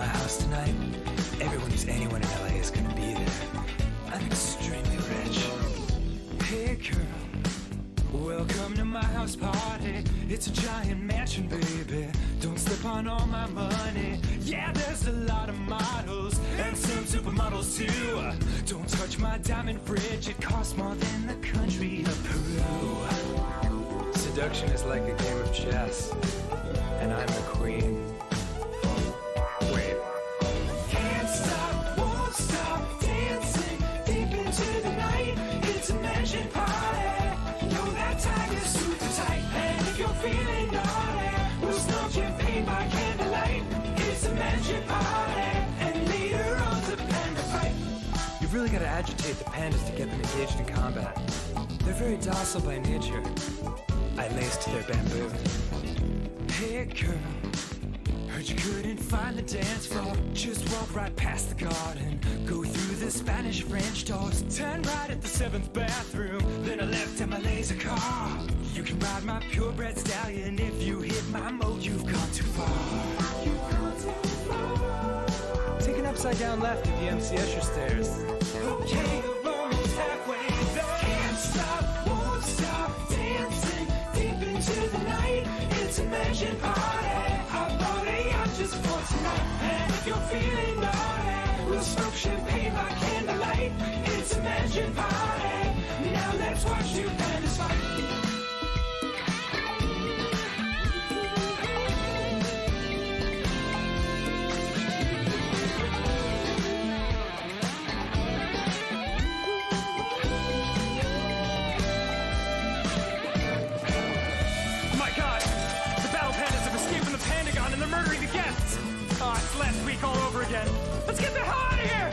my house tonight? Everyone who's anyone in LA is gonna be there. I'm extremely rich. Hey girl, welcome to my house party. It's a giant mansion, baby. Don't slip on all my money. Yeah, there's a lot of models and some supermodels too. Don't touch my diamond fridge, it costs more than the country of Peru. Seduction is like a game of chess, and I'm the queen. Wait. Can't stop, won't stop dancing deep into the night. It's a mansion party. Know that time is super tight, and if you're feeling naughty, we'll smoke champagne by candlelight. It's a mansion party, and later on the panda fight. You've really got to agitate the pandas to get them engaged in combat. They're very docile by nature. I laced their bamboo. Hey girl, heard you couldn't find the dance floor. Just walk right past the garden, go through the Spanish-French doors, turn right at the 7th bathroom, then a left in my laser car. You can ride my purebred stallion. If you hit my moat, you've gone too far. Take an upside down left at the MC Escher stairs. Okay, the roman's halfway there. Can't stop, won't stop dancing deep into the night. It's a mansion party. I bought a yacht just for tonight. And if you're feeling naughty, we'll smoke champagne by candlelight. It's a mansion party. Now let's watch two pandas fight. It's last week all over again. Let's get the hell out of here!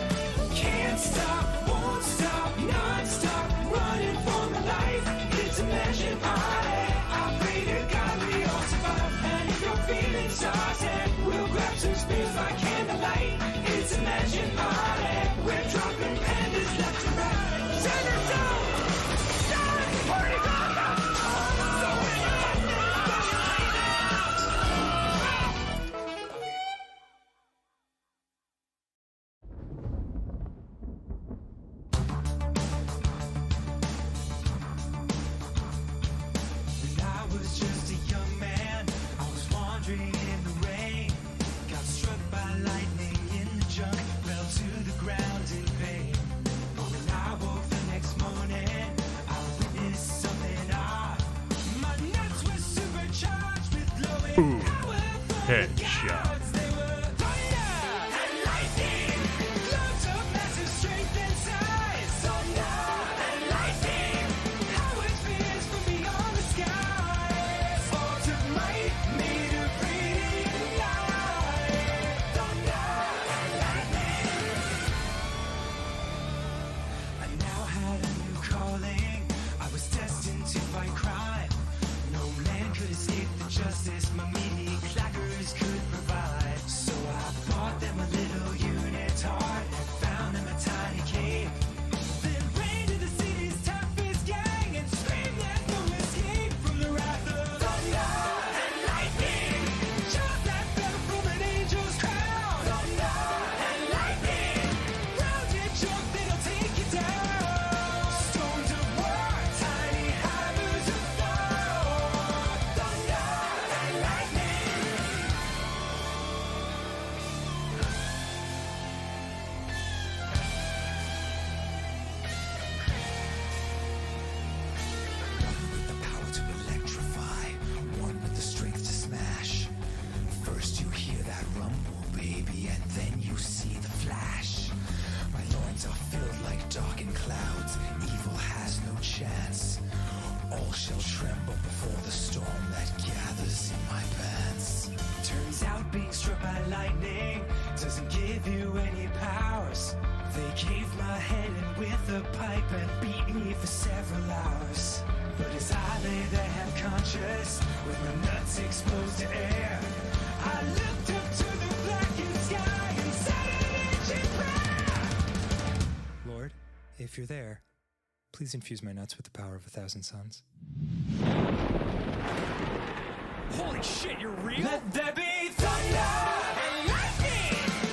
Can't stop, won't stop, non-stop, running for my life. It's a mansion party. I pray to God we all survive. And if you're feeling saucy, we'll grab some spears by candlelight. It's a mansion party. We're dropping pandas left and right. Send her down! Shine! Party down! Headshot. If you're there, please infuse my nuts with the power of 1,000 suns. Holy shit, you're real? Let there be thunder and lightning!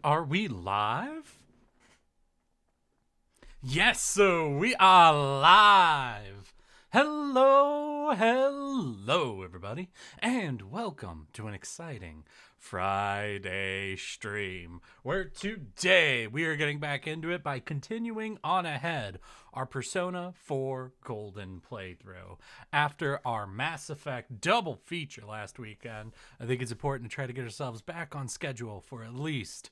Are we live? Yes, so we are live. Hello, everybody, and welcome to an exciting Friday stream, where today we are getting back into it by continuing on ahead our Persona 4 Golden playthrough. After our Mass Effect double feature last weekend, I think it's important to try to get ourselves back on schedule for at least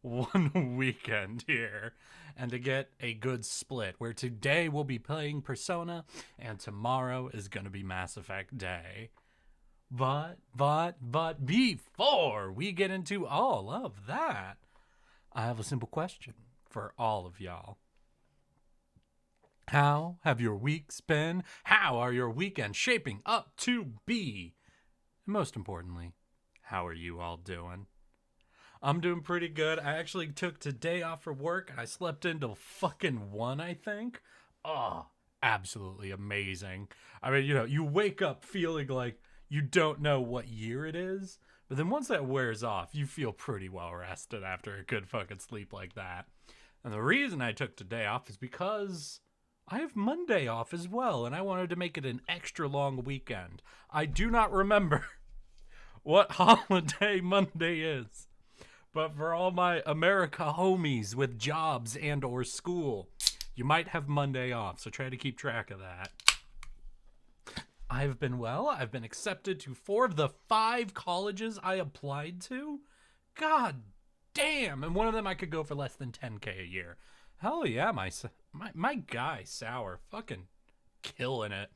one weekend here and to get a good split where today we'll be playing Persona and tomorrow is going to be Mass Effect Day. But before we get into all of that, I have a simple question for all of y'all. How have your weeks been? How are your weekends shaping up to be? And most importantly, how are you all doing? I'm doing pretty good. I actually took today off for work and I slept until fucking 1, I think. Oh, absolutely amazing. I mean, you wake up feeling like you don't know what year it is, but then once that wears off, you feel pretty well rested after a good fucking sleep like that. And the reason I took today off is because I have Monday off as well, and I wanted to make it an extra long weekend. I do not remember what holiday Monday is. But for all my America homies with jobs and or school, you might have Monday off, so try to keep track of that. I've been well. I've been accepted to 4 of the 5 colleges I applied to. God damn. And one of them I could go for less than 10K a year. Hell yeah, my guy, Sour, fucking killing it.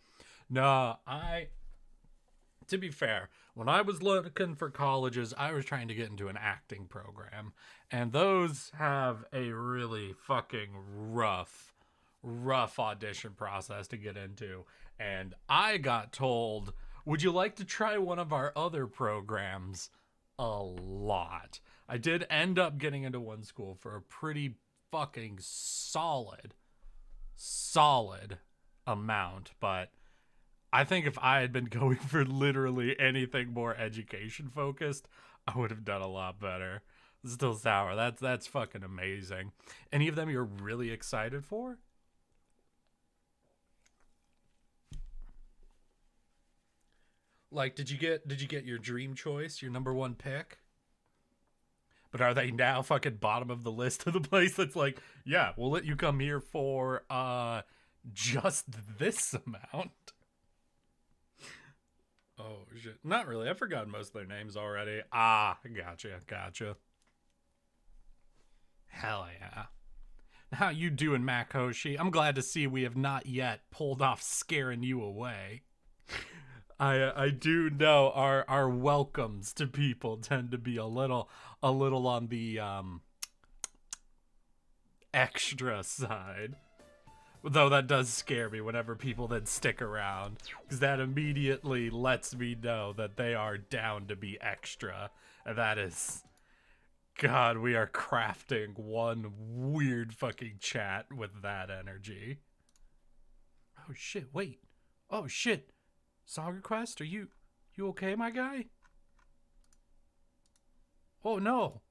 No, to be fair, when I was looking for colleges, I was trying to get into an acting program. And those have a really fucking rough audition process to get into. And I got told, would you like to try one of our other programs? A lot. I did end up getting into one school for a pretty fucking solid amount, but I think if I had been going for literally anything more education focused, I would have done a lot better. Still Sour. That's fucking amazing. Any of them you're really excited for? Like, did you get your dream choice, your number one pick? But are they now fucking bottom of the list of the place that's like, yeah, we'll let you come here for just this amount? Oh, shit. Not really. I've forgotten most of their names already. Ah, gotcha. Hell yeah. How you doing, Makoshi? I'm glad to see we have not yet pulled off scaring you away. I do know our welcomes to people tend to be a little on the extra side. Though that does scare me whenever people then stick around, because that immediately lets me know that they are down to be extra. And that is, God, we are crafting one weird fucking chat with that energy. Oh shit, wait. Oh shit. Song request? Are you okay, my guy? Oh no.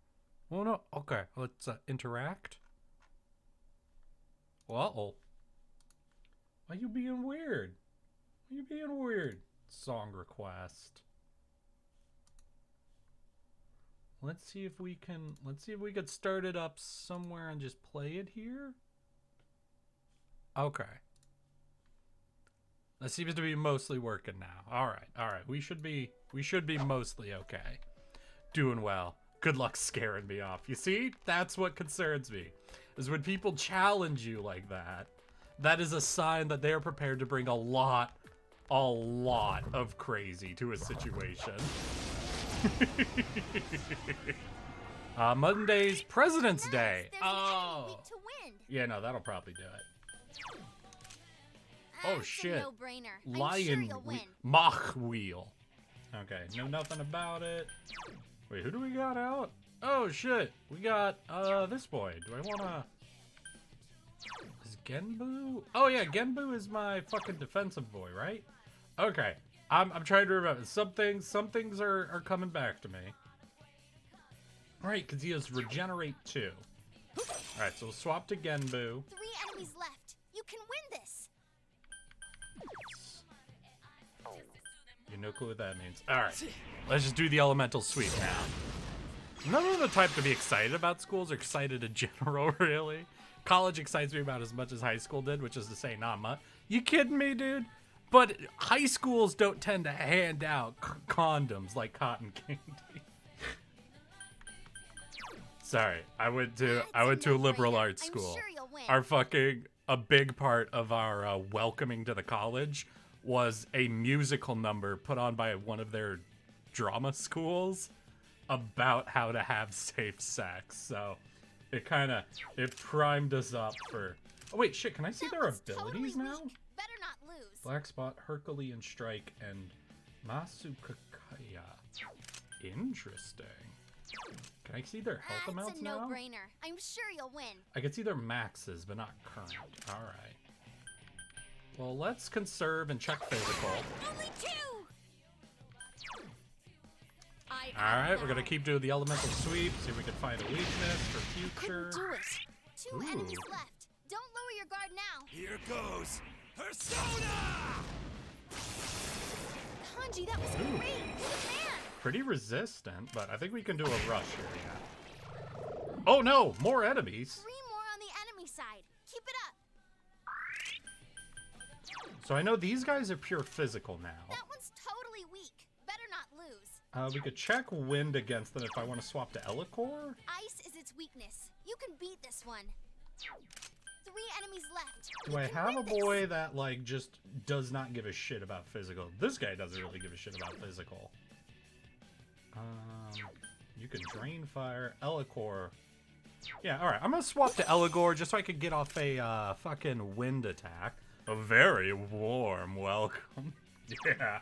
Okay, let's interact. Uh-oh. Why you being weird? Song request. Let's see if we could start it up somewhere and just play it here. Okay. That seems to be mostly working now. All right. We should be mostly okay. Doing well. Good luck scaring me off. You see? That's what concerns me. Is when people challenge you like that. That is a sign that they are prepared to bring a lot of crazy to a situation. Monday's President's Day. Oh. Yeah, no, that'll probably do it. Oh shit. Lion Mach Wheel. Okay, know nothing about it. Wait, who do we got out? Oh shit. We got this boy. Do I wanna... Is Genbu? Oh yeah, Genbu is my fucking defensive boy, right? Okay. I'm trying to remember. Some things are coming back to me. Right, because he has regenerate 2. Alright, so we'll swap to Genbu. 3 enemies left. You can win this. You no clue what that means. Alright, let's just do the elemental sweep now. I'm not really the type to be excited about schools or excited in general, really. College excites me about as much as high school did, which is to say not much. You kidding me, dude? But high schools don't tend to hand out condoms like cotton candy. Sorry, I went to a liberal arts school. A big part of our welcoming to the college was a musical number put on by one of their drama schools about how to have safe sex. So it primed us up for. Oh wait, shit! Can I see their abilities now? Better not lose. Black Spot, Herculean Strike, and Masukakaya. Interesting. Can I see their health amounts It's a now? no-brainer. I'm sure you'll win. I can see their maxes, but not current. Alright. Well, let's conserve and check physical. Only 2! Alright, we're gonna keep doing the elemental sweep, see if we can find a weakness for future. Couldn't do it. 2 Ooh. enemies left. Don't lower your guard now. Here goes Persona! Kanji, that was great. You're the man. Pretty resistant, but I think we can do a rush here, yeah. Oh no! More enemies! 3 more on the enemy side. Keep it up. So I know these guys are pure physical now. That one's totally weak. Better not lose. We could check wind against them if I want to swap to Elicor. Ice is its weakness. You can beat this one. 3 enemies left. Do You I can have a win this. boy that, like, just does not give a shit about physical? This guy doesn't really give a shit about physical. You can drain fire. Elicor. Yeah, alright. I'm gonna swap to Eligor just so I could get off a, fucking wind attack. A very warm welcome. Yeah.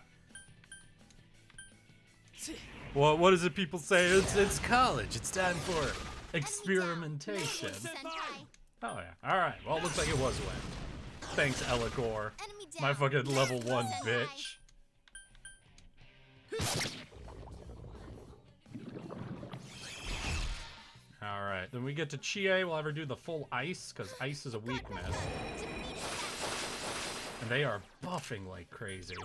Well, what is it people say? It's college. It's time for experimentation. Senpai. Oh, yeah. Alright. Well, it looks like it was wind. Thanks, Eligor. Enemy down. My fucking level 1 Senpai. bitch. Alright, then we get to Chie. We'll ever do the full ice, because ice is a weakness. And they are buffing like crazy.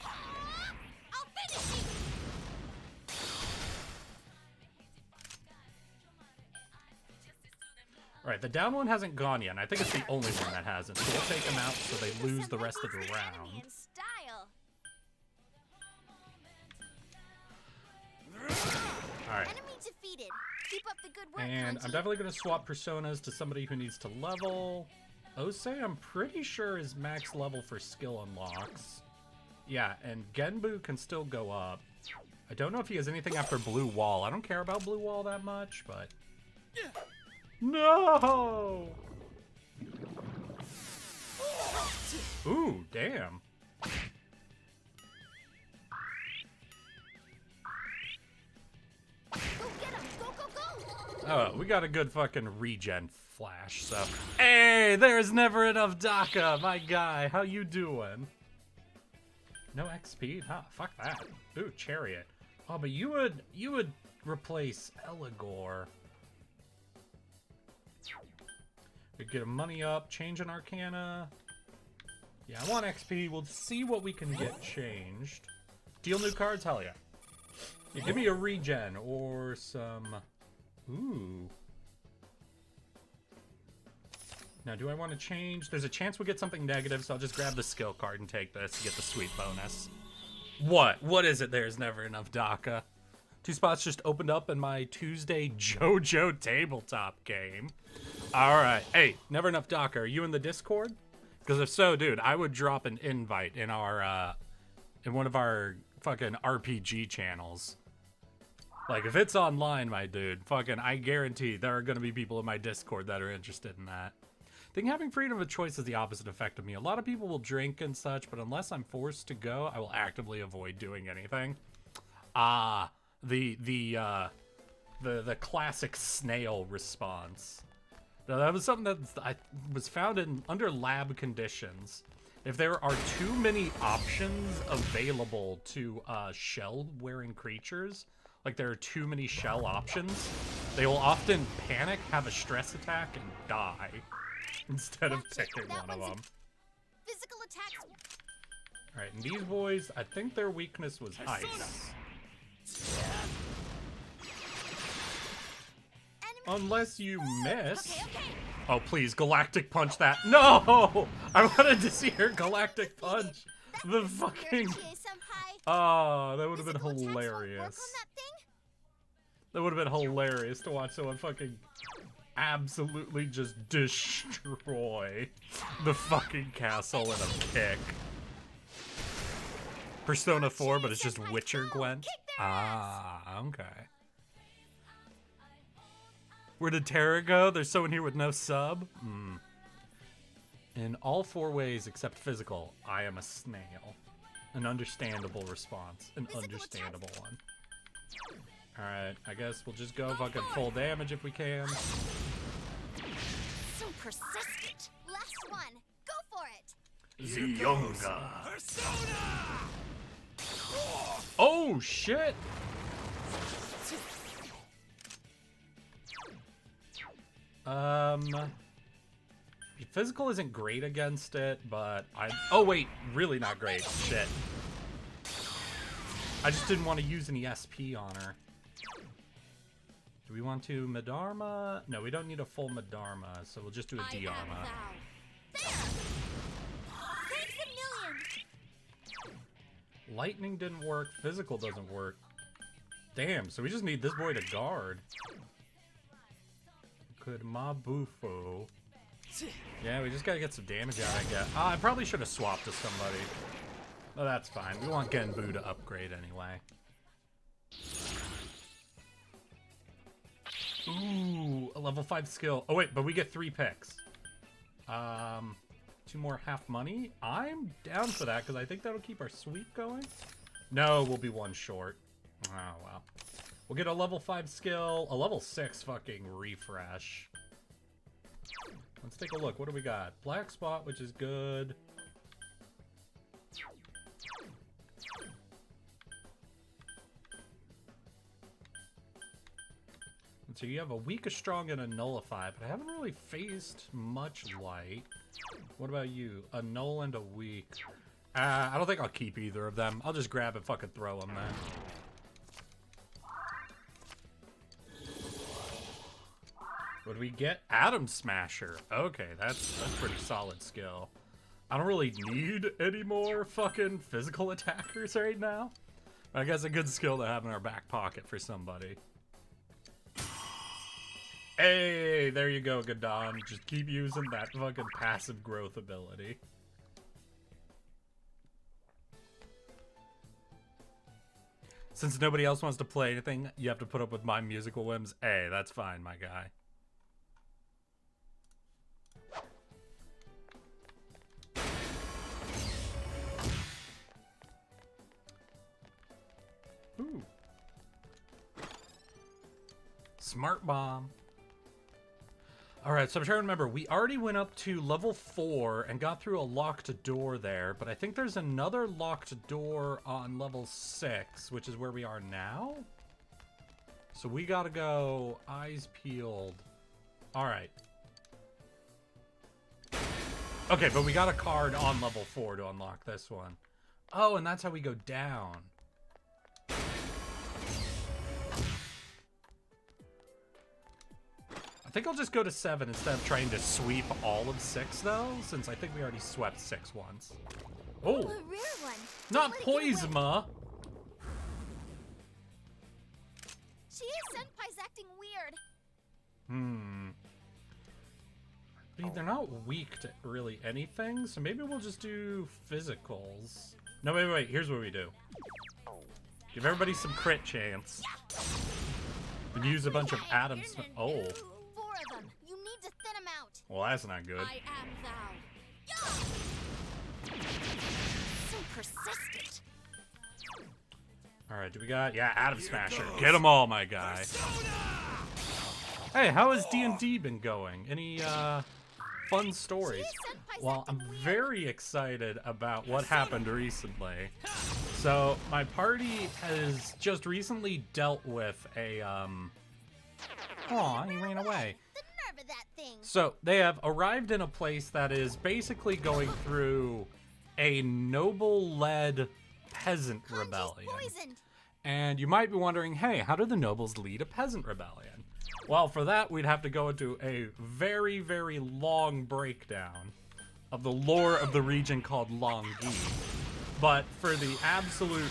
I'll finish you. Alright, the down one hasn't gone yet, and I think it's the only one that hasn't. So we'll take them out so they lose the rest of the round. Enemy in style. Alright. Enemy defeated. Keep up the good work, And Kanji. I'm definitely going to swap personas to somebody who needs to level. Ose, I'm pretty sure is max level for skill unlocks. Yeah, and Genbu can still go up. I don't know if he has anything after Blue Wall. I don't care about Blue Wall that much, but... No! Ooh, damn. Go get him. Go, go, go. Oh, we got a good fucking regen flash, so... Hey, there's never enough DACA, my guy. How you doing? No XP? Huh, fuck that. Ooh, Chariot. Oh, but you would replace Eligor. We get a money up, change an Arcana. Yeah, I want XP. We'll see what we can get changed. Deal new cards? Hell yeah. Yeah, give me a regen or some... Ooh. Now, do I want to change? There's a chance we'll get something negative, so I'll just grab the skill card and take this to get the sweet bonus. What? What is it? There's never enough DACA. 2 spots just opened up in my Tuesday JoJo tabletop game. Alright. Hey, never enough DACA. Are you in the Discord? Because if so, dude, I would drop an invite in our, in one of our fucking RPG channels. Like, if it's online, my dude, fucking, I guarantee there are going to be people in my Discord that are interested in that. I think having freedom of choice is the opposite effect of me. A lot of people will drink and such, but unless I'm forced to go, I will actively avoid doing anything. Ah, the classic snail response. Now, that was something that I was found in under lab conditions. If there are too many options available to shell-wearing creatures, like there are too many shell options, they will often panic, have a stress attack, and die instead of picking one of them. Physical attacks. Alright, and these boys, I think their weakness was ice. Unless you miss. Okay. Oh, please, Galactic Punch that. No! I wanted to see her Galactic Punch. The fucking... Oh, that would have been hilarious. That would have been hilarious to watch someone fucking absolutely just destroy the fucking castle in a kick. Persona 4, but it's just Witcher Gwent. Ah, okay. Where did Terra go? There's someone here with no sub? In all 4 ways except physical, I am a snail. An understandable response. An understandable one. Alright, I guess we'll just go fucking full damage if we can. So persistent. Last one. Go for it. Zionga. Oh, shit! Physical isn't great against it, but oh wait, really not great. Shit. I just didn't want to use any SP on her. Do we want to Madharma? No, we don't need a full Madharma, so we'll just do a Dharma. Lightning didn't work, physical doesn't work. Damn, so we just need this boy to guard. Could Mabufu. Yeah, we just gotta get some damage out, I guess. I probably should have swapped to somebody. Oh, that's fine. We want Genbu to upgrade anyway. Ooh, a level 5 skill. Oh, wait, but we get 3 picks. 2 more half money? I'm down for that, because I think that'll keep our sweep going. No, we'll be 1 short. Oh, well. We'll get a level 5 skill, a level 6 fucking refresh. Let's take a look. What do we got? Black spot, which is good. So you have a weak, a strong, and a nullify, but I haven't really faced much light. What about you? A null and a weak. I don't think I'll keep either of them. I'll just grab and fucking throw them then. What do we get? Atom Smasher. Okay, that's a pretty solid skill. I don't really need any more fucking physical attackers right now. But I guess a good skill to have in our back pocket for somebody. Hey, there you go, Gadon. Just keep using that fucking passive growth ability. Since nobody else wants to play anything, you have to put up with my musical whims. Hey, that's fine, my guy. Ooh. Smart bomb. Alright, so I'm trying to remember. We already went up to level 4 and got through a locked door there, but I think there's another locked door on level 6, which is where we are now? So we gotta go eyes peeled. Alright. Okay, but we got a card on level 4 to unlock this one. Oh, and that's how we go down. I think I'll just go to 7 instead of trying to sweep all of 6, though, since I think we already swept 6 once. Oh! A rare one. Not Poisma! She is Senpai's acting weird. They're not weak to really anything, so maybe we'll just do physicals. No, wait, here's what we do. Give everybody some crit chance. And use a bunch of atoms. Oh. 4 of them. You need to thin them out. Well, that's not good. I am thou. So persistent. Alright, do we got... Yeah, Atom Smasher. Get them all, my guy. Hey, how has D&D been going? Any, fun stories. Well, I'm very excited about what happened recently. So my party has just recently dealt with a Aw, he ran away. The nerve of that thing. So they have arrived in a place that is basically going through a noble-led peasant rebellion. Poisoned. And you might be wondering, hey, how do the nobles lead a peasant rebellion? Well, for that, we'd have to go into a very, very long breakdown of the lore of the region called Longyi. But for the absolute...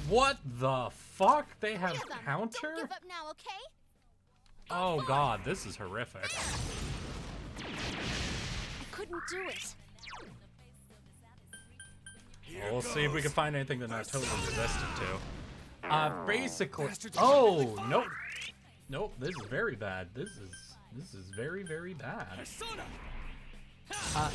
What the fuck? They have counter? Don't give up now, okay? Oh god, this is horrific. I couldn't do it. Well, we'll see if we can find anything they're not totally resistant to. Basically... Oh, nope. Nope, this is very bad. This is very, very bad.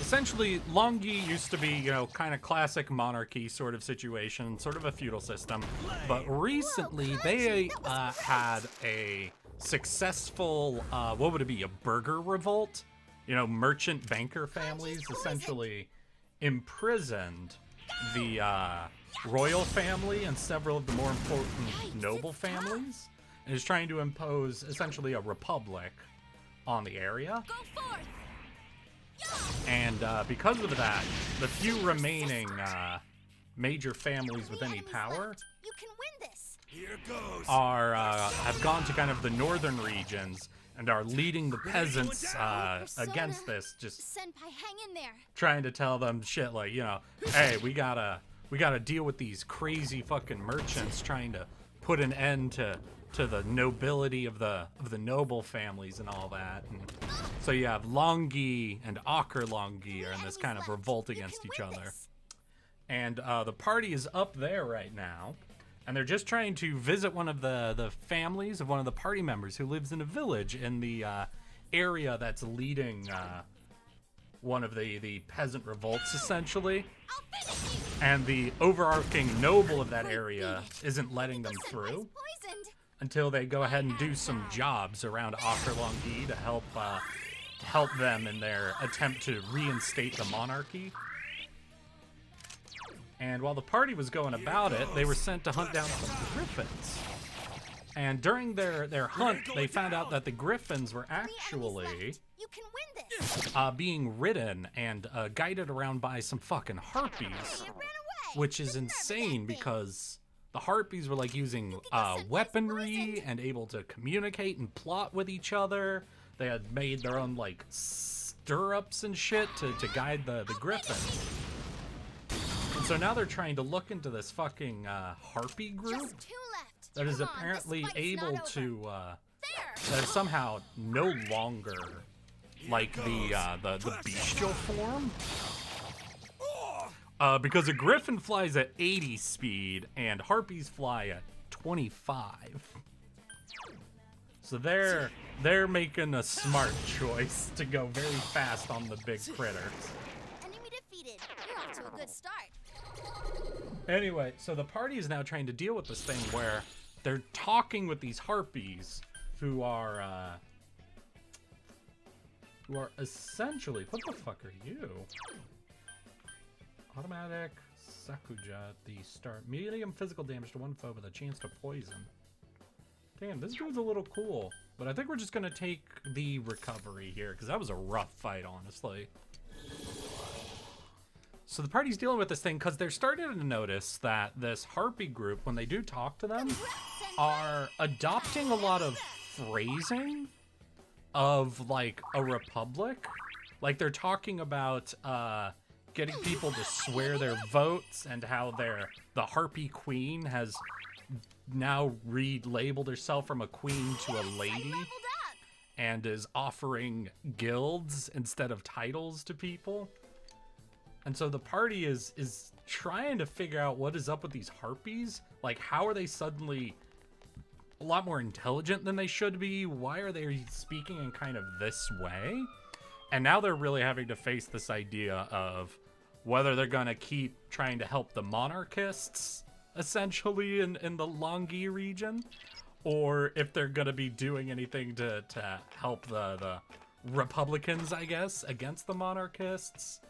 Essentially, Longyi used to be, you know, kind of classic monarchy sort of situation, sort of a feudal system. But recently, they had a successful, what would it be, a burger revolt? You know, merchant banker families essentially imprisoned the royal family and several of the more important noble families, and is trying to impose essentially a republic on the area. Go forth. And because of that, the few remaining major families with any power You can win this. Here goes. are have gone to kind of the northern regions and are leading the peasants against this, just Senpai, hang in there. trying to tell them shit like, you know, hey, we gotta deal with these crazy fucking merchants trying to put an end to the nobility of the noble families and all that. And so you have Longyi and Aker Longyi are in this kind of revolt against each other. And the party is up there right now, and they're just trying to visit one of the families of one of the party members who lives in a village in the area that's leading one of the peasant revolts, essentially. I'll finish you. And the overarching noble of that area isn't letting them Senpai's through poisoned. until they go ahead and do some jobs around Aker Longyi to help them in their attempt to reinstate the monarchy. And while the party was going about it, they were sent to hunt down some griffins. And during their hunt, they found out that the griffins were actually You can win this. being ridden and guided around by some fucking harpies, It ran away. which is The nerve of that insane thing. because the harpies were like using weaponry and able to communicate and plot with each other. They had made their own like stirrups and shit to guide the griffins. And so now they're trying to look into this fucking harpy group Just two left. that is Come on, this apparently fight's able not over. to There. that is somehow no longer like the bestial form. Because a griffin flies at 80 speed and harpies fly at 25. So they're making a smart choice to go very fast on the big critters. Enemy defeated. You're off to a good start. Anyway, so the party is now trying to deal with this thing where they're talking with these harpies who are essentially, what the fuck are you? Automatic Sakuja at the start. Medium physical damage to one foe with a chance to poison. Damn, this dude's a little cool. But I think we're just gonna take the recovery here, because that was a rough fight, honestly. So the party's dealing with this thing because they're starting to notice that this harpy group, when they do talk to them, are adopting a lot of phrasing of like a republic. Like they're talking about getting people to swear their votes and how the harpy queen has now relabeled herself from a queen to a lady Leveled up. and is offering guilds instead of titles to people. And so the party is trying to figure out what is up with these harpies. Like, how are they suddenly a lot more intelligent than they should be? Why are they speaking in kind of this way? And now they're really having to face this idea of whether they're going to keep trying to help the monarchists, essentially, in the Longyi region, or if they're going to be doing anything to help the Republicans, I guess, against the monarchists.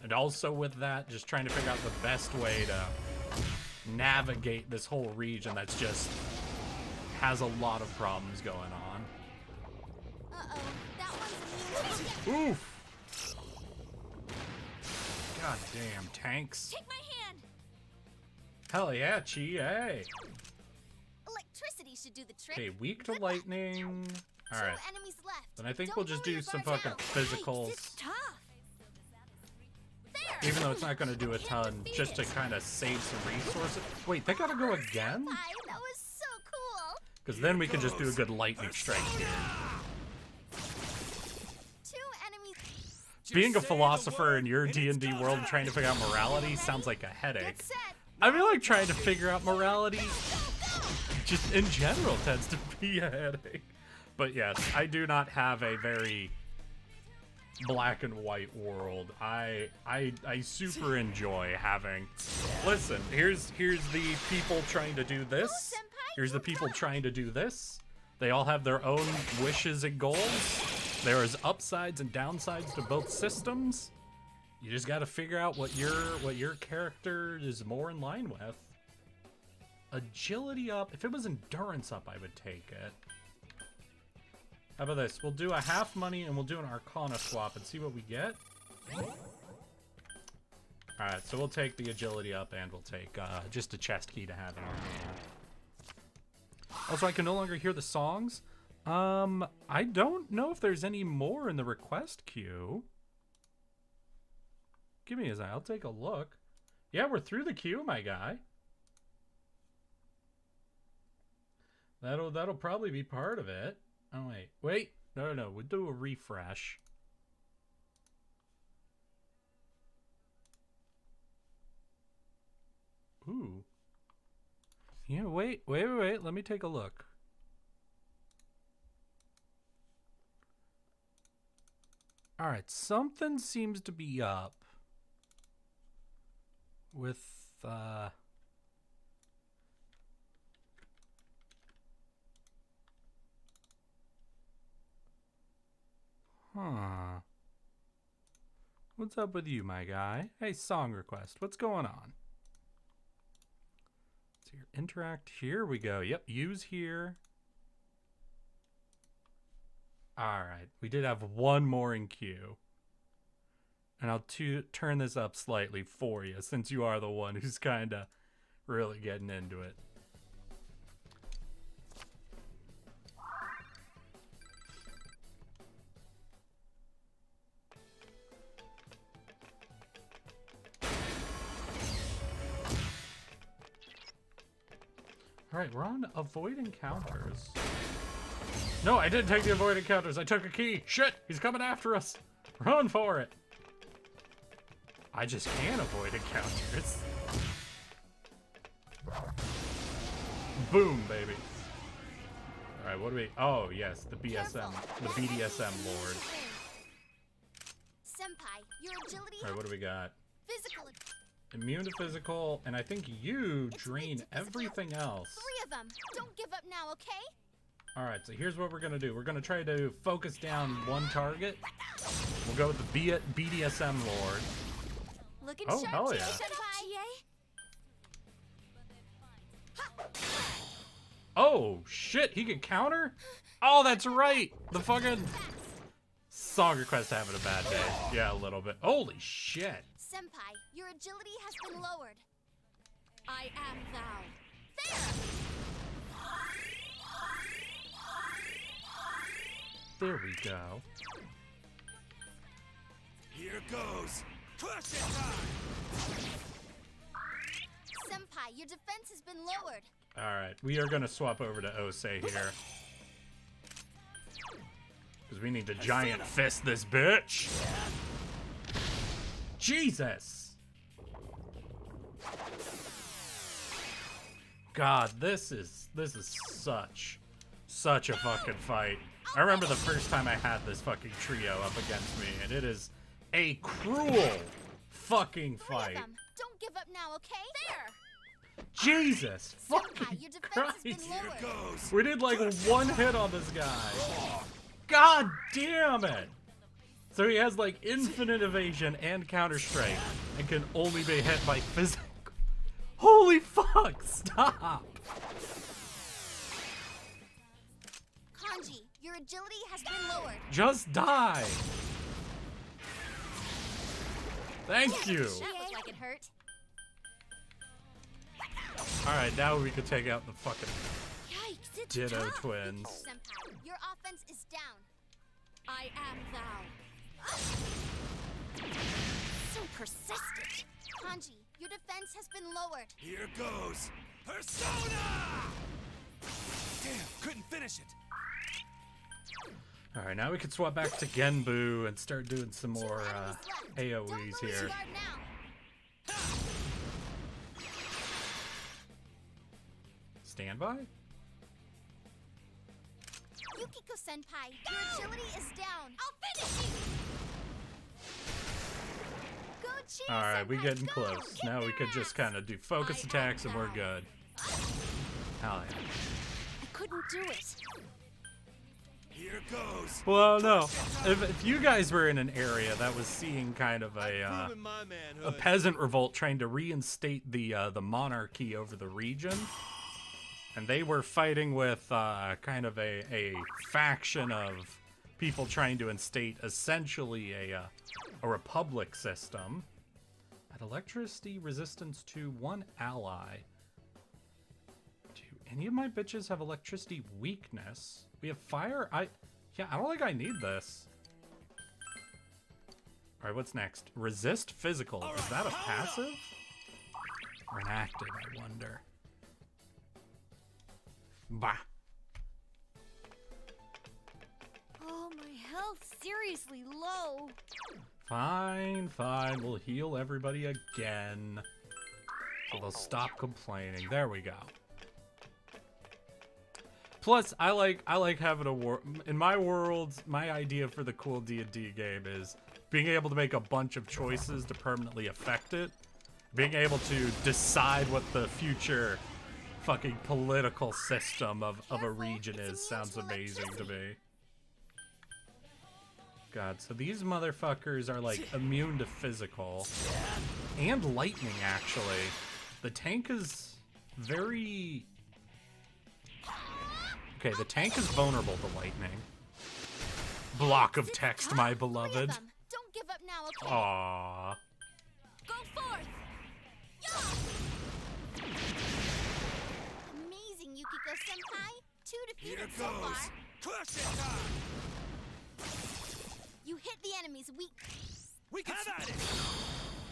And also with that, just trying to figure out the best way to navigate this whole region that's just has a lot of problems going on. Uh-oh, that one's immune. Oof! God damn, tanks. Take my hand. Hell yeah, Chi, hey. Electricity should do the trick. Okay, weak to lightning. Alright. 2 enemies left. Then I think Don't we'll just blow do your some guards fucking out. physicals. It's tough. There. Even though it's not going to do a ton, just to kind of save some resources. Wait, they gotta go again? Hi, that was so cool. Because then we can just do a good lightning strike here. 2 enemies. Being a philosopher in your D&D world and trying to figure out morality sounds like a headache. Get set. I feel like trying to figure out morality just in general tends to be a headache. But yes, I do not have a very black and white world. I super enjoy having. Listen, here's the people trying to do this. Here's the people trying to do this. They all have their own wishes and goals. There is upsides and downsides to both systems. You just got to figure out what your character is more in line with. Agility up. If it was endurance up, I would take it. How about this? We'll do a half money and we'll do an Arcana swap and see what we get. Alright, so we'll take the agility up and we'll take just a chest key to have in our hand. Also, I can no longer hear the songs. I don't know if there's any more in the request queue. Give me a second. I'll take a look. Yeah, we're through the queue, my guy. That'll probably be part of it. Oh, wait. No. We'll do a refresh. Ooh. Yeah, wait. Let me take a look. All right, something seems to be up with What's up with you, my guy? Hey, song request. What's going on? So your interact, here we go. Yep, use here. All right, we did have one more in queue. And I'll turn this up slightly for you, since you are the one who's kind of really getting into it. All right, we're on avoid encounters. No, I didn't take the avoid encounters. I took a key. Shit, he's coming after us. Run for it. I just can't avoid encounters. Boom, baby. All right, what do we? Oh, yes, the BSM, the BDSM lord. Senpai, your agility. All right, what do we got? Physical. Immune to physical, and I think you drain everything else. 3 of them. Don't give up now, okay? All right, so here's what we're gonna do. We're gonna try to focus down one target. We'll go with the BDSM lord. Looking Oh, sharp, hell Chie, yeah. Senpai. Oh, shit, he can counter? Oh, that's right. The fucking song request having a bad day. Yeah, a little bit. Holy shit. Senpai, your agility has been lowered. I am thou. There! There we go. Here goes. Clutch it time. Senpai, your defense has been lowered. All right, we are gonna swap over to Osei here. Because we need to giant fist this bitch. Jesus. God, this is such a fucking fight. I remember the first time I had this fucking trio up against me, and it is a cruel fucking 3 fight. of them. Don't give up now, okay? There! Jesus Senpai, fucking your defense has been Christ. lowered. Goes. We did like one hit on this guy. God damn it. So he has like infinite evasion and counter strike and can only be hit by physical. Holy fuck, stop! Kanji, your agility has been lowered. Just die! Thank you! That looked like it hurt. Alright, now we can take out the fucking Yikes, it's Ditto tough. twins. Senpai, your offense is down. I am thou. So persistent. Kanji, your defense has been lowered. Here goes. Persona! Damn, couldn't finish it. Alright, now we can swap back to Genbu and start doing some more Enemies left. AoEs Don't lose here. guard now. Standby? Yukiko-senpai, your agility is down. I'll finish you! Go cheer, Alright, we senpai, getting go! close. Kick Now we their could just ass. kind of do focus I attacks am and we're thou. good. Hell yeah. I couldn't do it. Here goes. Well, no. If you guys were in an area that was seeing kind of Proving my a manhood. peasant revolt trying to reinstate the monarchy over the region, and they were fighting with kind of a faction of people trying to instate essentially a republic system. At electricity resistance to one ally. Do any of my bitches have electricity weakness? We have fire? Yeah, I don't think I need this. Alright, what's next? Resist physical. Is that a passive? Or an active, I wonder. Bah. Oh, my health's seriously low. Fine, fine. We'll heal everybody again. So they'll stop complaining. There we go. Plus, I like having a war. In my world, my idea for the cool D&D game is being able to make a bunch of choices to permanently affect it. Being able to decide what the future fucking political system of a region is sounds amazing to me. God, so these motherfuckers are like immune to physical and lightning, actually. The tank is very... Okay, the tank is vulnerable to lightning. Block of text, my beloved. Don't give up now, okay? Aww. Go forth! Yeah! Amazing, Yukiko-senpai. 2 Here defeated so goes. far. Crush it time. You hit the enemy's weak. We can have at it.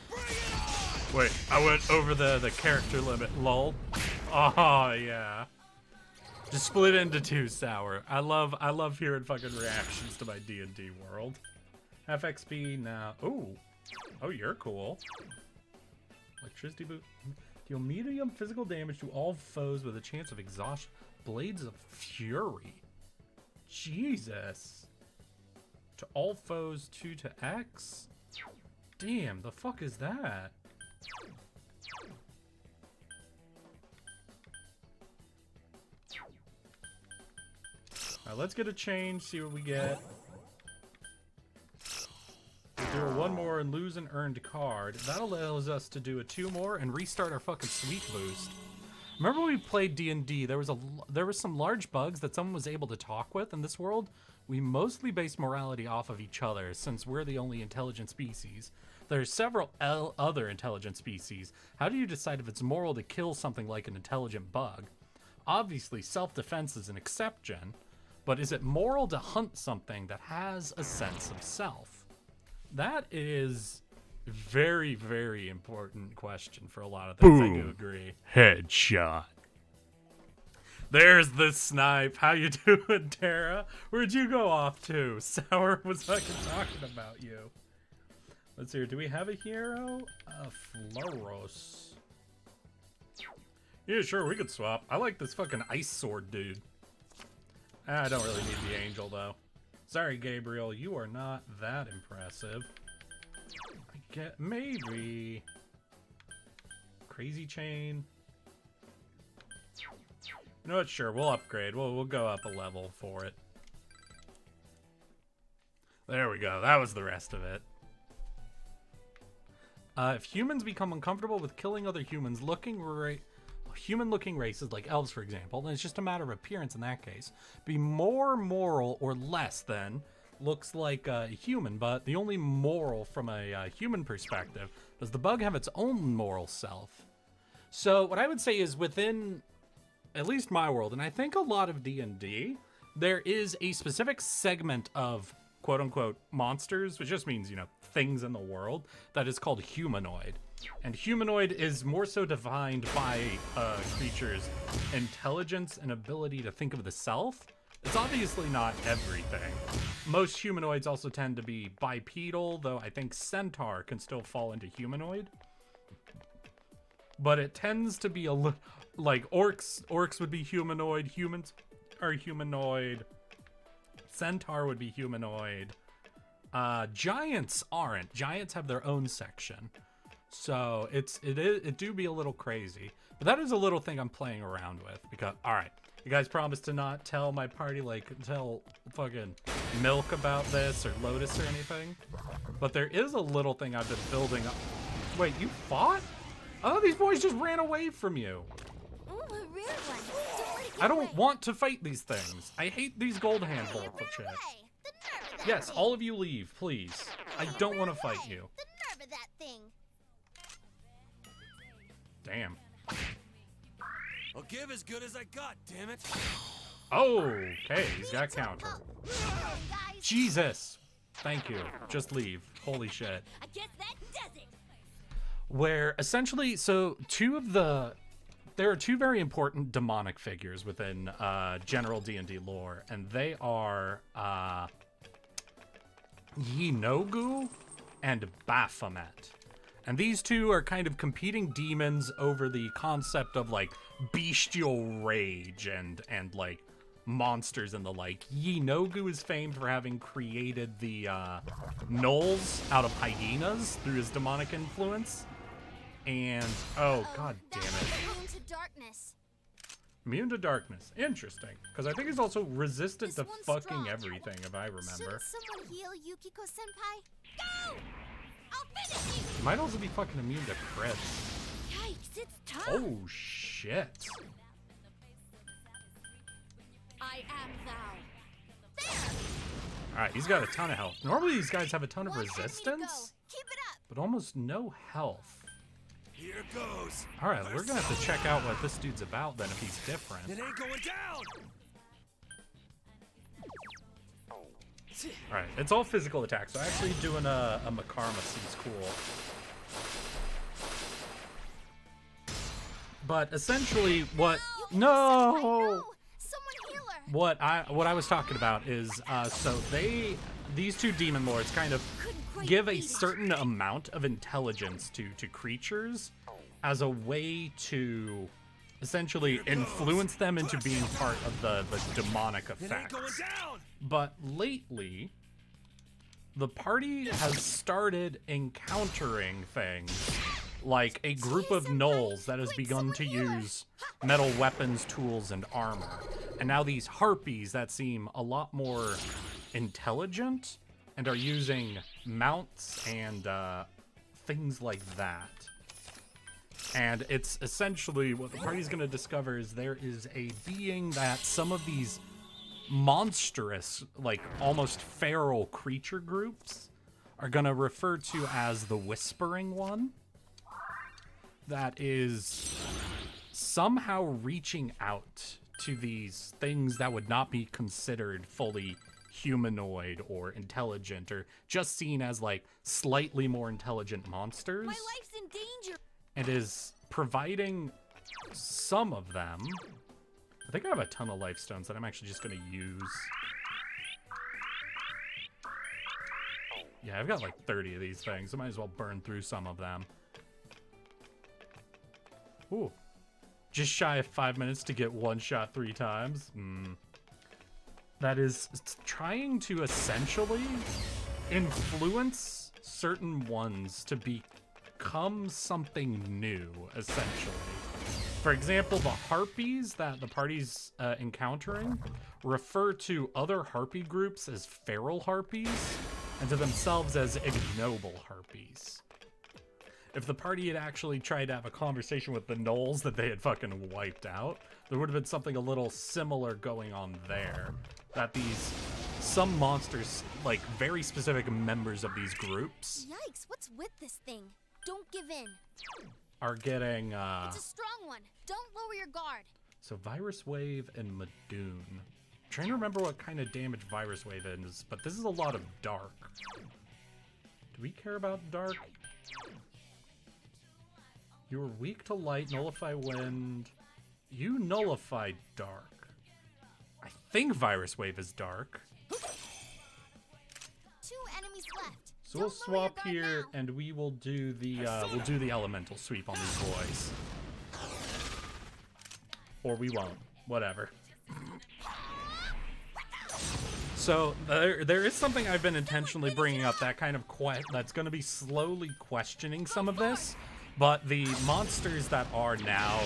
Bring it on. Wait, I went over the character limit, lol. Oh, yeah. Just split into two, Sour. I love hearing fucking reactions to my D&D world. Half XP now. Ooh. Oh, you're cool. Electricity boot. Deal medium physical damage to all foes with a chance of exhaustion. Blades of Fury. Jesus. To all foes 2 to X? Damn, the fuck is that? Alright, let's get a change, see what we get. We'll do a 1 more and lose an earned card. That allows us to do a 2 more and restart our fucking sweet boost. Remember when we played D&D, there was some large bugs that someone was able to talk with in this world? We mostly base morality off of each other, since we're the only intelligent species. There's several other intelligent species. How do you decide if it's moral to kill something like an intelligent bug? Obviously, self-defense is an exception, but is it moral to hunt something that has a sense of self? That is very, very important question for a lot of things. I do agree. Headshot. There's the snipe. How you doing, Tara? Where'd you go off to? Sour was fucking talking about you. Let's see here. Do we have a hero? Floros. Yeah, sure, we could swap. I like this fucking ice sword dude. I don't really need the angel, though. Sorry, Gabriel. You are not that impressive. I get... Maybe... Crazy chain. You know what? Sure, we'll upgrade. We'll go up a level for it. There we go. That was the rest of it. If humans become uncomfortable with killing other human-looking races like elves, for example, then it's just a matter of appearance in that case. Be more moral or less than looks like a human, but the only moral from a human perspective. Does the bug have its own moral self? So what I would say is within at least my world, and I think a lot of D&D, there is a specific segment of quote-unquote monsters, which just means, you know, things in the world, that is called humanoid. And humanoid is more so defined by creatures' intelligence and ability to think of the self. It's obviously not everything. Most humanoids also tend to be bipedal, though I think centaur can still fall into humanoid. But it tends to be like orcs would be humanoid, humans are humanoid, centaur would be humanoid. Giants aren't. Giants have their own section. So it do be a little crazy. But that is a little thing I'm playing around with because, all right, you guys promised to not tell my party, like, tell fucking Milk about this or Lotus or anything. But there is a little thing I've been building up. Wait, you fought? Oh, these boys just ran away from you. Ooh, a rare one. I don't want to fight these things. I hate these gold hand Hey, vocal shit. the nerve of that Yes, thing. all of you leave, please. I don't want to fight you. The nerve of that thing. Damn. I'll give as good as I got, damn it. Oh, okay, he's got counter. Oh, guys. Jesus. Thank you. Just leave. Holy shit. I guess that does it. Where essentially, so there are two very important demonic figures within general D&D lore, and they are Yinogu and Baphomet. And these two are kind of competing demons over the concept of like bestial rage and like monsters and the like. Yinogu is famed for having created the gnolls out of hyenas through his demonic influence. And oh god damn it. Immune to darkness. Immune to darkness. Interesting. Because I think he's also resistant This to one's fucking strong. everything, if I remember. Shouldn't someone heal Yukiko-senpai? Go! I'll finish you! He might also be fucking immune to crits. Yikes, it's tough. Oh shit. I am thou. There! Alright, he's got a ton of health. Normally these guys have a ton of One enemy to go. resistance, Keep it up! but almost no health. Here goes. Alright, we're gonna have to check out what this dude's about then if he's different. It ain't going down. Alright, it's all physical attacks, so actually doing a Makarma seems cool. But essentially what... No! Someone heal her! What I was talking about is, so these two demon lords kind of Couldn't quite give a beat it. certain amount of intelligence to creatures as a way to essentially influence them into being part of the demonic It ain't going effects. down. But lately, the party has started encountering things like a group of gnolls that has begun to use metal weapons, tools, and armor. And now these harpies that seem a lot more intelligent and are using mounts and things like that. And it's essentially what the party's going to discover is there is a being that some of these monstrous, like almost feral creature groups are going to refer to as the Whispering One. That is somehow reaching out to these things that would not be considered fully humanoid or intelligent, or just seen as like slightly more intelligent monsters, My life's in danger! and is providing some of them. I think I have a ton of life stones that I'm actually just going to use. Yeah, I've got like 30 of these things. I might as well burn through some of them. Ooh. Just shy of 5 minutes to get one shot 3 times. That is trying to essentially influence certain ones to become something new, essentially. For example, the harpies that the party's encountering refer to other harpy groups as feral harpies, and to themselves as ignoble harpies. If the party had actually tried to have a conversation with the gnolls that they had fucking wiped out, there would have been something a little similar going on there. That some monsters, like very specific members of these groups, Yikes, what's with this thing? Don't give in. are getting, It's a strong one. Don't lower your guard. so Virus Wave and Madoon. I'm trying to remember what kind of damage Virus Wave is, but this is a lot of dark. Do we care about dark? You are weak to light, nullify wind. You nullify dark. I think Virus Wave is dark. 2 enemies left. So we'll Don't lower your swap guard here, now. and we will do the elemental sweep on these boys. Or we won't. Whatever. So there is something I've been intentionally bringing up, that kind of that's going to be slowly questioning some of this, but the monsters that are now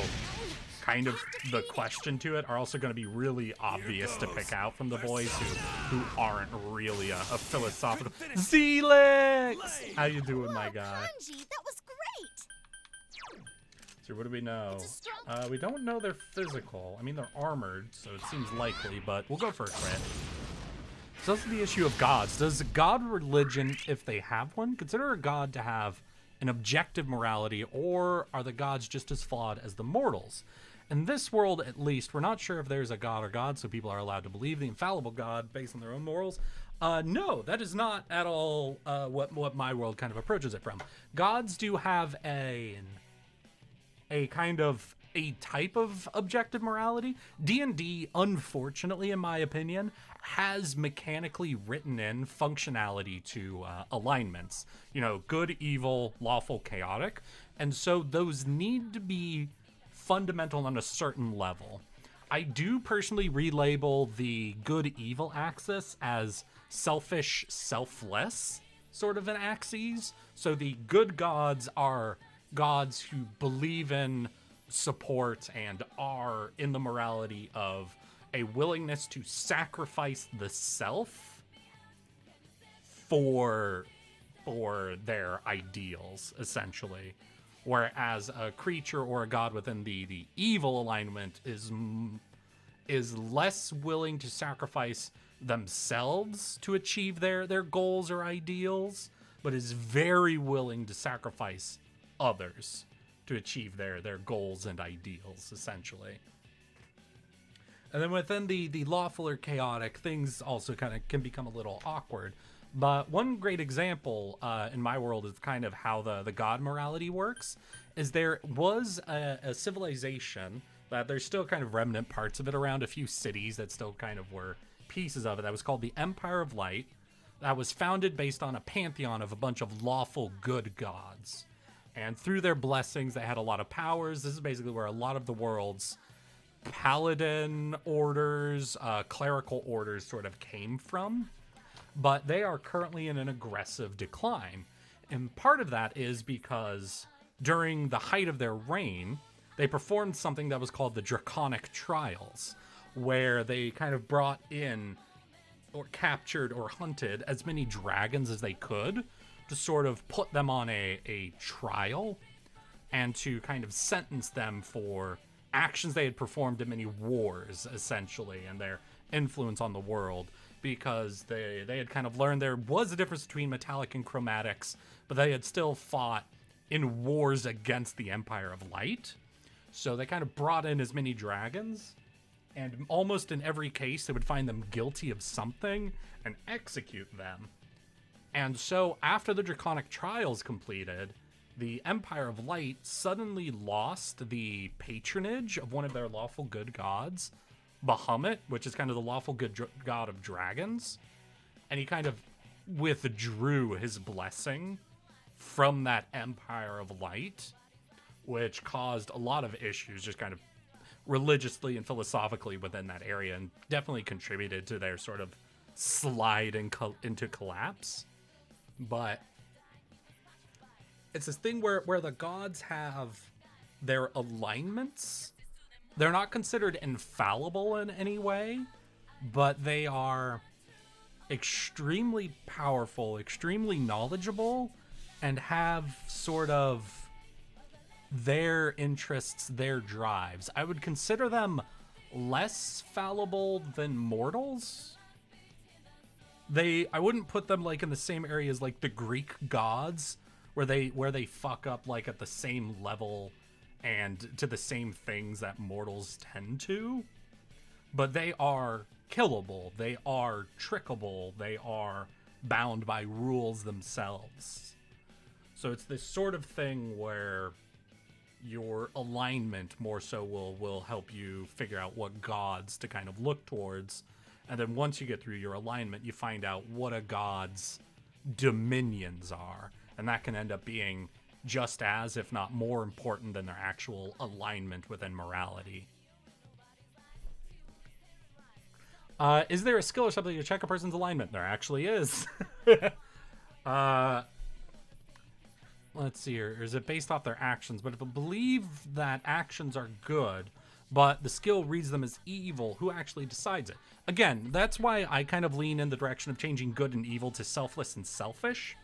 kind of the question to it are also going to be really obvious to pick out from the boys who aren't really a philosophical. Zelix! How you doing, my guy? Kanji, that was great. So what do we know? It's a strong- We don't know their physical. I mean, they're armored, so it seems likely, but we'll go for a crit. So that's the issue of gods. Does god religion, if they have one, consider a god to have an objective morality, or are the gods just as flawed as the mortals? In this world, at least, we're not sure if there's a god or gods, so people are allowed to believe the infallible god based on their own morals. No, that is not at all what my world kind of approaches it from. Gods do have a type of objective morality. D&D, unfortunately, in my opinion, has mechanically written in functionality to alignments. You know, good, evil, lawful, chaotic. And so those need to be fundamental on a certain level. I do personally relabel the good-evil axis as selfish, selfless sort of an axis. So the good gods are gods who believe in, support, and are in the morality of a willingness to sacrifice the self for their ideals, essentially. Whereas a creature or a god within the evil alignment is less willing to sacrifice themselves to achieve their goals or ideals, but is very willing to sacrifice others to achieve their goals and ideals, essentially. And then within the lawful or chaotic, things also kind of can become a little awkward. But one great example in my world is kind of how the god morality works, is there was a civilization that there's still kind of remnant parts of it around, a few cities that still kind of were pieces of it, that was called the Empire of Light, that was founded based on a pantheon of a bunch of lawful good gods. And through their blessings, they had a lot of powers. This is basically where a lot of the world's paladin orders, clerical orders sort of came from. But they are currently in an aggressive decline. And part of that is because during the height of their reign, they performed something that was called the Draconic Trials, where they kind of brought in or captured or hunted as many dragons as they could to sort of put them on a trial and to kind of sentence them for actions they had performed in many wars, essentially, and their influence on the world. Because they had kind of learned there was a difference between metallic and chromatics, but they had still fought in wars against the Empire of Light. So they kind of brought in as many dragons, and almost in every case they would find them guilty of something and execute them. And so after the Draconic Trials completed, the Empire of Light suddenly lost the patronage of one of their lawful good gods, Bahamut, which is kind of the lawful good god of dragons, and he kind of withdrew his blessing from that Empire of Light, which caused a lot of issues just kind of religiously and philosophically within that area, and definitely contributed to their sort of slide into collapse. But it's this thing where the gods have their alignments. They're not considered infallible in any way, but they are extremely powerful, extremely knowledgeable, and have sort of their interests, their drives. I would consider them less fallible than mortals. I wouldn't put them like in the same area as like the Greek gods, where they fuck up like at the same level and to the same things that mortals tend to. But they are killable, they are trickable, they are bound by rules themselves. So it's this sort of thing where your alignment more so will help you figure out what gods to kind of look towards. And then once you get through your alignment, you find out what a god's dominions are. And that can end up being just as, if not more important than their actual alignment within morality. Is there a skill or something to check a person's alignment? There actually is. Let's see here. Is it based off their actions? But if I believe that actions are good, but the skill reads them as evil, who actually decides it? Again, that's why I kind of lean in the direction of changing good and evil to selfless and selfish.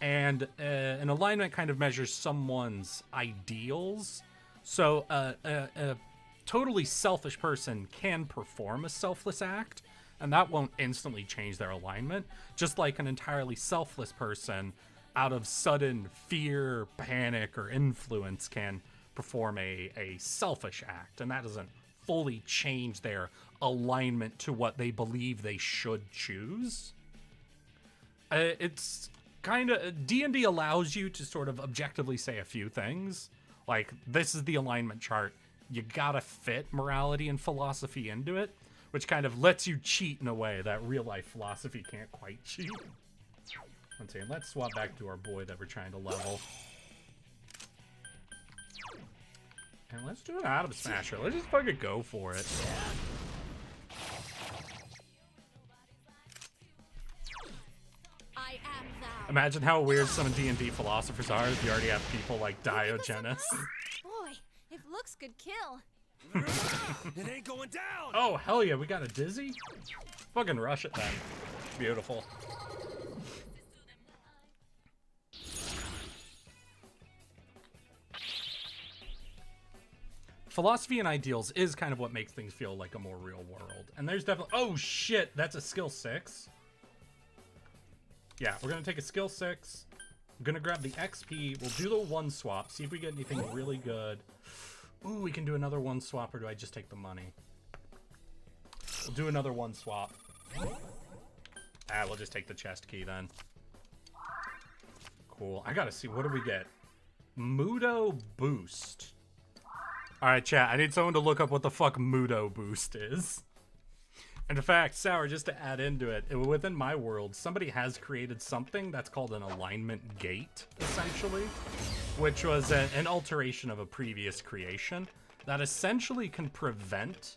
And an alignment kind of measures someone's ideals. So a totally selfish person can perform a selfless act, and that won't instantly change their alignment. Just like an entirely selfless person, out of sudden fear, panic, or influence, can perform a selfish act, and that doesn't fully change their alignment to what they believe they should choose. It's kind of, D&D allows you to sort of objectively say a few things, like, this is the alignment chart, you gotta fit morality and philosophy into it, which kind of lets you cheat in a way that real life philosophy can't quite cheat. Let's swap back to our boy that we're trying to level. And let's do an Atom Smasher. Let's just fucking go for it. I am thou. Imagine how weird some D&D philosophers are if you already have people like Diogenes. Boy, if looks could kill. It ain't going down. Oh, hell yeah, we got a Dizzy? Fucking rush it then. Beautiful. Philosophy and ideals is kind of what makes things feel like a more real world. And there's definitely... Oh, shit! That's a skill 6. Yeah, we're going to take a skill 6. I'm going to grab the XP. We'll do the 1 swap. See if we get anything really good. Ooh, we can do another 1 swap, or do I just take the money? We'll do another 1 swap. Ah, we'll just take the chest key then. Cool. I gotta see. What do we get? Mudo Boost. Alright, chat, I need someone to look up what the fuck Mudo Boost is. And in fact, Sour, just to add into it, within my world, somebody has created something that's called an alignment gate, essentially, which was an alteration of a previous creation that essentially can prevent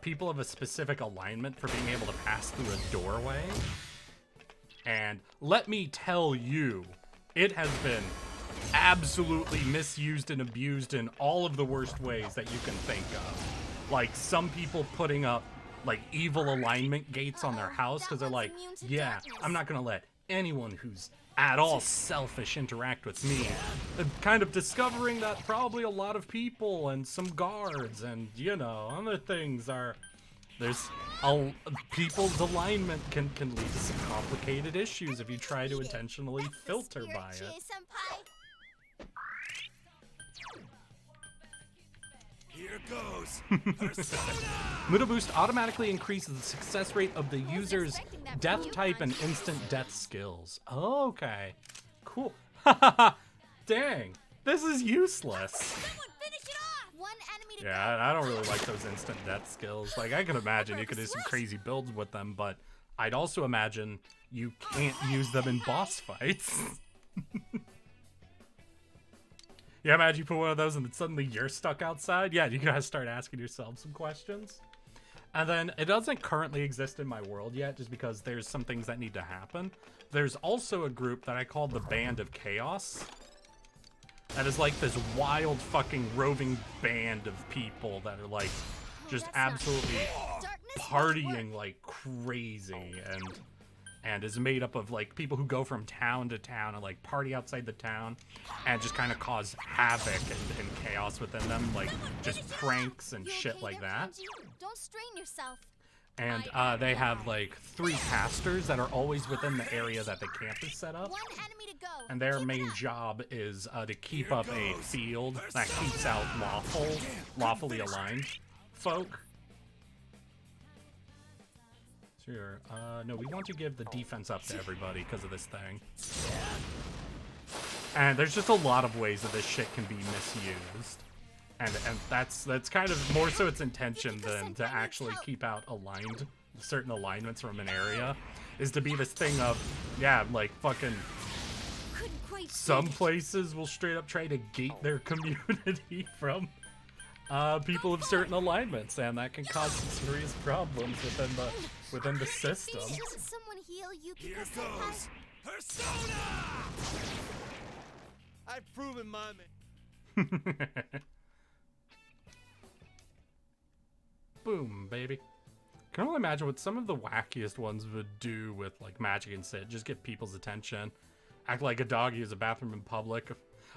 people of a specific alignment from being able to pass through a doorway. And let me tell you, it has been absolutely misused and abused in all of the worst ways that you can think of. Like, some people putting up, like, evil alignment gates on their house because they're like, yeah, I'm not gonna let anyone who's at all selfish interact with me. And kind of discovering that probably a lot of people and some guards and, you know, other things are... There's people's alignment can lead to some complicated issues if you try to intentionally filter by it. Here goes. Mudo Boost automatically increases the success rate of the user's death type and instant death skills. Oh, okay. Cool. Dang. This is useless. Someone finish it off! One enemy to Yeah, I don't really like those instant death skills. Like, I can imagine you could do some crazy builds with them, but I'd also imagine you can't use them in boss fights. Yeah, imagine you put one of those and then suddenly you're stuck outside. Yeah, you gotta start asking yourself some questions. And then it doesn't currently exist in my world yet, just because there's some things that need to happen. There's also a group that I call the Band of Chaos. That is like this wild fucking roving band of people that are like just absolutely partying like crazy and is made up of like people who go from town to town and like party outside the town and just kind of cause havoc and chaos within them, like just pranks and shit like that. Don't strain yourself. And they have like 3 casters that are always within the area that the camp is set up. One enemy to go. And their main job is to keep up a field that keeps out lawfully aligned folk. Sure. No, we want to give the defense up to everybody because of this thing. And there's just a lot of ways that this shit can be misused. And that's kind of more so its intention than to actually keep out certain alignments from an area, is to be this thing of, yeah, like fucking some places will straight up try to gate their community from people of certain alignments, and that can cause some serious problems within the system. Shouldn't someone heal Yukiko Here senpai? goes Persona! I've proven my man. Boom, baby. Can only imagine what some of the wackiest ones would do with like magic and shit. Just get people's attention. Act like a dog, use a bathroom in public.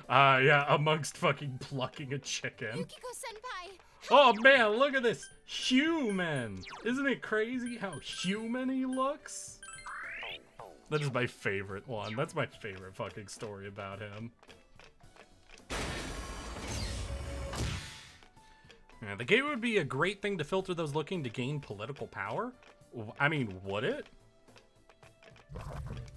Yeah, amongst fucking plucking a chicken. Yukiko senpai. Oh man, look at this human. Isn't it crazy how human he looks? That is my favorite one. That's my favorite fucking story about him. Yeah, the gate would be a great thing to filter those looking to gain political power. I mean, would it?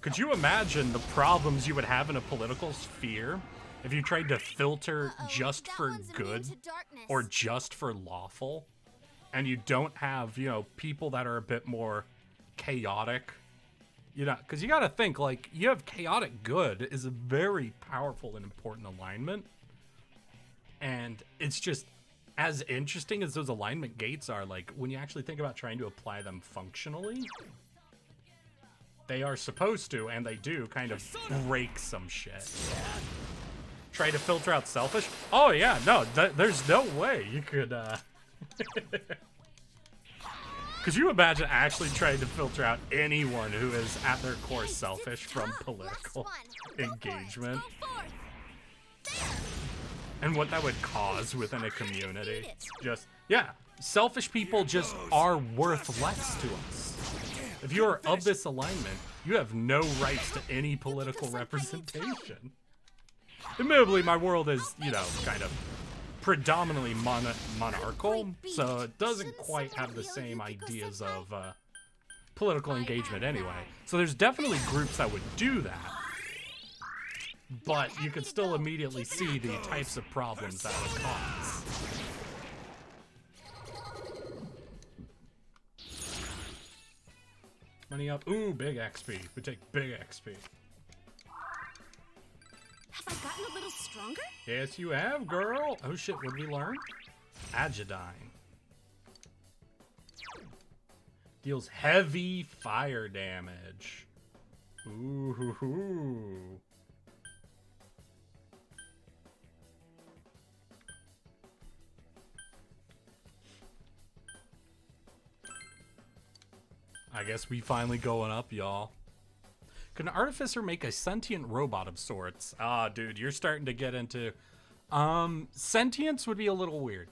Could you imagine the problems you would have in a political sphere if you tried to filter just for good or just for lawful? And you don't have, you know, people that are a bit more chaotic. You know, because you got to think, like, you have chaotic good is a very powerful and important alignment. And it's just, as interesting as those alignment gates are, like, when you actually think about trying to apply them functionally, they are supposed to, and they do, kind of break some shit. Try to filter out selfish? Oh, yeah, no, there's no way you could, Could you imagine actually trying to filter out anyone who is at their core selfish from political engagement? And what that would cause within a community. Just, yeah, selfish people just are worth less to us. If you are of this alignment, you have no rights to any political representation. Admittedly, my world is, you know, kind of predominantly monarchical, so it doesn't quite have the same ideas of political engagement anyway. So there's definitely groups that would do that. But you can still immediately see the types of problems that would cause. Money up. Ooh, big XP. We take big XP. Have I gotten a little stronger? Yes, you have, girl. Oh shit, what did we learn? Agidyne. Deals heavy fire damage. Ooh hoo hoo. I guess we finally going up, y'all. Could an artificer make a sentient robot of sorts? Ah, dude, you're starting to get into... Sentience would be a little weird.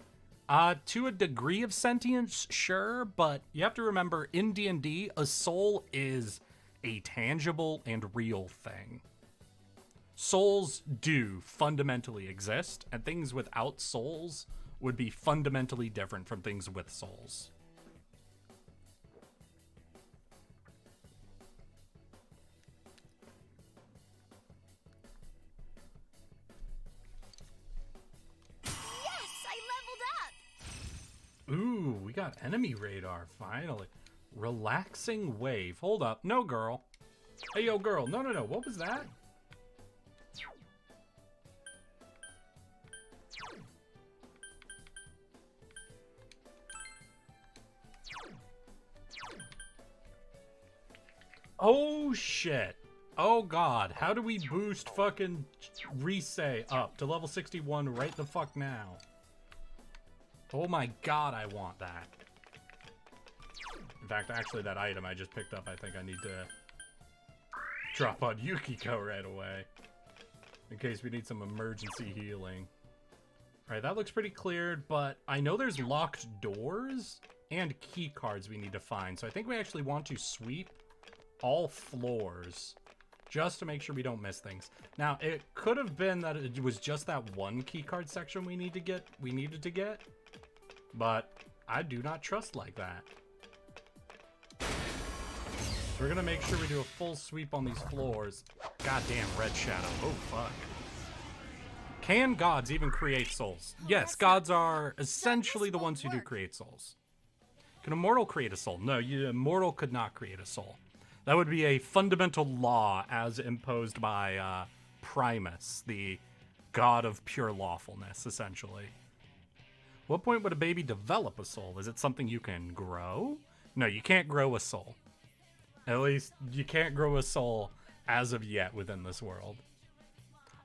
To a degree of sentience, sure, but you have to remember, in D&D, a soul is a tangible and real thing. Souls do fundamentally exist, and things without souls would be fundamentally different from things with souls. Ooh, we got enemy radar, finally. Relaxing wave. Hold up. No, girl. Hey, yo, girl. No, no, no. What was that? Oh, shit. Oh, God. How do we boost fucking Risei up to level 61 right the fuck now? Oh my god, I want that. In fact, actually, that item I just picked up, I think I need to drop on Yukiko right away. In case we need some emergency healing. Alright, that looks pretty cleared, but I know there's locked doors and key cards we need to find. So I think we actually want to sweep all floors just to make sure we don't miss things. Now, it could have been that it was just that one key card section we needed to get, but I do not trust like that. We're gonna make sure we do a full sweep on these floors. Goddamn red shadow. Oh fuck. Can gods even create souls? Yes, gods are essentially the ones who do create souls. Can a mortal create a soul? No, a mortal could not create a soul. That would be a fundamental law as imposed by Primus, the god of pure lawfulness, essentially. What point would a baby develop a soul? Is it something you can grow? No, you can't grow a soul. At least, you can't grow a soul as of yet within this world.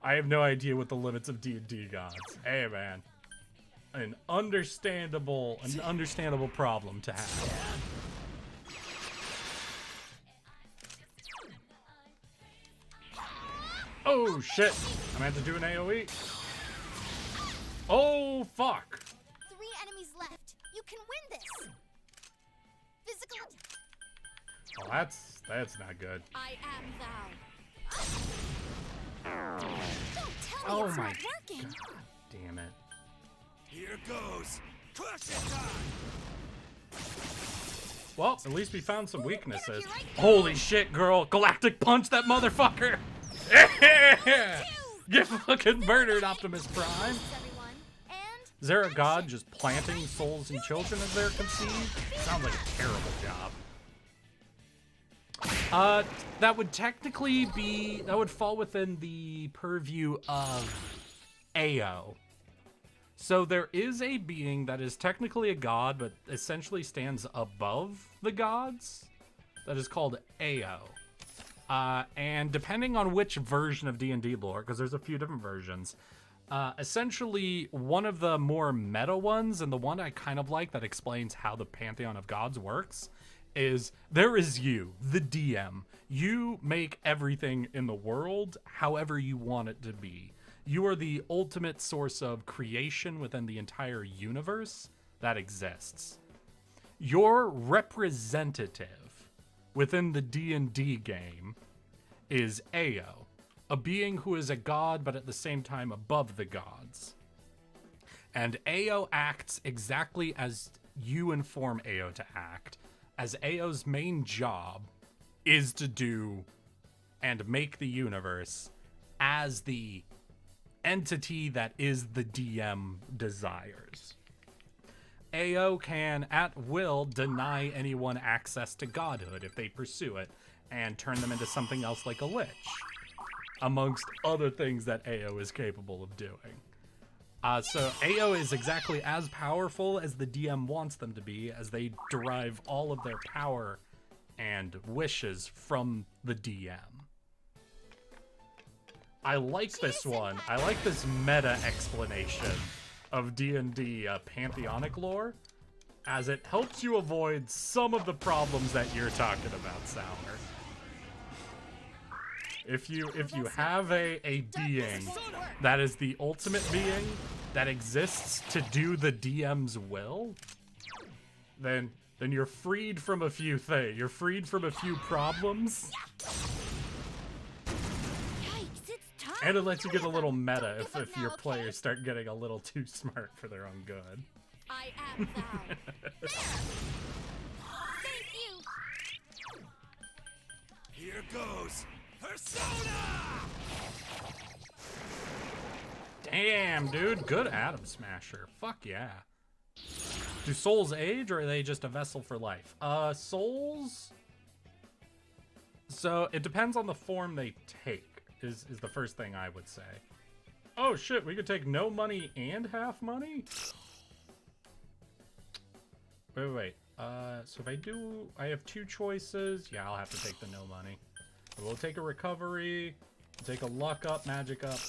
I have no idea what the limits of D&D gods. Hey, man. An understandable problem to have. Oh, shit. I'm gonna have to do an AoE. Oh, fuck. 3 enemies left. You can win this. Physical. Oh, that's not good. I am thou. Don't tell me Oh it's my not working. god. Damn it. Here goes. Crush it time. Well, at least we found some weaknesses. Holy shit, girl. Galactic punch that motherfucker. Yeah! Get fucking murdered, Optimus Prime. Everyone. And Is there a god just planting souls in children as they're conceived? Sounds like a terrible job. That would technically be, that would fall within the purview of Ao. So there is a being that is technically a god, but essentially stands above the gods. That is called Ao. And depending on which version of D&D lore, because there's a few different versions, essentially one of the more meta ones, and the one I kind of like that explains how the Pantheon of Gods works, is there is you, the DM. You make everything in the world however you want it to be. You are the ultimate source of creation within the entire universe that exists. Your representative within the D&D game is Ao, a being who is a god but at the same time above the gods. And Ao acts exactly as you inform Ao to act, as Ao's main job is to do and make the universe as the entity that is the DM desires. Ao can, at will, deny anyone access to godhood if they pursue it, and turn them into something else like a lich, amongst other things that Ao is capable of doing. So Ao is exactly as powerful as the DM wants them to be, as they derive all of their power and wishes from the DM. I like this one. I like this meta explanation of D&D pantheonic lore, as it helps you avoid some of the problems that you're talking about, Sour. If you have a being that is the ultimate being that exists to do the DM's will, then you're freed from a few things. You're freed from a few problems. And it lets you get a little meta if your players start getting a little too smart for their own good. I am thou. Thank you. Here goes. Persona! Damn, dude. Good Atom Smasher. Fuck yeah. Do souls age, or are they just a vessel for life? Souls... So, it depends on the form they take, is the first thing I would say. Oh, shit, we could take no money and half money? Wait. So if I have 2 choices. Yeah, I'll have to take the no money. We'll take a recovery, take a luck up, magic up,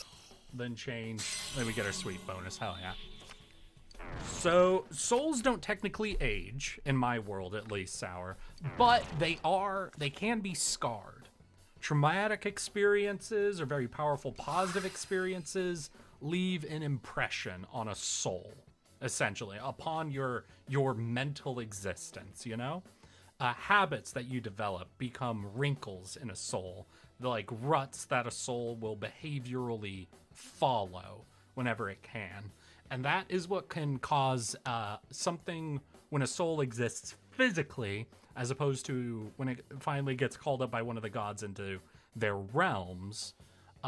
then change. Then we get our sweet bonus. Hell yeah. So souls don't technically age, in my world at least, Sour, but they can be scarred. Traumatic experiences or very powerful positive experiences leave an impression on a soul, essentially, upon your mental existence, you know? Habits that you develop become wrinkles in a soul, like ruts that a soul will behaviorally follow whenever it can. And that is what can cause something when a soul exists physically, as opposed to when it finally gets called up by one of the gods into their realms,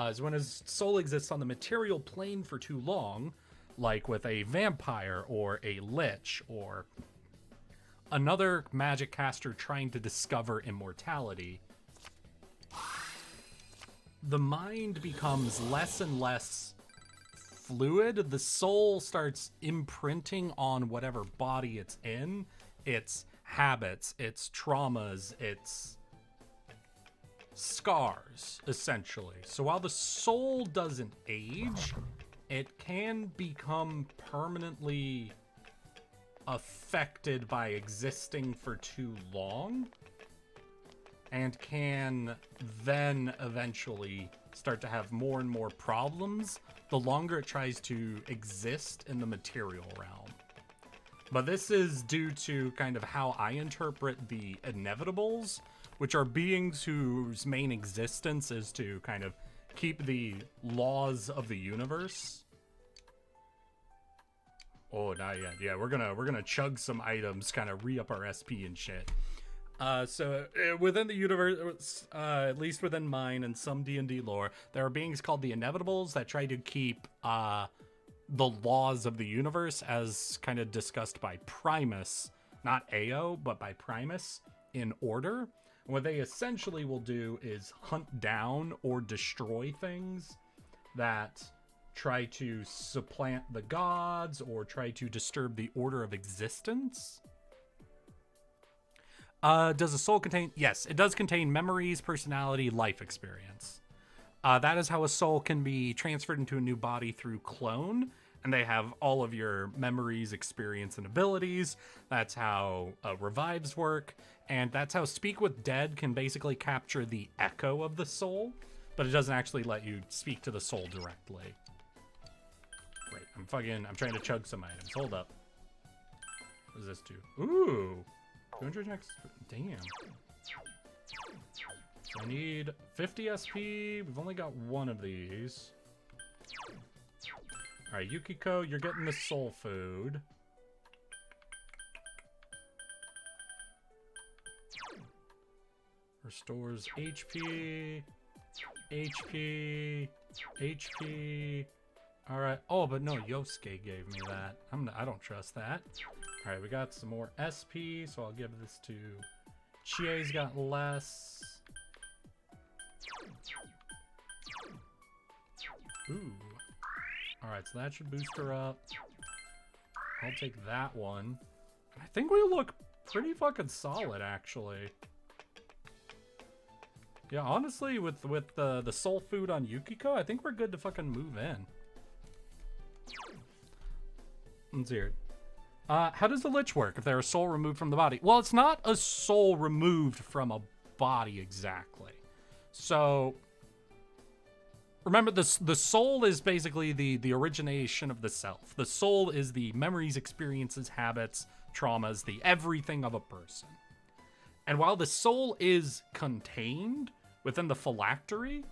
is when a soul exists on the material plane for too long, like with a vampire or a lich or another magic caster trying to discover immortality. The mind becomes less and less fluid. The soul starts imprinting on whatever body it's in, its habits, its traumas, its scars, essentially. So while the soul doesn't age, it can become permanently affected by existing for too long, and can then eventually start to have more and more problems the longer it tries to exist in the material realm. But this is due to kind of how I interpret the inevitables, which are beings whose main existence is to kind of keep the laws of the universe. Oh, not yet. Yeah, we're gonna chug some items, kind of re-up our SP and shit. So within the universe, at least within mine and some D&D lore, there are beings called the Inevitables that try to keep the laws of the universe, as kind of discussed by Primus, not Ao, but by Primus, in order. And what they essentially will do is hunt down or destroy things that try to supplant the gods or try to disturb the order of existence. Does a soul contain? Yes, it does contain memories, personality, life experience. That is how a soul can be transferred into a new body through clone, and they have all of your memories, experience, and abilities. That's how revives work, and that's how Speak with Dead can basically capture the echo of the soul, but it doesn't actually let you speak to the soul directly. Wait, I'm trying to chug some items. Hold up. What does this do? Ooh! 200 next. Damn. So I need 50 SP. We've only got one of these. Alright, Yukiko, you're getting the soul food. Restores HP. HP. HP. Alright. Oh, but no, Yosuke gave me that. I don't trust that. Alright, we got some more SP, so I'll give this to... Chie's got less. Ooh. Alright, so that should boost her up. I'll take that one. I think we look pretty fucking solid, actually. Yeah, honestly, with the soul food on Yukiko, I think we're good to fucking move in. Let's hear it. How does the Lich work if they're a soul removed from the body? Well, it's not a soul removed from a body exactly. So, remember, the soul is basically the origination of the self. The soul is the memories, experiences, habits, traumas, the everything of a person. And while the soul is contained within the phylactery,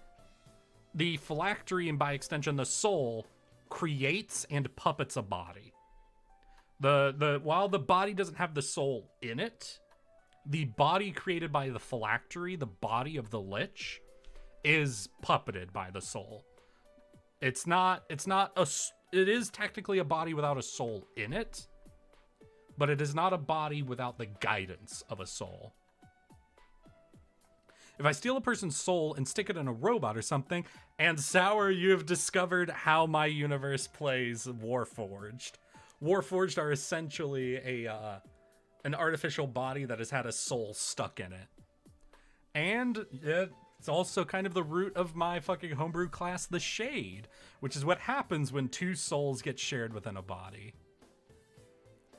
and by extension the soul, creates and puppets a body. While the body doesn't have the soul in it, the body created by the phylactery, the body of the Lich, is puppeted by the soul. It is technically a body without a soul in it, but it is not a body without the guidance of a soul. If I steal a person's soul and stick it in a robot or something, and Sour, you have discovered how my universe plays Warforged. Warforged are essentially an artificial body that has had a soul stuck in it. And it's also kind of the root of my fucking homebrew class, the Shade, which is what happens when two souls get shared within a body.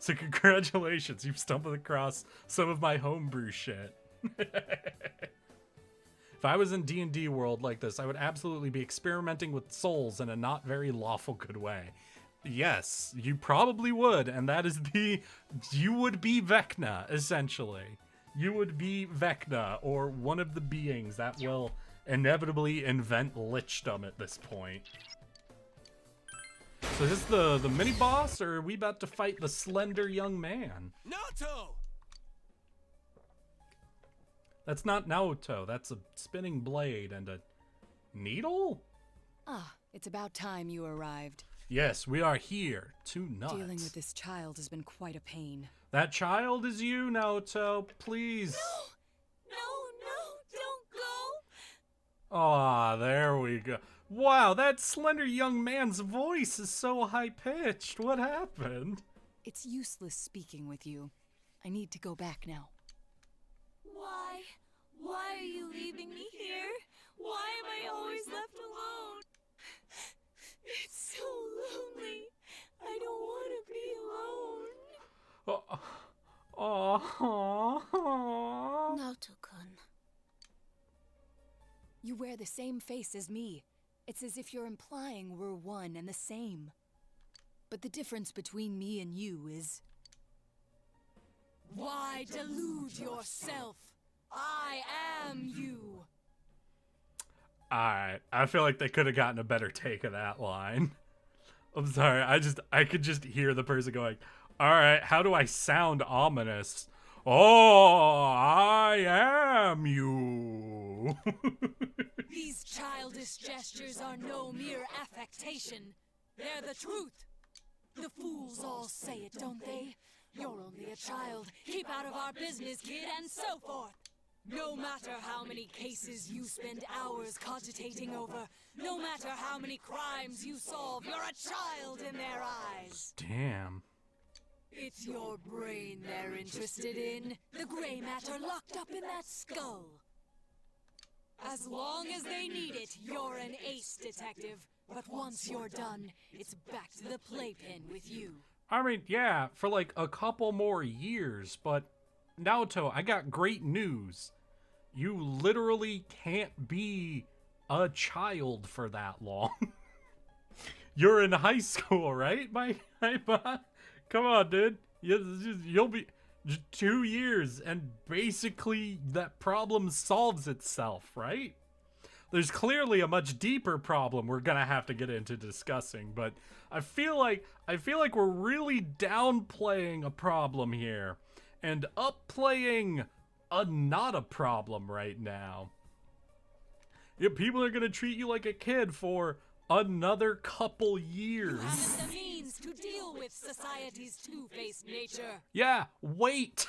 So congratulations, you've stumbled across some of my homebrew shit. If I was in D&D world like this, I would absolutely be experimenting with souls in a not very lawful good way. Yes, you probably would, and that is you would be Vecna, essentially. You would be Vecna, or one of the beings that will inevitably invent lichdom at this point. So is this the mini-boss, or are we about to fight the slender young man? Naoto! That's not Naoto, that's a spinning blade and a needle? Ah, it's about time you arrived. Yes, we are here. Two nuts. Dealing with this child has been quite a pain. That child is you, Naoto, please. No, don't go! Aw, there we go. Wow, that slender young man's voice is so high-pitched. What happened? It's useless speaking with you. I need to go back now. Why? Why are you leaving me here? Why am I always left alone? It's so lonely. I don't want to be alone. Naoto-kun. You wear the same face as me. It's as if you're implying we're one and the same. But the difference between me and you is... Why delude yourself? I am you. Alright, I feel like they could have gotten a better take of that line. I'm sorry, I could just hear the person going, alright, how do I sound ominous? Oh, I am you. These childish gestures are no mere affectation. They're the truth. The fools all say it, don't they? You're only a child. Keep out of our business, kid, and so forth. No matter how many cases you spend hours cogitating over, no matter how many crimes you solve, you're a child in their eyes. Damn. It's your brain they're interested in. The gray matter locked up in that skull. As long as they need it, you're an ace detective. But once you're done, it's back to the playpen with you. I mean, yeah, for like a couple more years, but Naoto, I got great news. You literally can't be a child for that long. You're in high school, right, my bot? Come on, dude. You'll be 2 years, and basically that problem solves itself, right? There's clearly a much deeper problem we're gonna have to get into discussing, but I feel like we're really downplaying a problem here and upplaying a not a problem right now. Yeah, people are gonna treat you like a kid for another couple years. You haven't the means to deal with society's two-faced nature. Yeah, wait.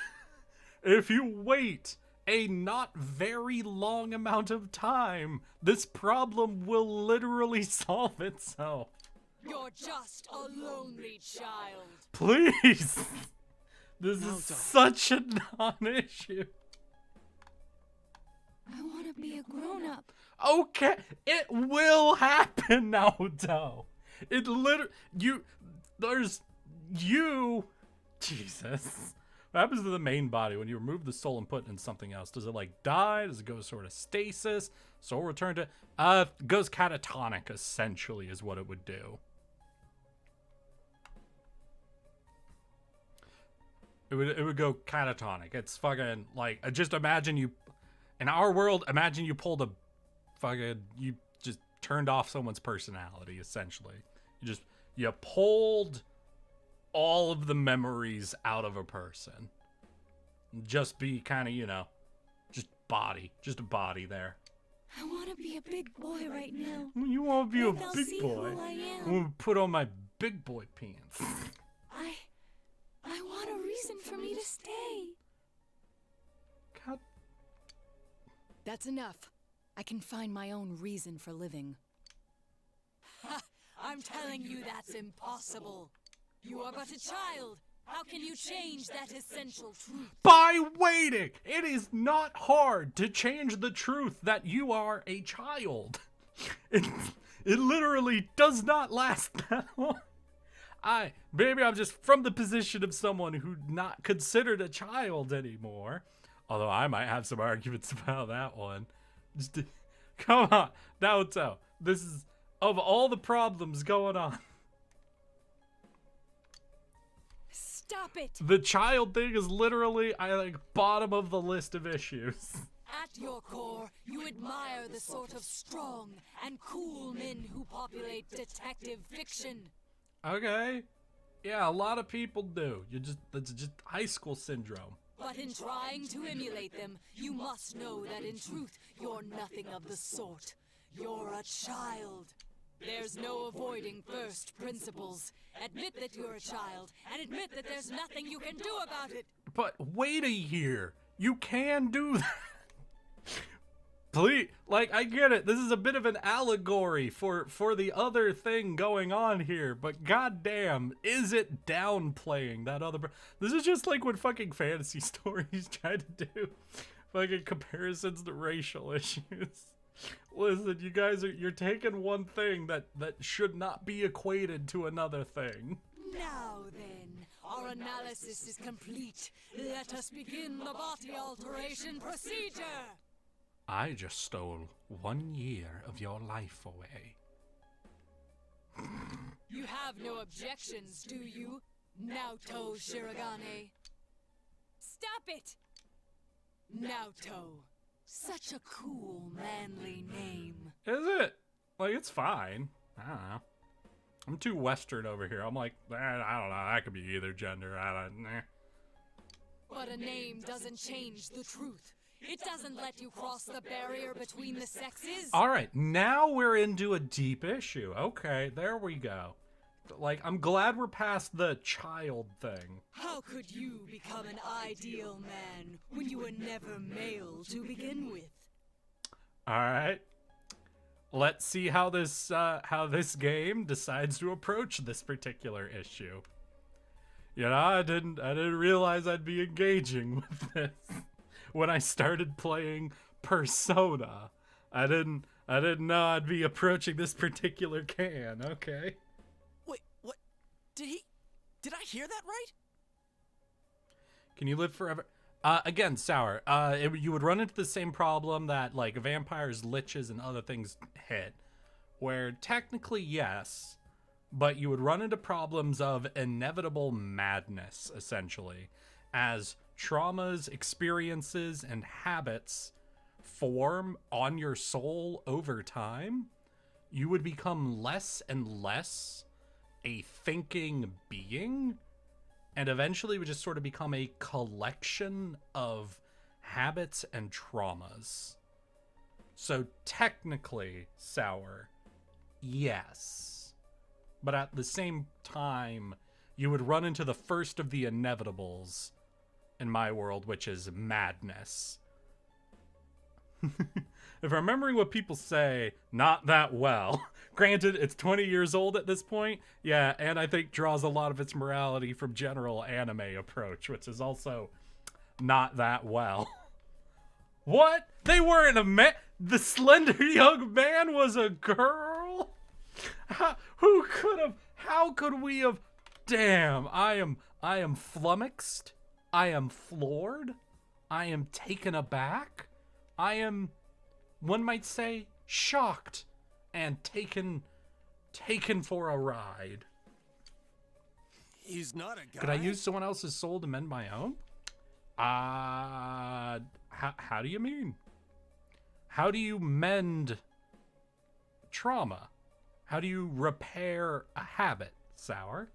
If you wait a not very long amount of time, this problem will literally solve itself. You're just a lonely child. Please. This is such a non-issue. I want to be a grown-up. Okay, it will happen, Naoto. It literally, Jesus. What happens to the main body when you remove the soul and put it in something else? Does it like die? Does it go sort of stasis? Soul return to, goes catatonic essentially is what it would do. It would go catatonic. It's fucking like, just imagine you, in our world, imagine you pulled a fucking, you just turned off someone's personality, essentially. You pulled all of the memories out of a person. Just be kind of, just a body there. I want to be a big boy right now. You want to be Then a they'll big see boy? who I am. I want to put on my big boy pants. I want a reason for me to stay. God. That's enough. I can find my own reason for living. Ha! I'm telling you that's impossible. You are but a child. How can you change that essential truth? By waiting! It is not hard to change the truth that you are a child. It literally does not last that long. maybe I'm just from the position of someone who not considered a child anymore. Although I might have some arguments about that one. Just, come on, Naoto. This is, of all the problems going on. Stop it! The child thing is literally, bottom of the list of issues. At your core, you admire the sort of strong and cool men who populate detective fiction. Okay. Yeah, a lot of people do. That's just high school syndrome. But in trying to emulate them, you must know that in truth, you're nothing of the sort. You're a child. There's no avoiding first principles. Admit that you're a child, and admit that there's nothing you can do about it. But wait a year. You can do that. Please, I get it. This is a bit of an allegory for the other thing going on here, but goddamn, is it downplaying that other? This is just like when fucking fantasy stories try to do fucking comparisons to racial issues. Listen, you guys you're taking one thing that should not be equated to another thing. Now then, our analysis is complete. Let us begin the body alteration procedure. I just stole 1 year of your life away. You have no objections, do you, Naoto Shirogane? Stop it! Naoto. Such a cool, manly name. Is it? It's fine. I don't know. I'm too Western over here. I'm like, I don't know. That could be either gender. But a name doesn't change the truth. It doesn't let you cross the barrier between the sexes. All right, now we're into a deep issue. Okay, there we go. I'm glad we're past the child thing. How could you become an ideal man when you were never male to begin with? All right. Let's see how this game decides to approach this particular issue. I didn't realize I'd be engaging with this when I started playing Persona. I didn't know I'd be approaching this particular can. Okay. Wait, what? Did I hear that right? Can you live forever? Again, Sour, you would run into the same problem that, vampires, liches, and other things hit, where technically, yes, but you would run into problems of inevitable madness, essentially, as traumas, experiences, and habits form on your soul over time. You would become less and less a thinking being, and eventually would just sort of become a collection of habits and traumas. So technically, Sour, yes. But at the same time, you would run into the first of the inevitables in my world, which is madness. If I'm remembering what people say, not that well. Granted, it's 20 years old at this point. Yeah, and I think draws a lot of its morality from general anime approach, which is also not that well. What? They weren't a man? The slender young man was a girl? Who could have? How could we have? Damn, I am flummoxed. I am floored. I am taken aback. I am, one might say, shocked and taken for a ride. He's not a guy. Could I use someone else's soul to mend my own? How do you mean? How do you mend trauma? How do you repair a habit, Sour?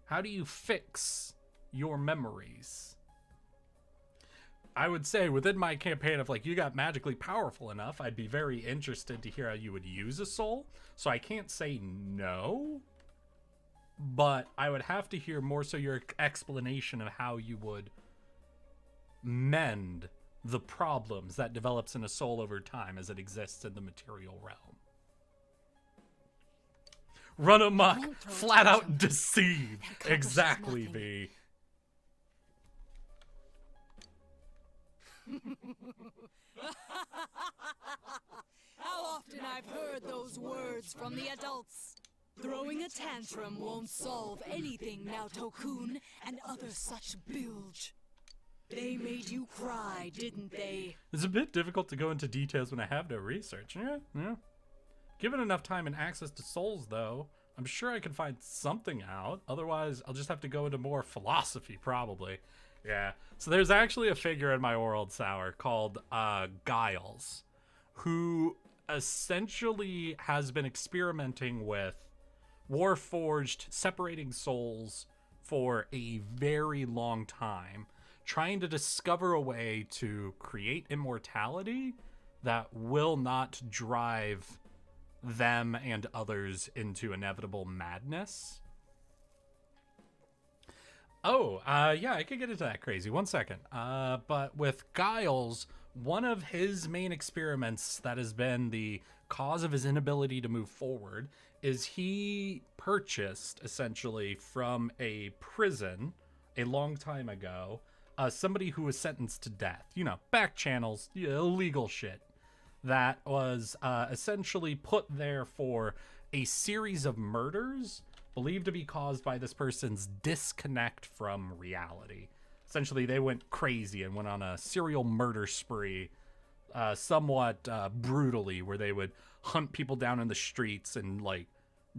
How do you fix your memories? I would say within my campaign of you got magically powerful enough, I'd be very interested to hear how you would use a soul. So I can't say no, but I would have to hear more so your explanation of how you would mend the problems that develops in a soul over time as it exists in the material realm. Run amok, flat out deceive. Exactly, V. How often I've heard those words from the adults. Throwing a tantrum won't solve anything now, Tokun and other such bilge. They made you cry, didn't they? It's a bit difficult to go into details when I have no research. Yeah. Given enough time and access to souls, though, I'm sure I can find something out. Otherwise, I'll just have to go into more philosophy, probably. Yeah. So there's actually a figure in my world, Sour, called Giles, who essentially has been experimenting with Warforged separating souls for a very long time, trying to discover a way to create immortality that will not drive them and others into inevitable madness. Oh, yeah, I could get into that crazy. 1 second. But with Giles, one of his main experiments that has been the cause of his inability to move forward is he purchased, essentially, from a prison a long time ago, somebody who was sentenced to death. You know, back channels, illegal shit. That was essentially put there for a series of murders believed to be caused by this person's disconnect from reality. Essentially, they went crazy and went on a serial murder spree, somewhat brutally, where they would hunt people down in the streets and, like,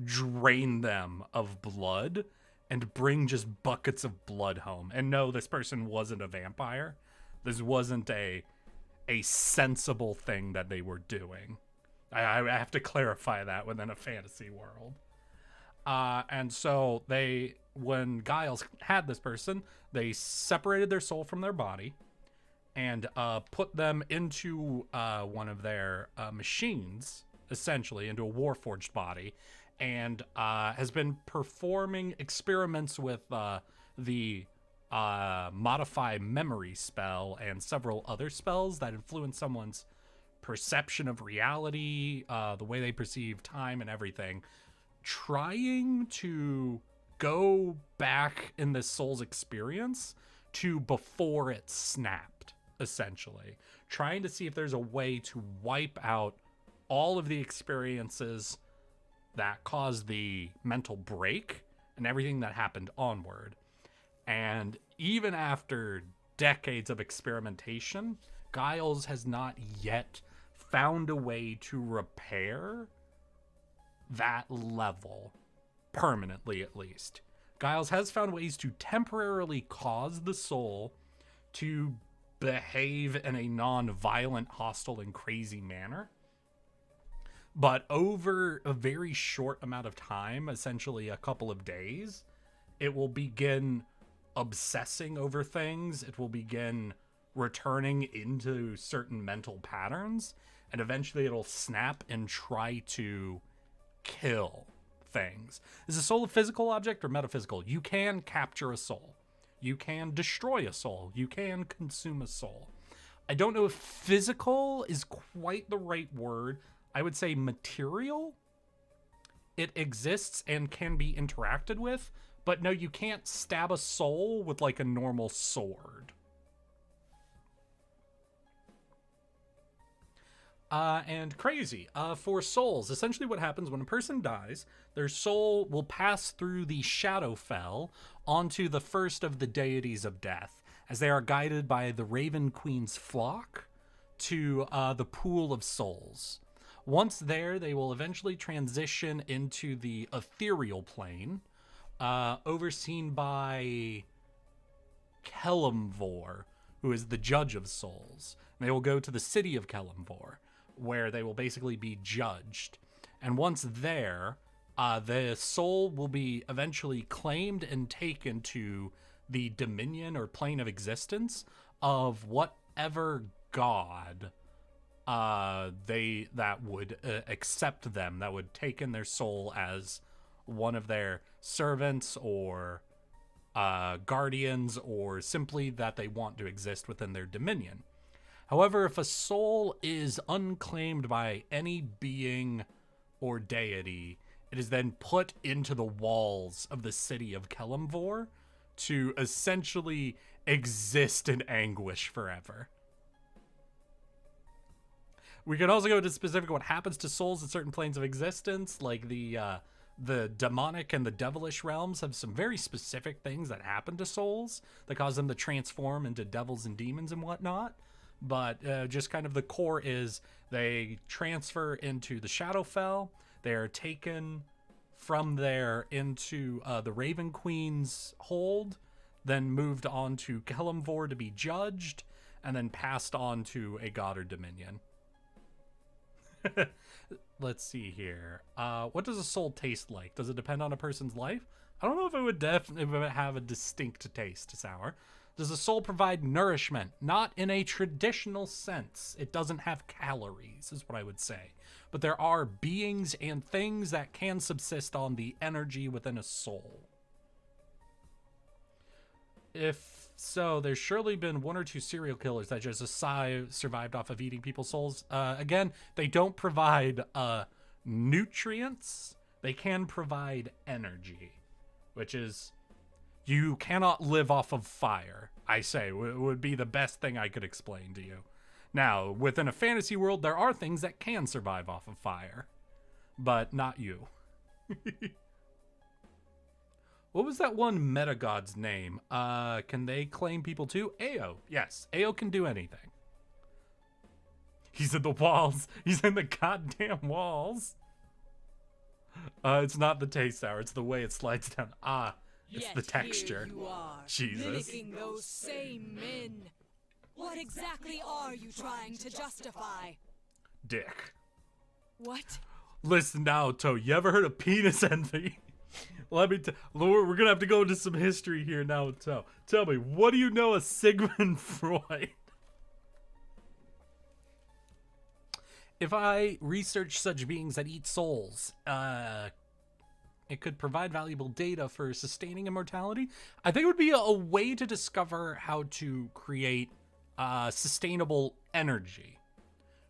drain them of blood and bring just buckets of blood home. And no, this person wasn't a vampire. This wasn't a sensible thing that they were doing. I have to clarify that within a fantasy world. And so when Giles had this person, they separated their soul from their body and put them into one of their machines, essentially, into a Warforged body, and has been performing experiments with the modify memory spell and several other spells that influence someone's perception of reality, the way they perceive time and everything, trying to go back in this soul's experience to before it snapped, essentially. Trying to see if there's a way to wipe out all of the experiences that caused the mental break and everything that happened onward. And even after decades of experimentation, Giles has not yet found a way to repair that level, permanently at least. Giles has found ways to temporarily cause the soul to behave in a non-violent, hostile, and crazy manner. But over a very short amount of time, essentially a couple of days, it will begin obsessing over things. It will begin returning into certain mental patterns, and eventually it'll snap and try to kill things. Is a soul a physical object or metaphysical? You can capture a soul. You can destroy a soul. You can consume a soul. I don't know if physical is quite the right word. I would say material. It exists and can be interacted with, but no, you can't stab a soul with like a normal sword. And crazy. For souls, essentially what happens when a person dies, their soul will pass through the Shadowfell onto the first of the deities of death, as they are guided by the Raven Queen's flock to the pool of souls. Once there, they will eventually transition into the ethereal plane, overseen by Kelemvor, who is the judge of souls. And they will go to the city of Kelemvor, where they will basically be judged. And once there, the soul will be eventually claimed and taken to the dominion or plane of existence of whatever god that would accept them, that would take in their soul as one of their servants or guardians, or simply that they want to exist within their dominion. However, if a soul is unclaimed by any being or deity, it is then put into the walls of the city of Kelemvor to essentially exist in anguish forever. We can also go into specific what happens to souls at certain planes of existence, like the the demonic and the devilish realms have some very specific things that happen to souls that cause them to transform into devils and demons and whatnot. But just kind of the core is they transfer into the Shadowfell. They are taken from there into the Raven Queen's hold, then moved on to Kelemvor to be judged, and then passed on to a god or dominion. Let's see here. What does a soul taste like? Does it depend on a person's life? I don't know if it would definitely have a distinct taste, Sour. Does a soul provide nourishment? Not in a traditional sense. It doesn't have calories, is what I would say. But there are beings and things that can subsist on the energy within a soul. If so, there's surely been one or two serial killers that just survived off of eating people's souls. Again, they don't provide nutrients. They can provide energy, which is, you cannot live off of fire, I say, would be the best thing I could explain to you. Now, within a fantasy world, there are things that can survive off of fire, but not you. What was that one metagod's name? Can they claim people too? Ao. Yes, Ao can do anything. He's in the walls. He's in the goddamn walls. It's not the taste sour. It's the way it slides down. It's Yet the texture. Here you are, Jesus. mimicking those same men. What exactly are you trying to justify? Dick. What? Listen, Naoto, you ever heard of penis envy? Let me we're gonna have to go into some history here, Naoto. Tell me, what do you know of Sigmund Freud? If I research such beings that eat souls, it could provide valuable data for sustaining immortality. I think it would be a way to discover how to create sustainable energy,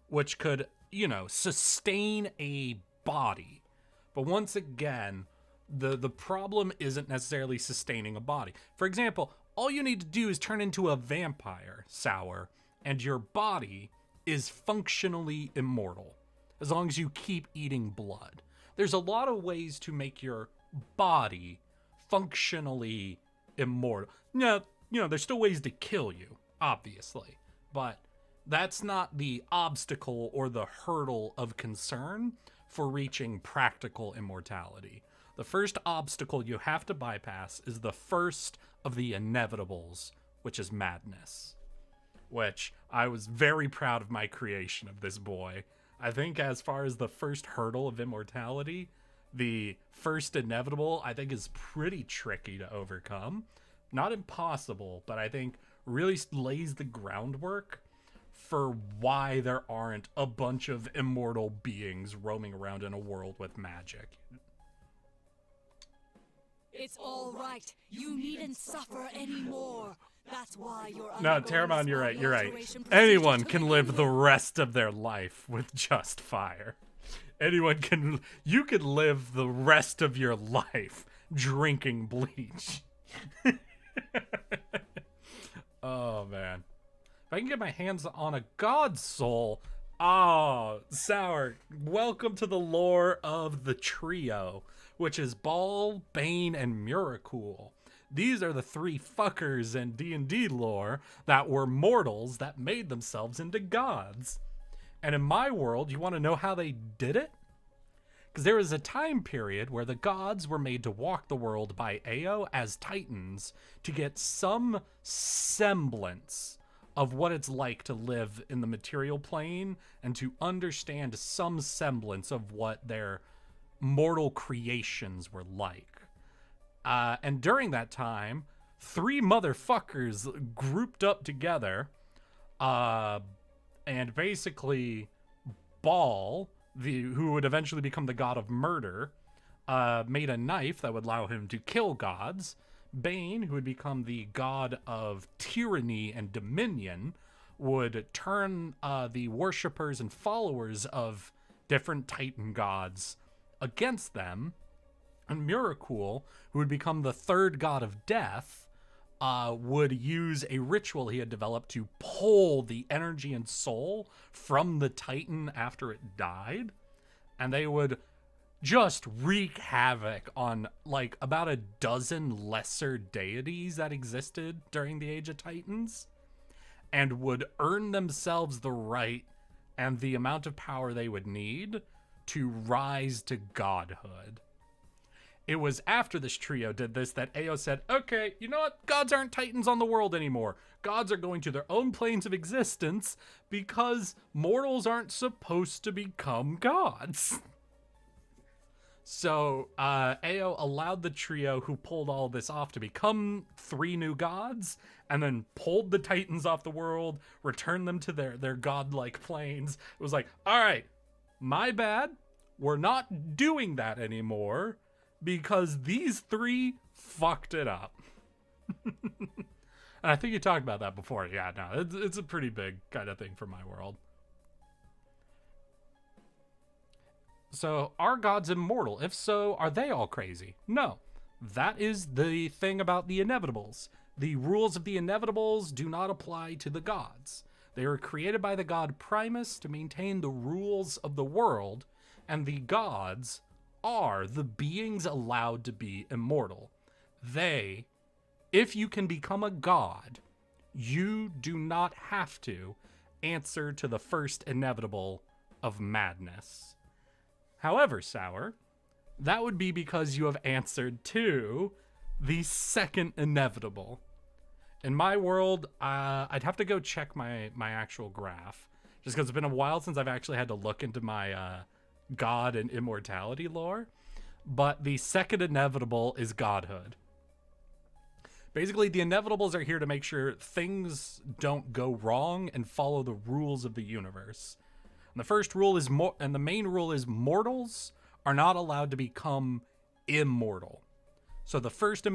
which could, sustain a body. But once again, the problem isn't necessarily sustaining a body. For example, all you need to do is turn into a vampire, Sour, and your body is functionally immortal, as long as you keep eating blood. There's a lot of ways to make your body functionally immortal. Now, there's still ways to kill you, obviously, but that's not the obstacle or the hurdle of concern for reaching practical immortality. The first obstacle you have to bypass is the first of the inevitables, which is madness. Which I was very proud of my creation of this boy. I think as far as the first hurdle of immortality, the first inevitable, I think is pretty tricky to overcome. Not impossible, but I think really lays the groundwork for why there aren't a bunch of immortal beings roaming around in a world with magic. It's all right. You needn't suffer anymore. That's why you're No, undergoing Terramon, this you're body right. alteration procedure Anyone to can begin live the with. rest of their life with just fire. You can live the rest of your life drinking bleach. Oh, man. If I can get my hands on a god soul. Oh, Sour, welcome to the lore of the trio, which is Ball, Bane, and Muracool. These are the three fuckers in D&D lore that were mortals that made themselves into gods. And in my world, you want to know how they did it? Because there was a time period where the gods were made to walk the world by Ao as titans to get some semblance of what it's like to live in the material plane and to understand some semblance of what their mortal creations were like. And during that time, three motherfuckers grouped up together, and basically Ball, who would eventually become the god of murder, made a knife that would allow him to kill gods. Bane, who would become the god of tyranny and dominion, would turn the worshippers and followers of different Titan gods against them. And Muracool, who would become the third god of death, would use a ritual he had developed to pull the energy and soul from the Titan after it died. And they would just wreak havoc on like about a dozen lesser deities that existed during the Age of Titans, and would earn themselves the right and the amount of power they would need to rise to godhood. It was after this trio did this that Ao said, okay, you know what? Gods aren't Titans on the world anymore. Gods are going to their own planes of existence because mortals aren't supposed to become gods. So Ao allowed the trio who pulled all this off to become 3 new gods, and then pulled the Titans off the world, returned them to their godlike planes. It was like, all right, my bad. We're not doing that anymore because these 3 fucked it up. And I think you talked about that before. Yeah, no, it's a pretty big kind of thing for my world. So, are gods immortal? If so, are they all crazy? No. That is the thing about the inevitables. The rules of the inevitables do not apply to the gods. They were created by the god Primus to maintain the rules of the world, and the gods are the beings allowed to be immortal. They, if you can become a god, you do not have to answer to the first inevitable of madness. However, Sour, that would be because you have answered to the second inevitable. In my world, I'd have to go check my actual graph, just because it's been a while since I've actually had to look into my god and immortality lore. But the second inevitable is godhood. Basically, the inevitables are here to make sure things don't go wrong and follow the rules of the universe. And the first rule is and the main rule is mortals are not allowed to become immortal. So the first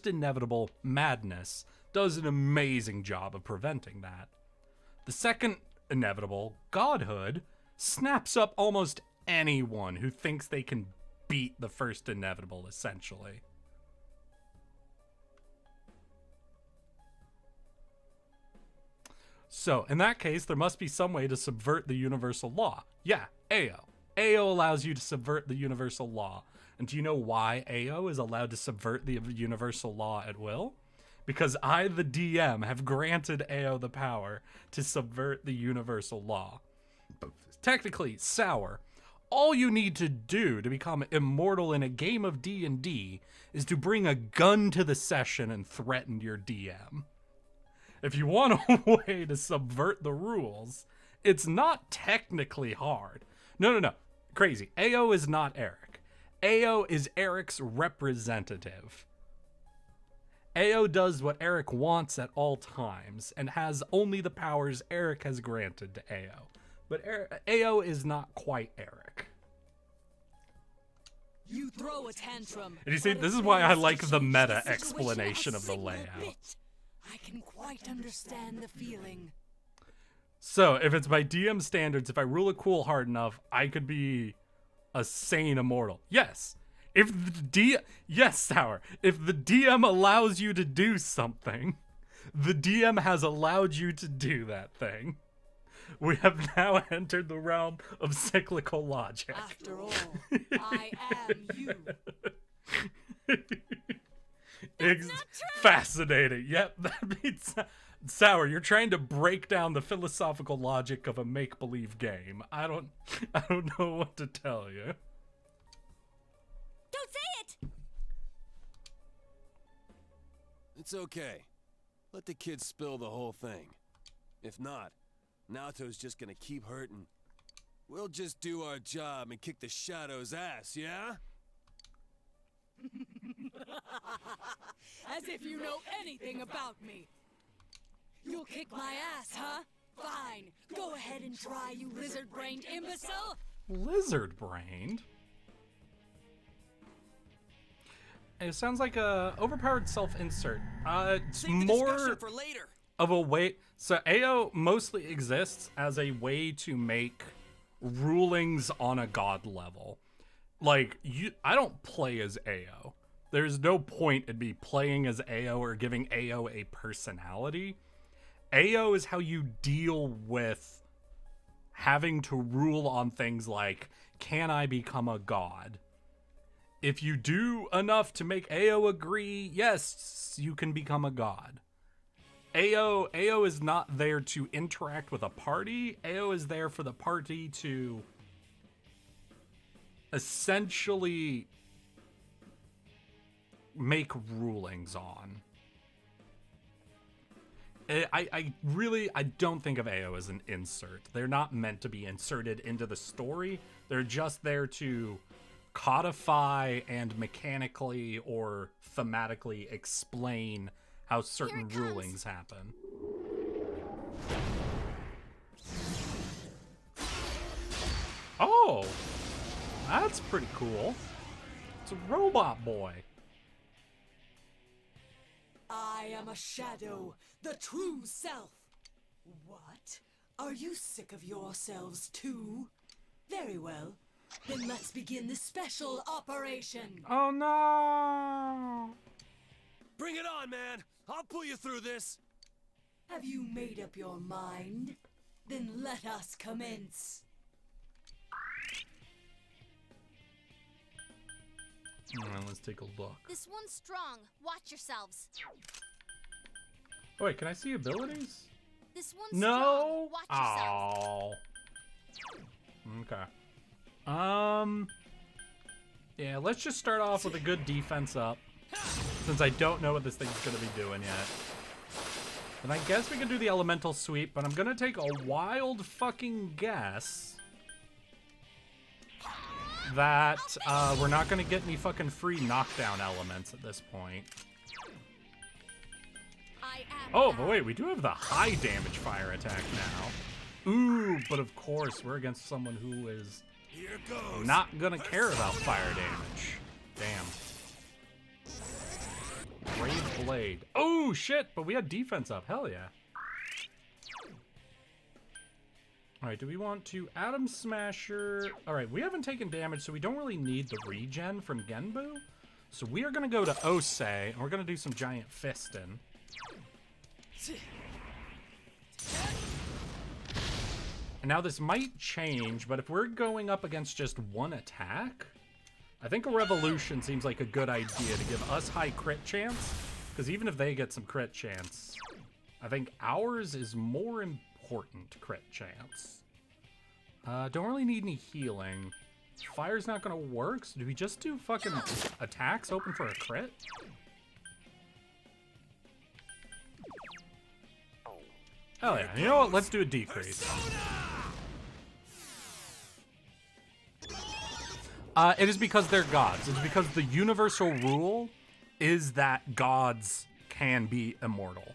inevitable, madness, does an amazing job of preventing that. The second inevitable, godhood, snaps up almost anyone who thinks they can beat the first inevitable, essentially. So, in that case, there must be some way to subvert the universal law. Yeah, Ao. Ao allows you to subvert the universal law. And do you know why Ao is allowed to subvert the universal law at will? Because I, the DM, have granted Ao the power to subvert the universal law. Technically, Sour, all you need to do to become immortal in a game of D&D is to bring a gun to the session and threaten your DM. If you want a way to subvert the rules, it's not technically hard. No. Crazy. Ao is not Eric. Ao is Eric's representative. Ao does what Eric wants at all times and has only the powers Eric has granted to Ao. But Ao is not quite Eric. You throw a tantrum. And you see, this is why I like the meta explanation of the layout. I can quite understand the feeling. So, if it's by DM standards, if I rule it cool hard enough, I could be a sane immortal. Yes. Yes, Sour. If the DM allows you to do something, the DM has allowed you to do that thing. We have now entered the realm of cyclical logic. After all, I am you. That's not true. Fascinating. Yep, that means Sour, you're trying to break down the philosophical logic of a make-believe game. I don't know what to tell you. Don't say it! It's okay. Let the kids spill the whole thing. If not, Naoto's just gonna keep hurting. We'll just do our job and kick the Shadow's ass, yeah? As if you know anything about me. You'll kick my ass, huh? Fine. Go ahead and try, you lizard-brained imbecile. Lizard-brained? It sounds like a overpowered self-insert. It's Save the more discussion for later. of a way. So Ao mostly exists as a way to make rulings on a god level. Like, I don't play as Ao. There's no point in me playing as Ao or giving Ao a personality. Ao is how you deal with having to rule on things like, can I become a god? If you do enough to make Ao agree, yes, you can become a god. Ao is not there to interact with a party. Ao is there for the party to essentially make rulings on. I don't think of Ao as an insert. They're not meant to be inserted into the story. They're just there to codify and mechanically or thematically explain how certain rulings happen. Oh, that's pretty cool. It's a robot boy. I am a shadow, the true self. What? Are you sick of yourselves too? Very well. Then let's begin the special operation. Oh no! Bring it on, man! I'll pull you through this! Have you made up your mind? Then let us commence. Alright, let's take a look. This one's strong. Watch yourselves. Oh, wait, can I see abilities? This one's No! strong. Watch yourselves. Oh. Okay. Yeah, let's just start off with a good defense up, since I don't know what this thing's gonna be doing yet. And I guess we can do the elemental sweep, but I'm gonna take a wild fucking guess that we're not gonna get any fucking free knockdown elements at this point. Oh, but wait, we do have the high damage fire attack now. Ooh, but of course, we're against someone who is Here goes. not gonna care about fire damage. Damn. Brave Blade. Oh, shit, but we had defense up. Hell yeah. Alright, do we want to Atom Smasher? Alright, we haven't taken damage, so we don't really need the regen from Genbu. So we are gonna go to Ose, and we're gonna do some giant fisting. And now this might change, but if we're going up against just one attack, I think a revolution seems like a good idea to give us high crit chance, because even if they get some crit chance, I think ours is more important crit chance. Don't really need any healing. Fire's not gonna work, so do we just do fucking attacks open for a crit? Oh yeah, you know what? Let's do a decrease. It is because they're gods. It's because the universal rule is that gods can be immortal.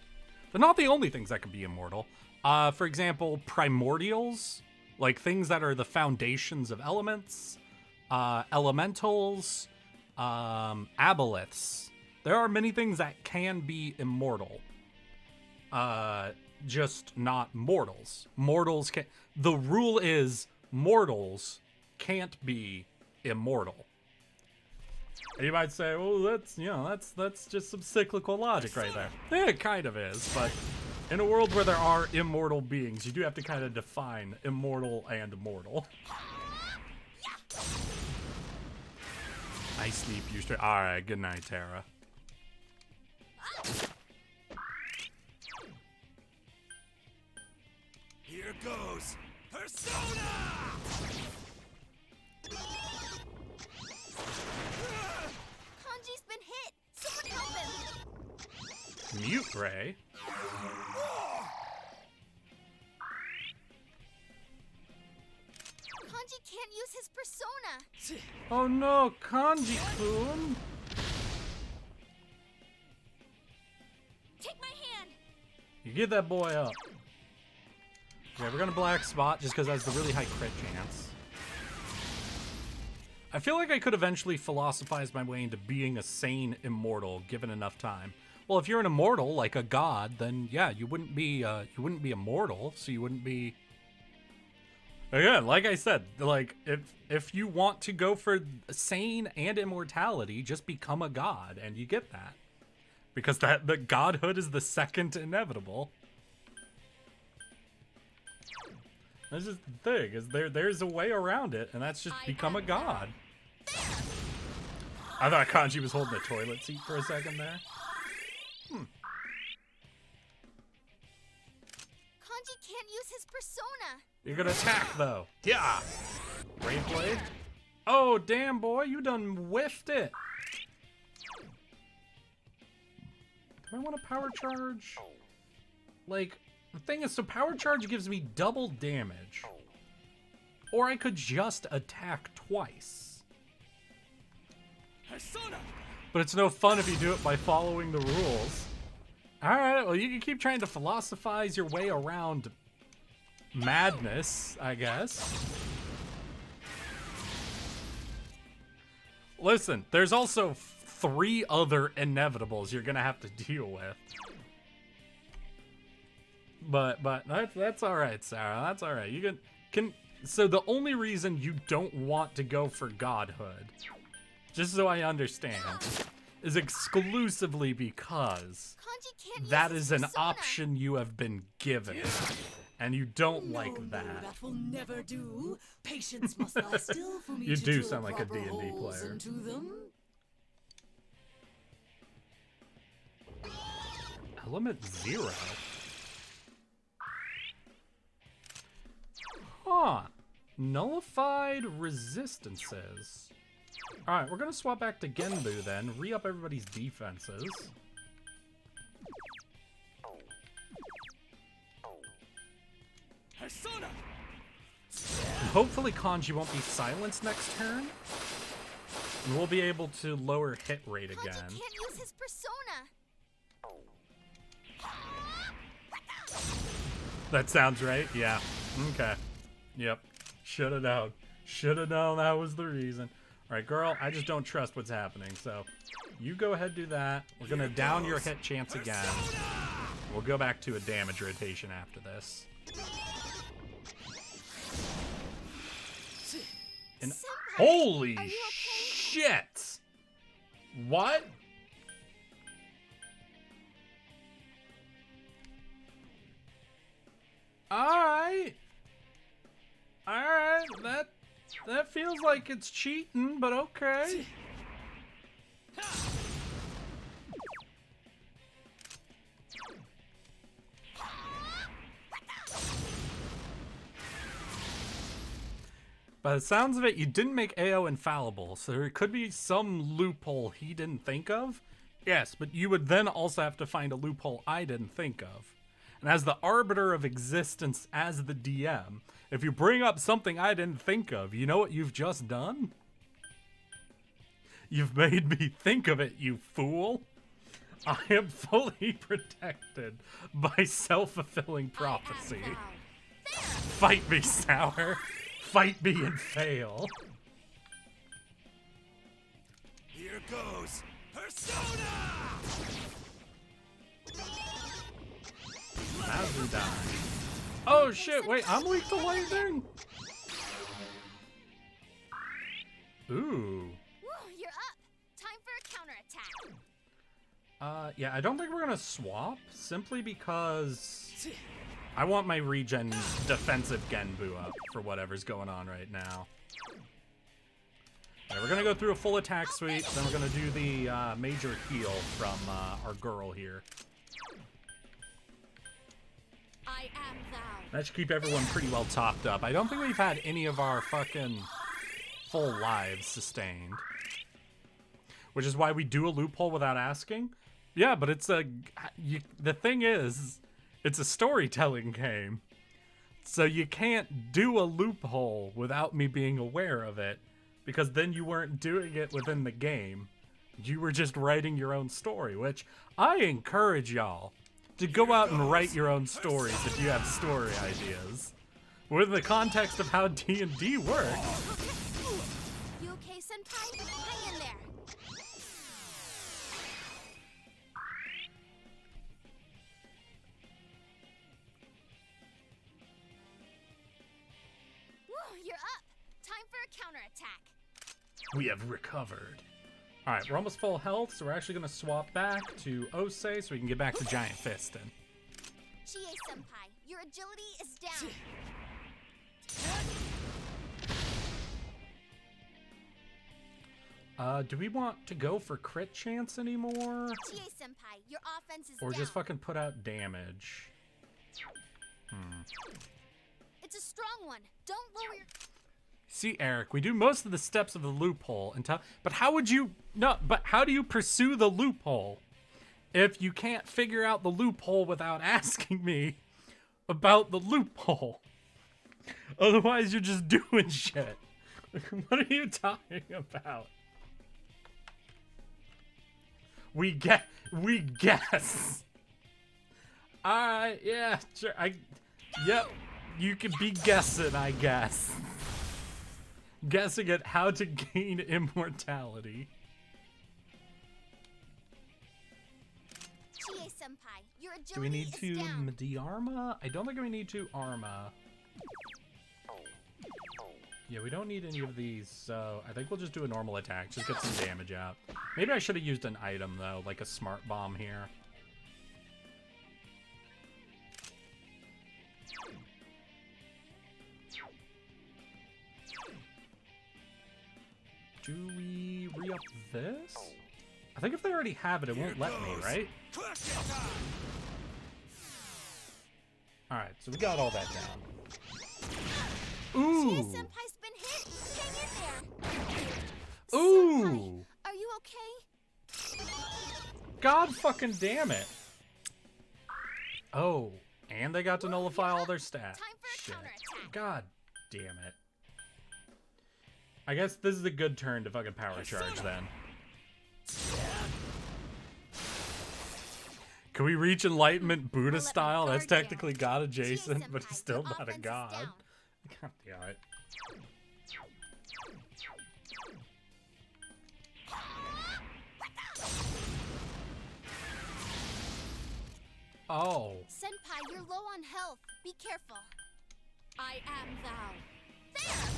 They're not the only things that can be immortal. For example, primordials, like things that are the foundations of elements, elementals, aboleths. There are many things that can be immortal. Just not mortals. Mortals can. The rule is mortals can't be immortal. And you might say, well, that's just some cyclical logic right there. Yeah, it kind of is, but in a world where there are immortal beings, you do have to kind of define immortal and mortal. I sleep you straight. All right, good night, Tara. Here goes. Persona! Kanji's been hit. Someone help him. Mute Ray. Kanji can't use his persona. Oh no, Kanji-kun. Take my hand. You get that boy up. Yeah, we're gonna black spot just because that's the really high crit chance. I feel like I could eventually philosophize my way into being a sane immortal given enough time. Well, if you're an immortal like a god, then yeah, you wouldn't be immortal, so you wouldn't be. Again, like I said, like if you want to go for sane and immortality, just become a god, and you get that, because the godhood is the second inevitable. That's just the thing, is there's a way around it, and that's just become a god. I thought Kanji was holding a toilet seat for a second there. Kanji can't use his persona. You're gonna attack, though. Yeah! Brave Blade? Oh, damn, boy, you done whiffed it. Do I want a power charge? Like, the thing is, so power charge gives me double damage. Or I could just attack twice. But it's no fun if you do it by following the rules. Alright, well, you can keep trying to philosophize your way around madness, I guess. Listen, there's also 3 other inevitables you're gonna have to deal with. But that's all right, Sarah. That's all right. You can. So the only reason you don't want to go for godhood, just so I understand, is exclusively because that is an option you have been given, and you don't like that. No, that will never do. Patience must lie still for me You to do drill sound like a proper D&D holes player. into them. Element 0. Huh. Nullified resistances. Alright, we're gonna swap back to Genbu then. Re-up everybody's defenses. And hopefully Kanji won't be silenced next turn. And we'll be able to lower hit rate again. Kanji can't use his persona. That sounds right? Yeah. Okay. Yep. Should've known. Should've known that was the reason. Alright, girl, I just don't trust what's happening, so you go ahead do that. We're gonna down your hit chance again. We'll go back to a damage rotation after this. And holy are you okay? shit! What? Alright. Alright, that feels like it's cheating, but okay. By the sounds of it, you didn't make AO infallible, so there could be some loophole he didn't think of. Yes, but you would then also have to find a loophole I didn't think of. And as the arbiter of existence, as the DM, if you bring up something I didn't think of, you know what you've just done? You've made me think of it, you fool. I am fully protected by self-fulfilling prophecy. Fight me, Sour. Fight me and fail. Here goes Persona! As we die. Oh shit, wait, I'm weak to lightning? Ooh. Woo, you're up. Time for a counterattack. Yeah, I don't think we're gonna swap, simply because I want my regen defensive Genbu up for whatever's going on right now. Okay, we're gonna go through a full attack suite, then we're gonna do the major heal from our girl here. I am thou. That should keep everyone pretty well topped up. I don't think we've had any of our fucking full lives sustained. Which is why we do a loophole without asking. Yeah, but it's the thing is, it's a storytelling game. So you can't do a loophole without me being aware of it, because then you weren't doing it within the game. You were just writing your own story, which I encourage y'all to go out and write your own stories if you have story ideas. Within the context of how D&D works. You okay, Senpai? Hang in there. Woo, you're up. Time for a counterattack. We have recovered. Alright, we're almost full health, so we're actually going to swap back to Osei so we can get back to Giant Fistin'. Chie Senpai, your agility is down. Do we want to go for crit chance anymore? Chie-senpai, your offense is Or down. just fucking put out damage? It's a strong one. Don't lower your... See, Eric, we do most of the steps of the loophole until... But how would you... No, but how do you pursue the loophole if you can't figure out the loophole without asking me about the loophole? Otherwise, you're just doing shit. What are you talking about? We guess. Alright, yeah, sure. Yep, you can be guessing, I guess. Guessing at how to gain immortality. Chie-senpai, your agility Do we need is to down. de-arma? I don't think we need to arma. Yeah, we don't need any of these, so I think we'll just do a normal attack. Just get some damage out. Maybe I should have used an item, though, like a smart bomb here. Do we re-up this? I think if they already have it, it won't let me, right? Alright, so we got all that down. Ooh! Chie-senpai's been hit. Hang in there. Ooh! Senpai, are you okay? God fucking damn it. Oh, and they got to nullify all their stats. Time for a Shit. counterattack. God damn it. I guess this is a good turn to fucking power charge then. Can we reach enlightenment Buddha let my style? That's guard down. technically god adjacent, but Chie-senpai, it's still your not a offense is god. down. God damn it. Oh. Senpai, you're low on health. Be careful. I am thou. There!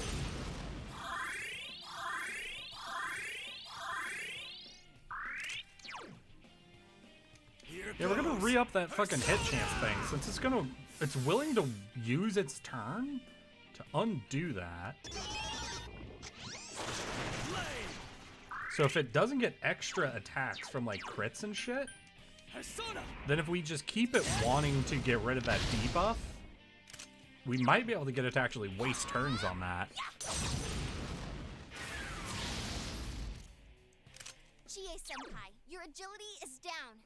Here Yeah, we're gonna goes. re-up that fucking hit chance thing since it's willing to use its turn to undo that. So if it doesn't get extra attacks from like crits and shit, then if we just keep it wanting to get rid of that debuff, we might be able to get it to actually waste turns on that. Chie-senpai, your agility is down.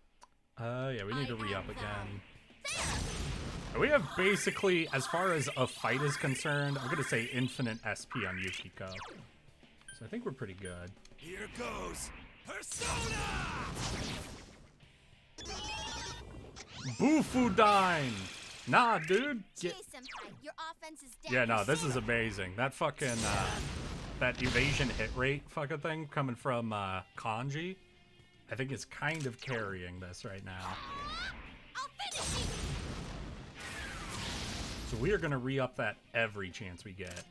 Yeah, we need to I re-up am again. There! We have basically, as far as a fight is concerned, I'm gonna say infinite SP on Yukiko. So I think we're pretty good. Here goes. Persona! Boofudine! Nah, dude. Chie-senpai, your offense is down. Yeah, no, this is amazing. That fucking, that evasion hit rate fucking thing coming from, Kanji, I think is kind of carrying this right now. I'll finish you! So we are gonna re-up that every chance we get.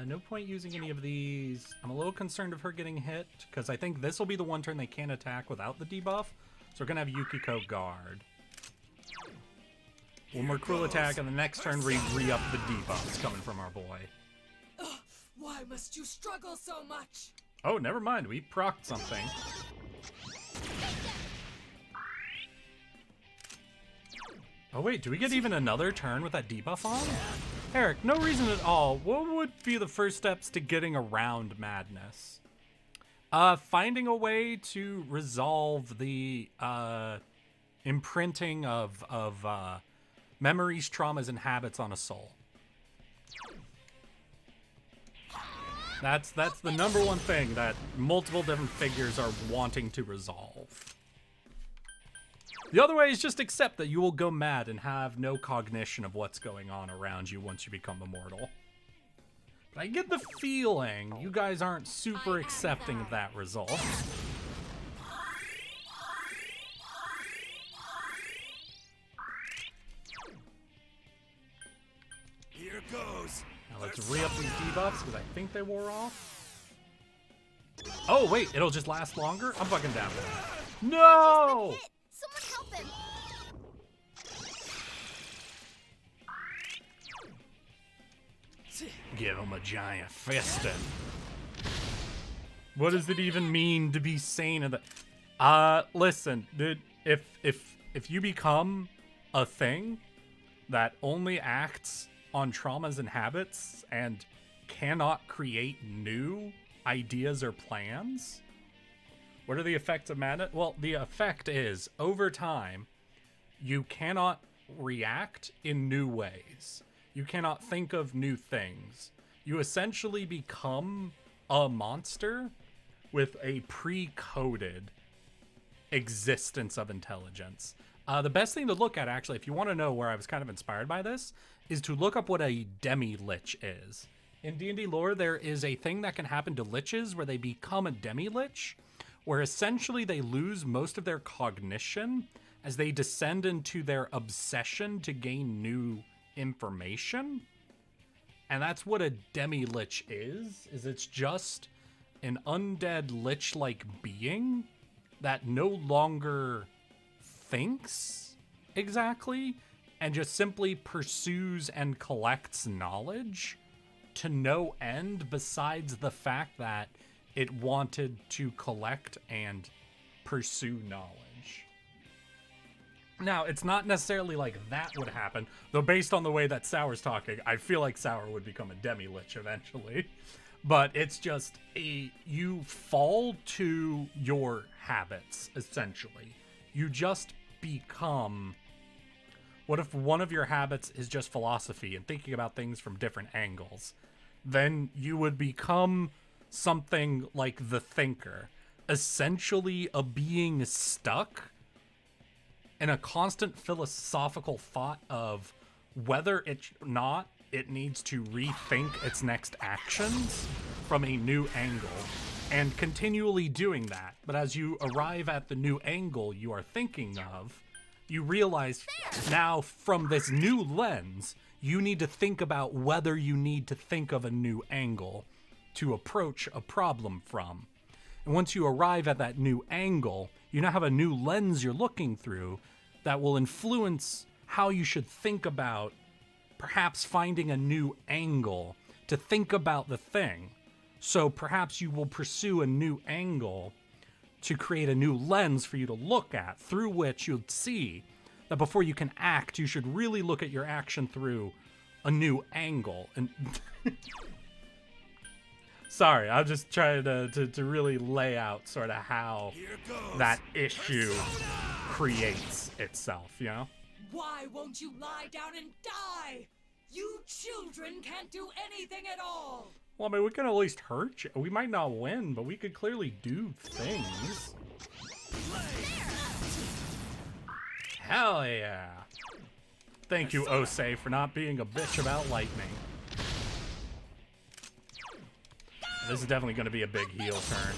No point using any of these. I'm a little concerned of her getting hit, because I think this will be the one turn they can't attack without the debuff. So we're gonna have Yukiko guard. One more cruel attack, and the next turn we re-up the debuffs coming from our boy. Why must you struggle so much? Oh, never mind. We procced something. Oh wait, do we get even another turn with that debuff on? Eric, no reason at all. What would be the first steps to getting around madness? Finding a way to resolve the imprinting of memories, traumas, and habits on a soul. That's the number one thing that multiple different figures are wanting to resolve. The other way is just accept that you will go mad and have no cognition of what's going on around you once you become immortal. But I get the feeling you guys aren't super accepting of that result. Here goes. Now let's re-up these debuffs because I think they wore off. Oh wait, it'll just last longer? I'm fucking down with that. No! Hit! Someone help him! Give him a giant fisting. What does it even mean to be sane? Listen, dude. If you become a thing that only acts on traumas and habits and cannot create new ideas or plans, what are the effects of madness? Well, the effect is over time, you cannot react in new ways. You cannot think of new things. You essentially become a monster with a pre-coded existence of intelligence. The best thing to look at, actually, if you want to know where I was kind of inspired by this, is to look up what a demi-lich is. In D&D lore, there is a thing that can happen to liches where they become a demi-lich, where essentially they lose most of their cognition as they descend into their obsession to gain new information. And that's what a demi-lich is it's just an undead lich-like being that no longer thinks exactly and just simply pursues and collects knowledge to no end besides the fact that it wanted to collect and pursue knowledge. Now, it's not necessarily like that would happen, though based on the way that Sour's talking, I feel like Sour would become a demi-lich eventually. But it's just you fall to your habits, essentially. You just become... What if one of your habits is just philosophy and thinking about things from different angles? Then you would become something like the thinker, essentially a being stuck in a constant philosophical thought of whether it needs to rethink its next actions from a new angle, and continually doing that. But as you arrive at the new angle you are thinking of, you realize now from this new lens, you need to think about whether you need to think of a new angle to approach a problem from. And once you arrive at that new angle, you now have a new lens you're looking through that will influence how you should think about perhaps finding a new angle to think about the thing. So perhaps you will pursue a new angle to create a new lens for you to look at, through which you'll see that before you can act, you should really look at your action through a new angle. And sorry, I'm just trying to really lay out sort of how that issue creates itself, you know? Why won't you lie down and die? You children can't do anything at all. Well, I mean, we can at least hurt you. We might not win, but we could clearly do things. Hell yeah. Thank you, Osei, for not being a bitch about lightning. This is definitely going to be a big heel turn.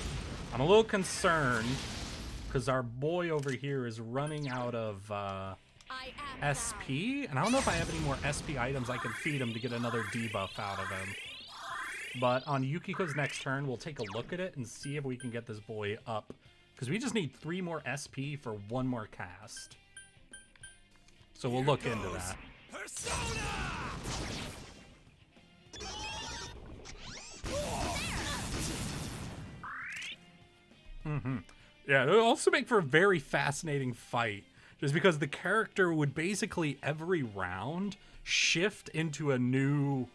I'm a little concerned because our boy over here is running out of SP, and I don't know if I have any more SP items I can feed him to get another debuff out of him. But on Yukiko's next turn, we'll take a look at it and see if we can get this boy up, because we just need 3 more SP for 1 more cast. So we'll look into that. Yeah, it'll also make for a very fascinating fight, just because the character would basically every round shift into a new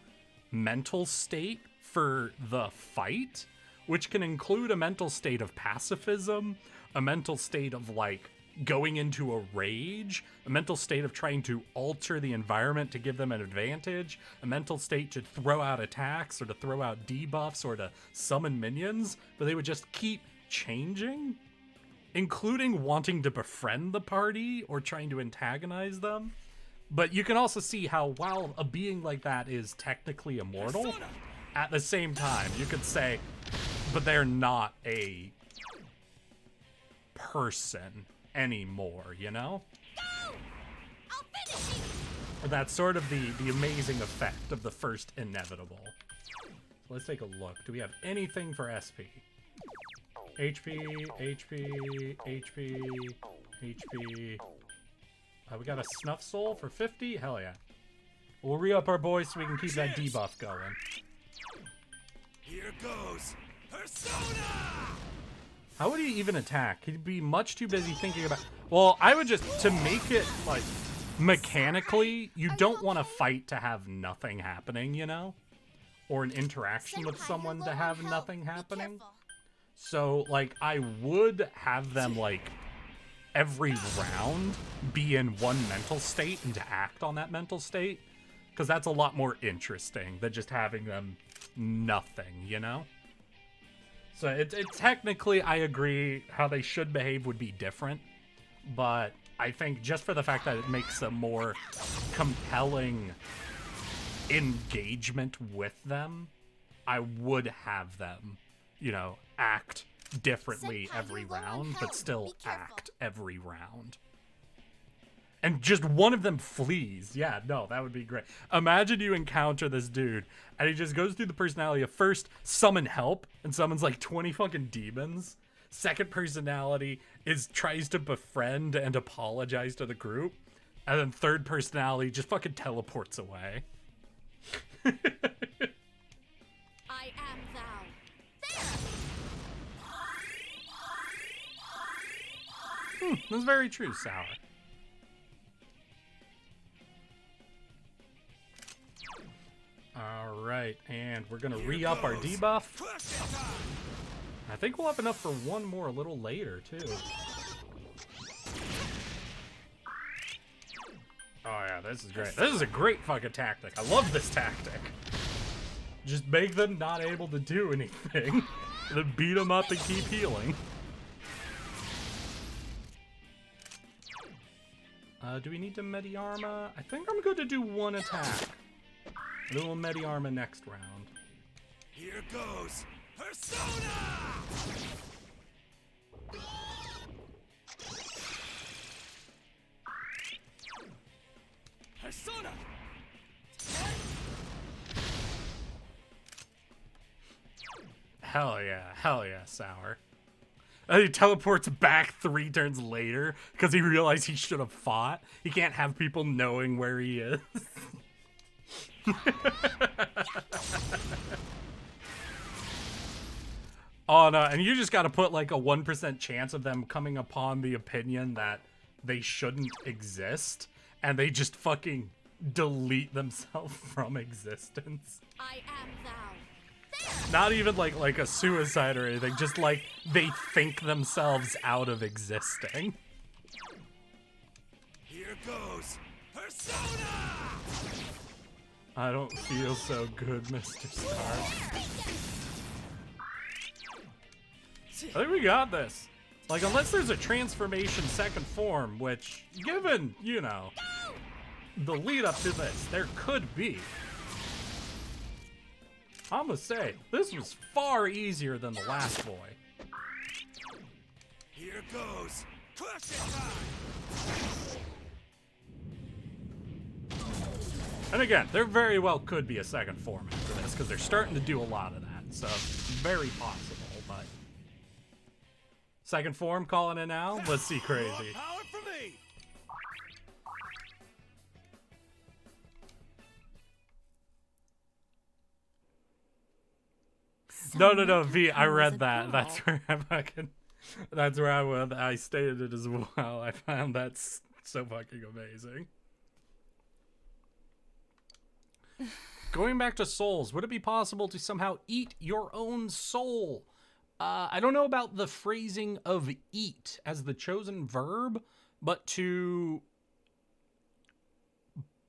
mental state for the fight, which can include a mental state of pacifism, a mental state of like going into a rage, a mental state of trying to alter the environment to give them an advantage, a mental state to throw out attacks or to throw out debuffs or to summon minions, but they would just keep changing, including wanting to befriend the party or trying to antagonize them. But you can also see how while a being like that is technically immortal, at the same time you could say, but they're not a person anymore, you know? Go! I'll finish you! That's sort of the amazing effect of the first inevitable. So let's take a look. Do we have anything for SP? HP, HP, HP, HP. We got a Snuff Soul for 50? Hell yeah. We'll re-up our boys so we can keep that debuff going. Here goes. How would he even attack? He'd be much too busy thinking about... Well, I would just... To make it, like, mechanically, you don't want to fight to have nothing happening, you know? Or an interaction with Senpai, someone you're to low have on health. nothing Be happening. careful. So, like, I would have them, like, every round be in one mental state and to act on that mental state. Because that's a lot more interesting than just having them nothing, you know? So, it technically, I agree, how they should behave would be different. But I think just for the fact that it makes a more compelling engagement with them, I would have them, you know, act differently Senpai, every you're low on round, but health. still Be careful. act every round. And just one of them flees. Yeah, no, that would be great. Imagine you encounter this dude, and he just goes through the personality of first, summon help, and summons like 20 fucking demons. Second personality is tries to befriend and apologize to the group. And then third personality just fucking teleports away. I am thou. That's very true, Sour. Alright, and we're gonna re-up our debuff. I think we'll have enough for one more a little later, too. Oh yeah, this is great. This is a great fucking tactic. I love this tactic. Just make them not able to do anything. Then beat them up and keep healing. Do we need to Mediarma? I think I'm good to do one attack. And then we'll Mediarma next round. Here goes Persona! Persona! Hell yeah, Sour. And he teleports back 3 turns later because he realized he should have fought. He can't have people knowing where he is. Oh no, and you just gotta put like a 1% chance of them coming upon the opinion that they shouldn't exist, and they just fucking delete themselves from existence. I am thou. Not even like a suicide or anything, just like they think themselves out of existing. Here goes Persona! I don't feel so good, Mr. Star. I think we got this. Like, unless there's a transformation second form, which, given, you know, the lead up to this, there could be. I'm gonna say, this was far easier than the last boy. Here goes Crushing Time! And again, there very well could be a second form after this, because they're starting to do a lot of that, so very possible, but... Second form calling it now? Let's see crazy. More power for me! No, V, I read that. That's where I fucking... That's where I stated it as well. I found that so fucking amazing. Going back to souls, would it be possible to somehow eat your own soul? I don't know about the phrasing of eat as the chosen verb, but to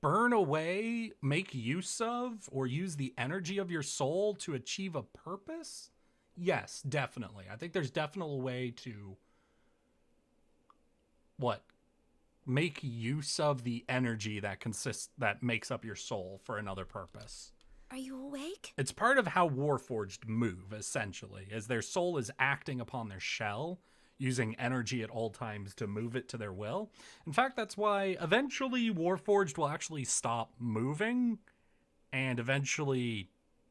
burn away, make use of, or use the energy of your soul to achieve a purpose? Yes, definitely. I think there's definitely a way to make use of the energy that makes up your soul for another purpose. Are you awake? It's part of how Warforged move, essentially, as their soul is acting upon their shell, using energy at all times to move it to their will. In fact, that's why eventually Warforged will actually stop moving and eventually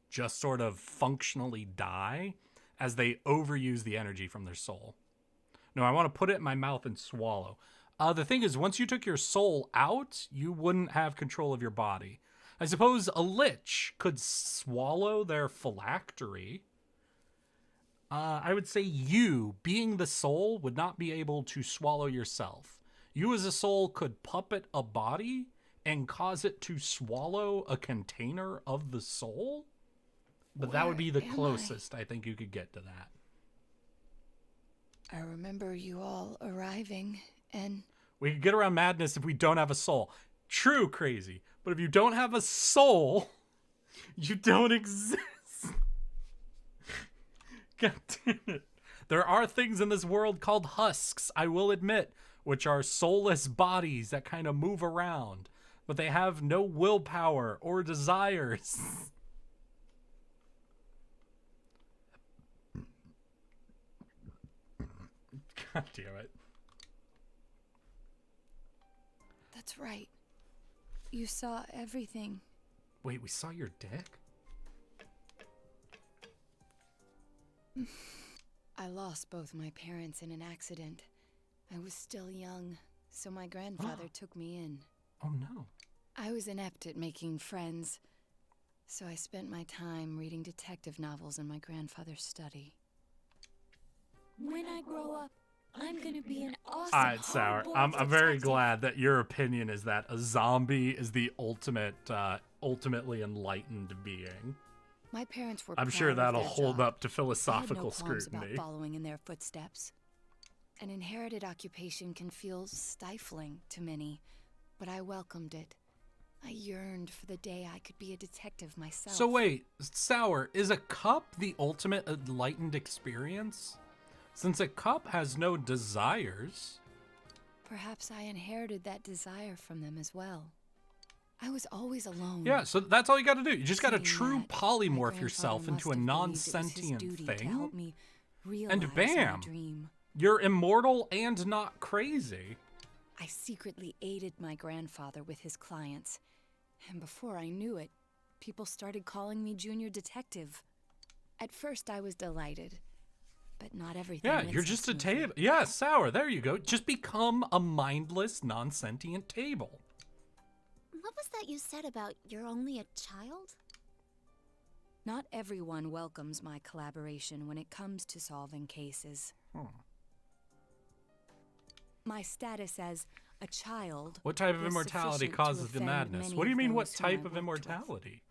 just sort of functionally die as they overuse the energy from their soul. No, I want to put it in my mouth and swallow. The thing is, once you took your soul out, you wouldn't have control of your body. I suppose a lich could swallow their phylactery, I would say you, being the soul, would not be able to swallow yourself. You as a soul could puppet a body and cause it to swallow a container of the soul. But that would be the closest I think you could get to that. I remember you all arriving, and... We could get around madness if we don't have a soul. True, crazy. But if you don't have a soul, you don't exist. God damn it. There are things in this world called husks, I will admit, which are soulless bodies that kind of move around, but they have no willpower or desires. God damn it. That's right. You saw everything. Wait, we saw your dick? I lost both my parents in an accident. I was still young, so my grandfather took me in. Oh no. I was inept at making friends, so I spent my time reading detective novels in my grandfather's study. When I grow up, I'm gonna be an awesome Alright, Sour. hard-boiled I'm very detective. glad that your opinion is that a zombie is the ultimately enlightened being. My parents were I'm proud sure of that'll their hold job. up to They had philosophical no qualms scrutiny. about following in their footsteps. An inherited occupation can feel stifling to many, but I welcomed it. I yearned for the day I could be a detective myself. So wait, Sour, is a cup the ultimate enlightened experience? Since a cup has no desires. Perhaps I inherited that desire from them as well. I was always alone. Yeah, so that's all you gotta do. You just gotta Seeing true that, my polymorph grandfather yourself into a must have believed it was his non-sentient duty to thing. help me realize And my bam! dream. You're immortal and not crazy. I secretly aided my grandfather with his clients, and before I knew it, people started calling me Junior Detective. At first, I was delighted, but not everything. Yeah, went you're so just a smoothly. table. Yeah, Sour, there you go. Just become a mindless, non-sentient table. What was that you said about you're only a child? Not everyone welcomes my collaboration when it comes to solving cases. My status as a child. What type of was immortality sufficient to causes the offend madness? many What do you of mean, what those whom I type of worked with. immortality?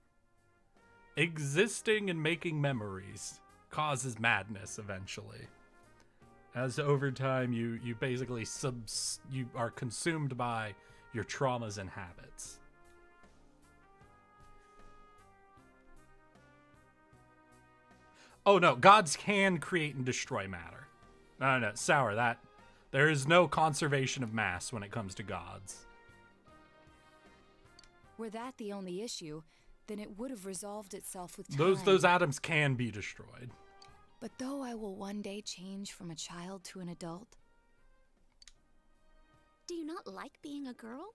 Existing and making memories causes madness eventually. As over time, you basically you are consumed by your traumas and habits. Oh no, gods can create and destroy matter. No, Sour, that there is no conservation of mass when it comes to gods. Were that the only issue, then it would have resolved itself with time. Those atoms can be destroyed. But though I will one day change from a child to an adult, Do you not like being a girl?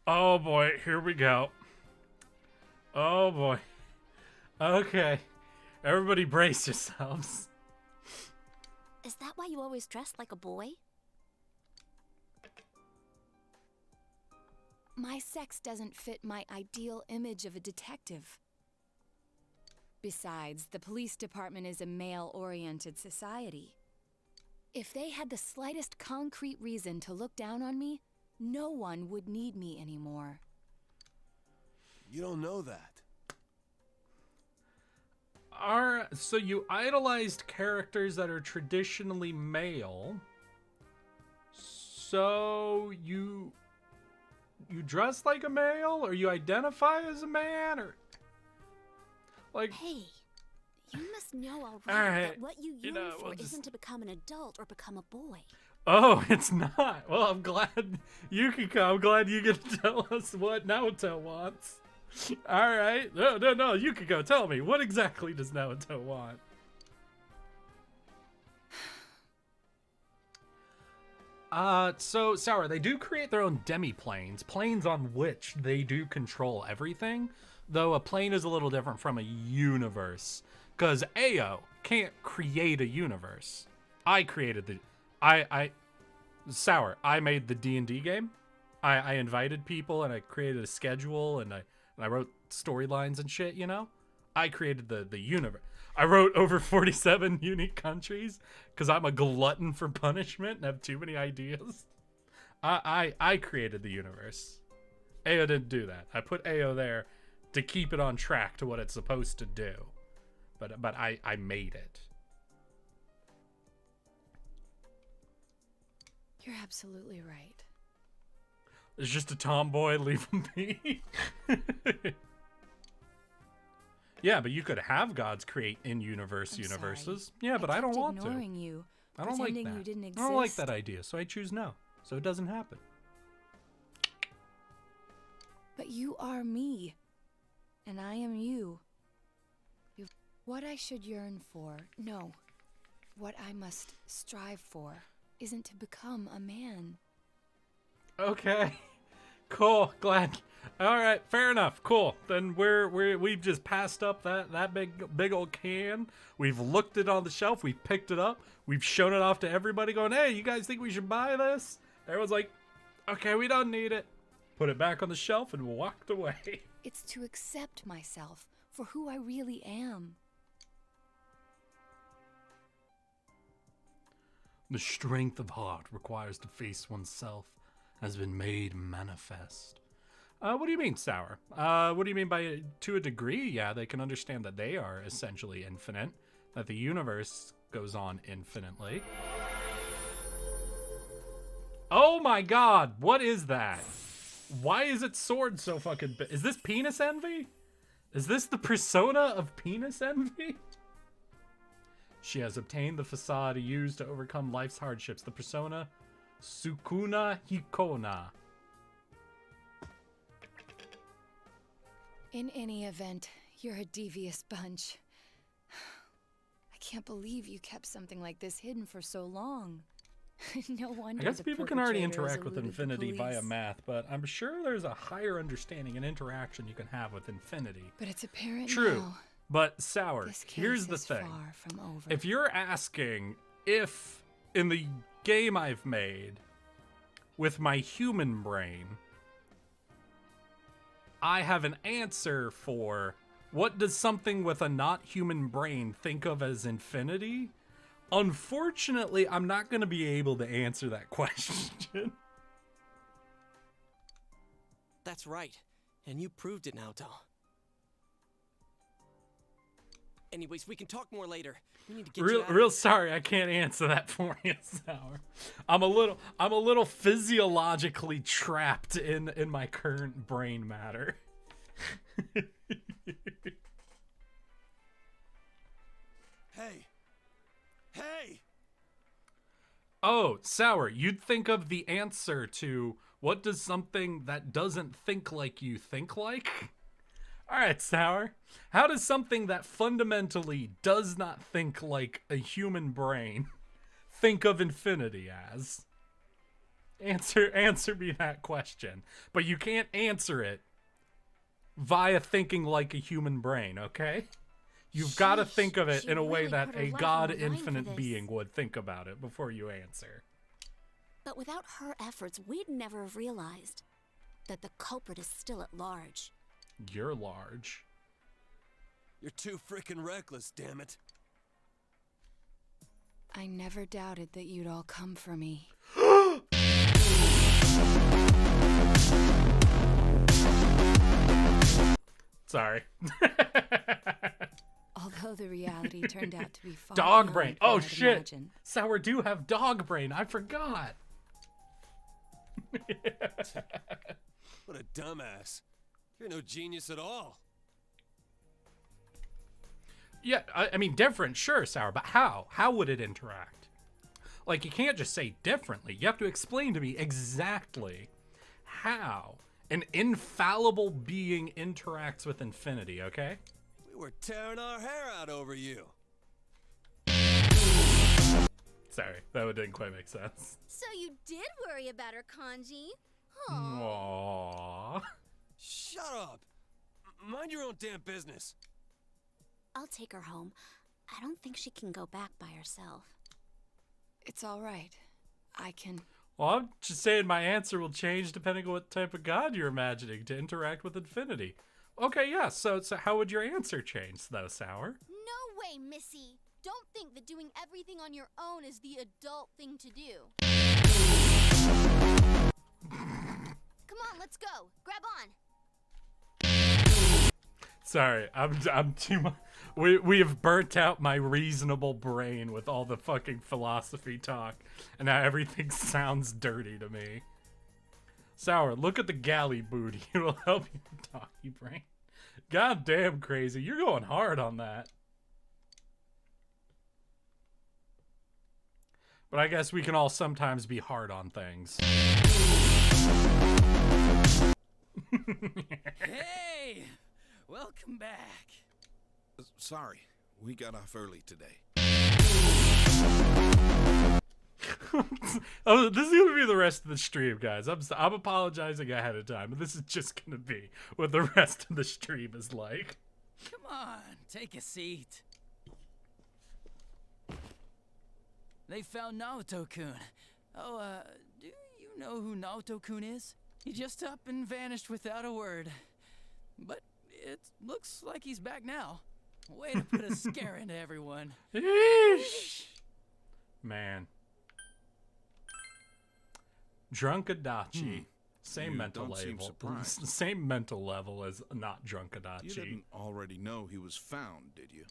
Oh boy, here we go. Oh boy. Okay. Everybody brace yourselves. Is that why you always dress like a boy? my sex doesn't fit my ideal image of a detective. Besides, the police department is a male-oriented society. If they had the slightest concrete reason to look down on me, no one would need me anymore. You don't know that. So you idolized characters that are traditionally male. So you dress like a male, or you identify as a man, or like. Hey, you must know All already right, that what you yearn know, for we'll just- isn't to become an adult or become a boy. Oh, it's not. Well, I'm glad Yukiko. I'm glad you get to tell us what Naoto wants. All right. No, Yukiko, tell me, what exactly does Naoto want? So, Sour, they do create their own demi-planes, planes on which they do control everything, though a plane is a little different from a universe, because Ao can't create a universe. I created the... Sour, I made the D&D game. I invited people, and I created a schedule, and I wrote storylines and shit, you know? I created the universe. I wrote over 47 unique countries because I'm a glutton for punishment and have too many ideas. I created the universe. Ao didn't do that. I put Ao there to keep it on track to what it's supposed to do. But I made it. You're absolutely right. It's just a tomboy, leave him be. Yeah, but you could have gods create in-universe universes. Sorry. Yeah, but I don't want ignoring to. You, I don't like pretending that. You didn't exist. I don't like that idea, so I choose no. So it doesn't happen. But you are me, and I am you. What I should yearn for, no, what I must strive for, isn't to become a man. Okay. Cool. Glad. All right. Fair enough. Cool. Then we've just passed up that big old can. We've looked it on the shelf. We've picked it up. We've shown it off to everybody going, hey, you guys think we should buy this? Everyone's like, okay, we don't need it. Put it back on the shelf and walked away. It's to accept myself for who I really am. The strength of heart requires to face oneself has been made manifest. What do you mean, Sour? What do you mean by to a degree? Yeah, they can understand that they are essentially infinite, that the universe goes on infinitely. Oh my god, what is that? Why is its sword so fucking big? Is this penis envy? Is this the persona of penis envy? She has obtained the facade used to overcome life's hardships. The persona Sukuna Hikona. In any event, you're a devious bunch. I can't believe you kept something like this hidden for so long. No wonder. I guess the people can already perpetrator has interact with eluded the infinity via police. math, but I'm sure there's a higher understanding and interaction you can have with infinity. But it's apparent True. now. But Sour, This case here's the is thing. far from over. If you're asking if in the game I've made with my human brain, I have an answer for what does something with a not human brain think of as infinity? Unfortunately, I'm not going to be able to answer that question. That's right. And you proved it, Naoto. Anyways, we can talk more later. We need to get you out of Real here. sorry, I can't answer that for you, Sour. I'm a little physiologically trapped in my current brain matter. Hey! Hey! Oh, Sour, you'd think of the answer to what does something that doesn't think like you think like? All right, Sour. How does something that fundamentally does not think like a human brain think of infinity as? Answer me that question. But you can't answer it via thinking like a human brain, okay? You've got to think of it She in a way really that put her a life on god the line for infinite this. being would think about it before you answer. But without her efforts, we'd never have realized that the culprit is still at large. You're large. You're too frickin' reckless, damn it. I never doubted that you'd all come for me. Sorry. Although the reality turned out to be far Dog beyond brain. what Oh I'd shit. imagined. Sour do have dog brain. I forgot. What a dumbass. You're no genius at all. Yeah, I mean, different, sure, Sour, but how? How would it interact? Like, you can't just say differently. You have to explain to me exactly how an infallible being interacts with infinity, okay? We were tearing our hair out over you. Sorry, that one didn't quite make sense. So you did worry about her, Kanji? Aww. Shut up. Mind your own damn business. I'll take her home. I don't think she can go back by herself. It's all right. I can. Well, I'm just saying my answer will change depending on what type of god you're imagining to interact with infinity. Okay, yeah, so how would your answer change, though, Sour? No way, Missy. Don't think that doing everything on your own is the adult thing to do. Come on, let's go. Grab on. Sorry, I'm too much. We have burnt out my reasonable brain with all the fucking philosophy talk, and now everything sounds dirty to me. Sour, look at the galley booty. It'll help you talky brain. God damn, Crazy. You're going hard on that. But I guess we can all sometimes be hard on things. Hey! Welcome back. Sorry, we got off early today. Oh, this is gonna be the rest of the stream, guys. I'm apologizing ahead of time, but this is just gonna be what the rest of the stream is like. Come on, take a seat. They found Naoto-kun. Oh, do you know who Naoto-kun is? He just up and vanished without a word. But it looks like he's back now. Way to put a scare into everyone. Eesh. Man. Drunkadachi. Same You mental don't seem level. surprised. Same mental level as not You Drunkadachi. didn't already know he was found, did you?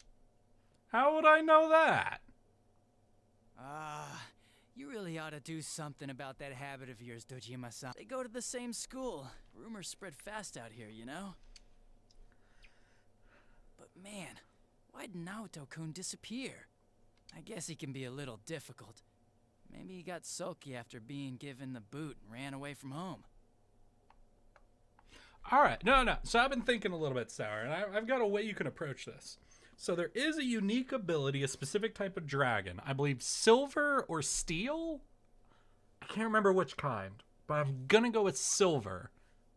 How would I know that? You really ought to do something about that habit of yours, Dojima-san. They go to the same school. Rumors spread fast out here, you know? But man, why'd Naoto-kun disappear? I guess he can be a little difficult. Maybe he got sulky after being given the boot and ran away from home. All right. No. So I've been thinking a little bit, Sour, and I've got a way you can approach this. So there is a unique ability, a specific type of dragon. I believe silver or steel? I can't remember which kind, but I'm going to go with silver,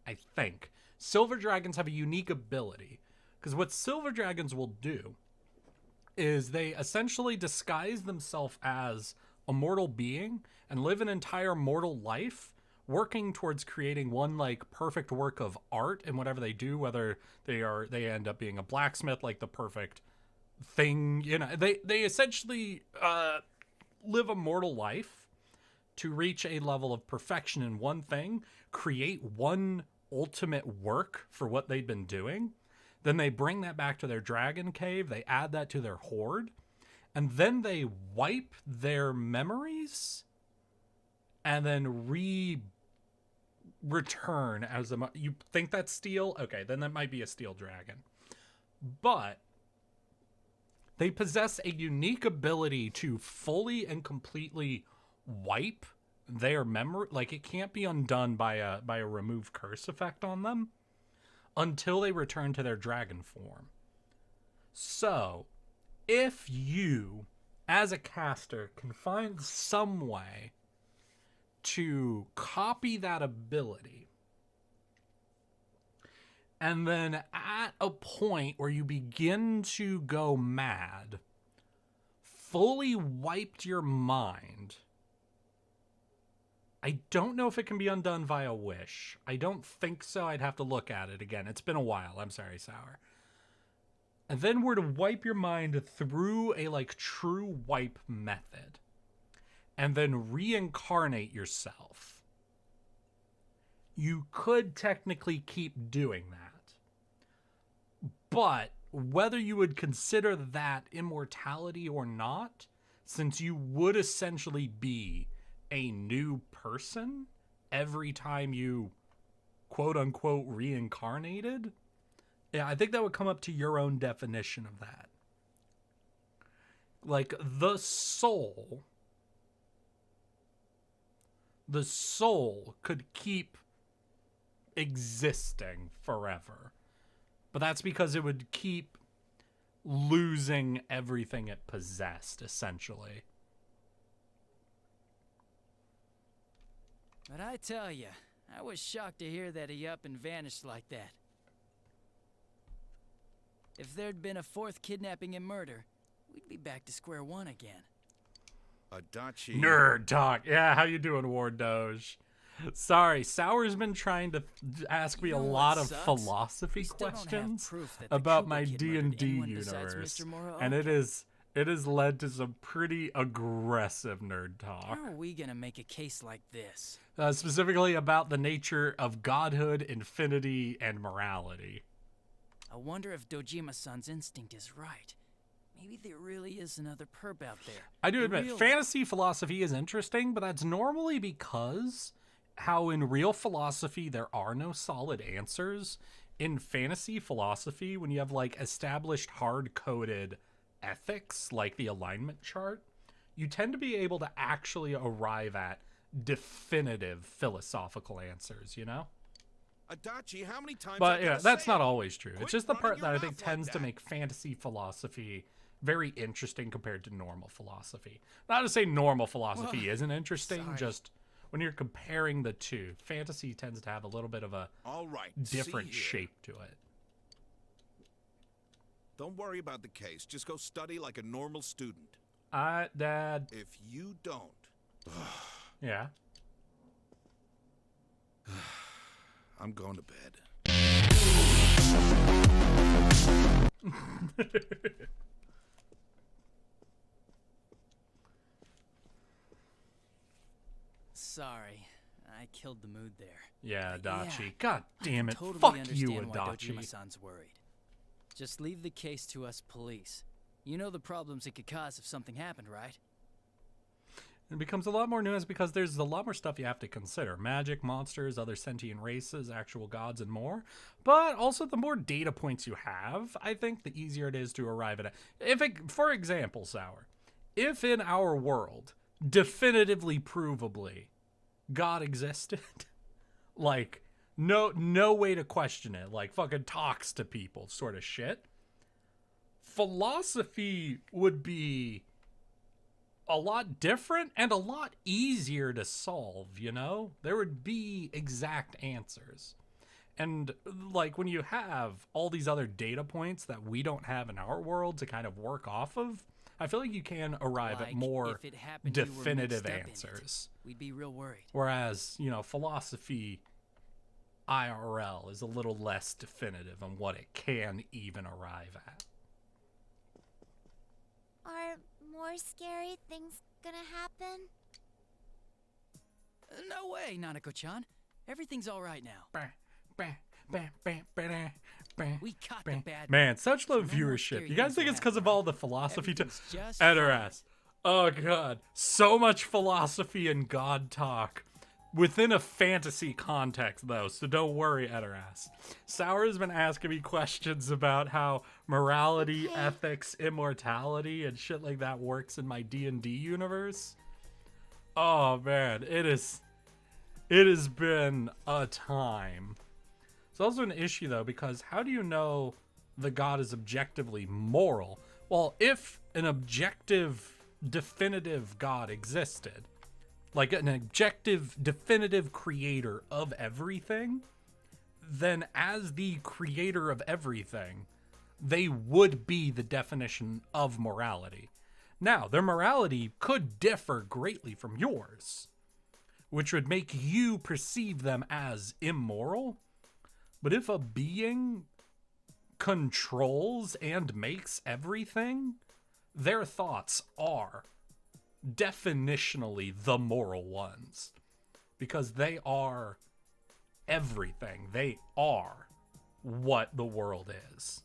I think. Silver dragons have a unique ability. Because what silver dragons will do is they essentially disguise themselves as a mortal being and live an entire mortal life working towards creating one like perfect work of art in whatever they do, whether they end up being a blacksmith, like the perfect thing, you know. They essentially live a mortal life to reach a level of perfection in one thing, create one ultimate work for what they've been doing. Then they bring that back to their dragon cave, they add that to their hoard, and then they wipe their memories and then return as a... You think that's steel? Okay, then that might be a steel dragon. But they possess a unique ability to fully and completely wipe their memory. Like, it can't be undone by a remove curse effect on them until they return to their dragon form. So, if you, as a caster, can find some way to copy that ability, and then at a point where you begin to go mad, fully wiped your mind. I don't know if it can be undone via wish. I don't think so. I'd have to look at it again. It's been a while. I'm sorry, Sour. And then were to wipe your mind through a like true wipe method, and then reincarnate yourself, you could technically keep doing that. But whether you would consider that immortality or not, since you would essentially be a new person every time you quote unquote reincarnated, yeah, I think that would come up to your own definition of that. Like the soul could keep existing forever. But that's because it would keep losing everything it possessed, essentially. But I tell ya, I was shocked to hear that he up and vanished like that. If there'd been a fourth kidnapping and murder, we'd be back to square one again. Adachi. Nerd talk. Yeah, how you doing, Ward Doge? Sorry, Sour's been trying to ask me You a know what lot of sucks? philosophy We still don't have questions proof that the about Cooper my kid D&D murdered anyone besides universe, Mr. Mora and Oka. it has led to some pretty aggressive nerd talk. How are we gonna make a case like this? Specifically about the nature of godhood, infinity, and morality. I wonder if Dojima-san's instinct is right. Maybe there really is another perp out there. I do A admit, real- fantasy philosophy is interesting, but that's normally because how in real philosophy there are no solid answers. In fantasy philosophy, when you have like established hard-coded ethics, like the alignment chart, you tend to be able to actually arrive at definitive philosophical answers, you know? Adachi, how many times? But I yeah, gotta that's say not it? always true. Quit It's just the running part your that I think mouth like tends to that. make fantasy philosophy very interesting compared to normal philosophy. Not to say normal philosophy Well, isn't interesting, sorry. just when you're comparing the two, fantasy tends to have a little bit of a All right. different see here. shape to it. Don't worry about the case. Just go study like a normal student. Dad, If you don't, yeah. I'm going to bed. Sorry, I killed the mood there. Yeah, Adachi. Yeah, God damn it. Totally Fuck understand you, why Adachi. Dojima-san's worried. Just leave the case to us police. You know the problems it could cause if something happened, right? It becomes a lot more nuanced because there's a lot more stuff you have to consider. Magic, monsters, other sentient races, actual gods, and more. But also the more data points you have, I think the easier it is to arrive at it. If it, for example, Sour, if in our world, definitively provably, God existed, like, no way to question it, like fucking talks to people sort of shit, philosophy would be a lot different and a lot easier to solve, you know? There would be exact answers. And like when you have all these other data points that we don't have in our world to kind of work off of, I feel like you can arrive at Like, more if it happened you were definitive mixed up in it, answers. we'd be real worried. Whereas, you know, philosophy IRL is a little less definitive on what it can even arrive at. Are more scary things gonna happen? No way, Nanako-chan. Everything's all right now. We caught the bad Man, such low So no more viewership. scary You guys things think will it's because of happen, all the philosophy to Everything's just at her fine. ass. Oh god, so much philosophy and God talk within a fantasy context though, so don't worry, at her ass. Sour has been asking me questions about how morality, ethics, immortality, and shit like that works in my D&D universe. Oh man, it has been a time. It's also an issue though, because how do you know the god is objectively moral? Well, if an objective, definitive god existed, like an objective, definitive creator of everything, then as the creator of everything, they would be the definition of morality. Now, their morality could differ greatly from yours, which would make you perceive them as immoral. But if a being controls and makes everything, their thoughts are definitionally the moral ones, because they are everything. They are what the world is.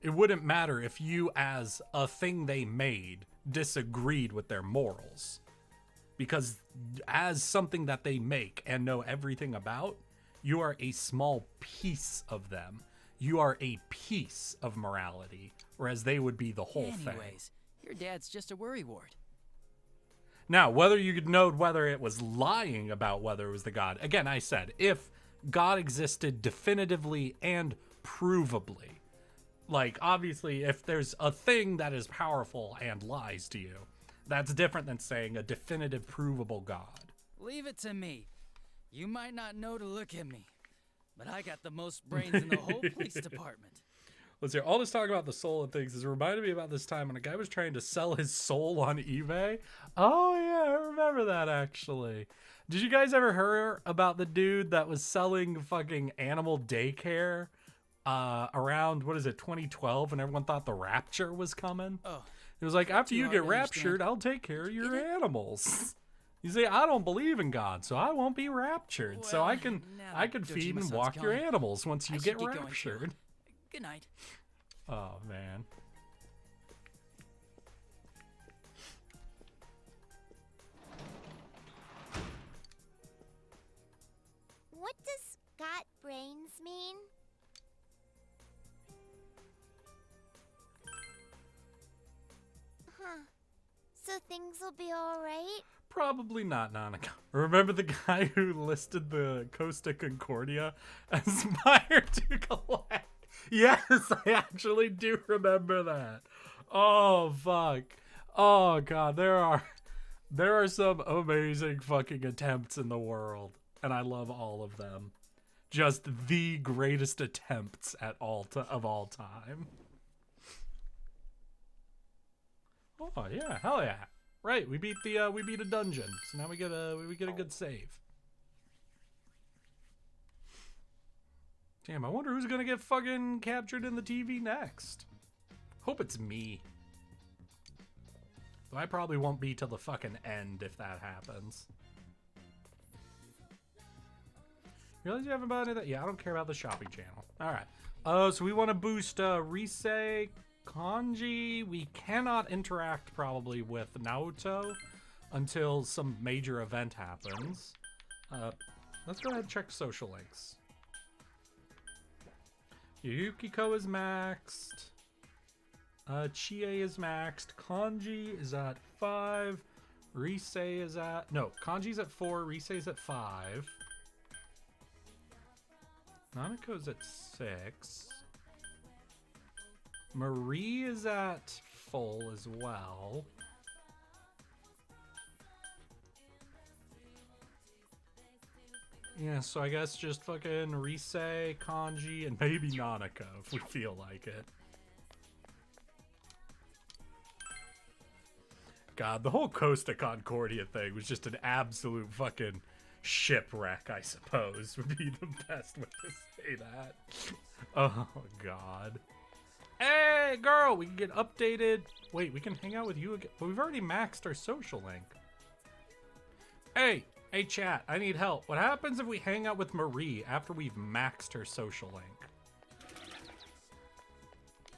It wouldn't matter if you, as a thing they made, disagreed with their morals, because as something that they make and know everything about, you are a small piece of them. You are a piece of morality, whereas they would be the whole thing. Anyways, your dad's just a worrywart. Now, whether you could know whether it was lying about whether it was the god, again, I said, if God existed definitively and provably, like, obviously, if there's a thing that is powerful and lies to you, that's different than saying a definitive, provable god. Leave it to me. You might not know to look at me, but I got the most brains in the whole police department. Let's hear. All this talk about the soul and things has reminded me about this time when a guy was trying to sell his soul on eBay. Oh yeah, I remember that actually. Did you guys ever hear about the dude that was selling fucking animal daycare around, what is it, 2012, when everyone thought the rapture was coming? Oh. It was like, after Too you hard get to raptured, understand. I'll take care of your animals. You say, I don't believe in God, so I won't be raptured. So Well, I can now I that can feed and Dojima-san's walk your gone, animals once I you should get get going, too. raptured. Good night. Oh man. What does got brains mean? Huh. So things will be alright? Probably not, Nanaka. Remember the guy who listed the Costa Concordia as buyer to collect? Yes, I actually do remember that. Oh fuck. Oh god, there are some amazing fucking attempts in the world, and I love all of them. Just the greatest attempts at of all time. Oh yeah, hell yeah. Right, we beat a dungeon. So now we get a good save. Damn, I wonder who's gonna get fucking captured in the TV next. Hope it's me. Though I probably won't be till the fucking end if that happens. Realize you haven't bought anything? Yeah, I don't care about the shopping channel. Alright. So we want to boost Rise, Kanji. We cannot interact probably with Naoto until some major event happens. Let's go ahead and check social links. Yukiko is maxed. Chie is maxed. Kanji is at 5. Rise is at... No, Kanji's at 4. Rise is at 5. Nanako's at 6. Marie is at full as well. Yeah, so I guess just fucking Rise, Kanji, and maybe Nanako if we feel like it. God, the whole Costa Concordia thing was just an absolute fucking shipwreck, I suppose, would be the best way to say that. Oh, God. Hey, girl, we can get updated. Wait, we can hang out with you again. But we've already maxed our social link. Hey, chat, I need help. What happens if we hang out with Marie after we've maxed her social link?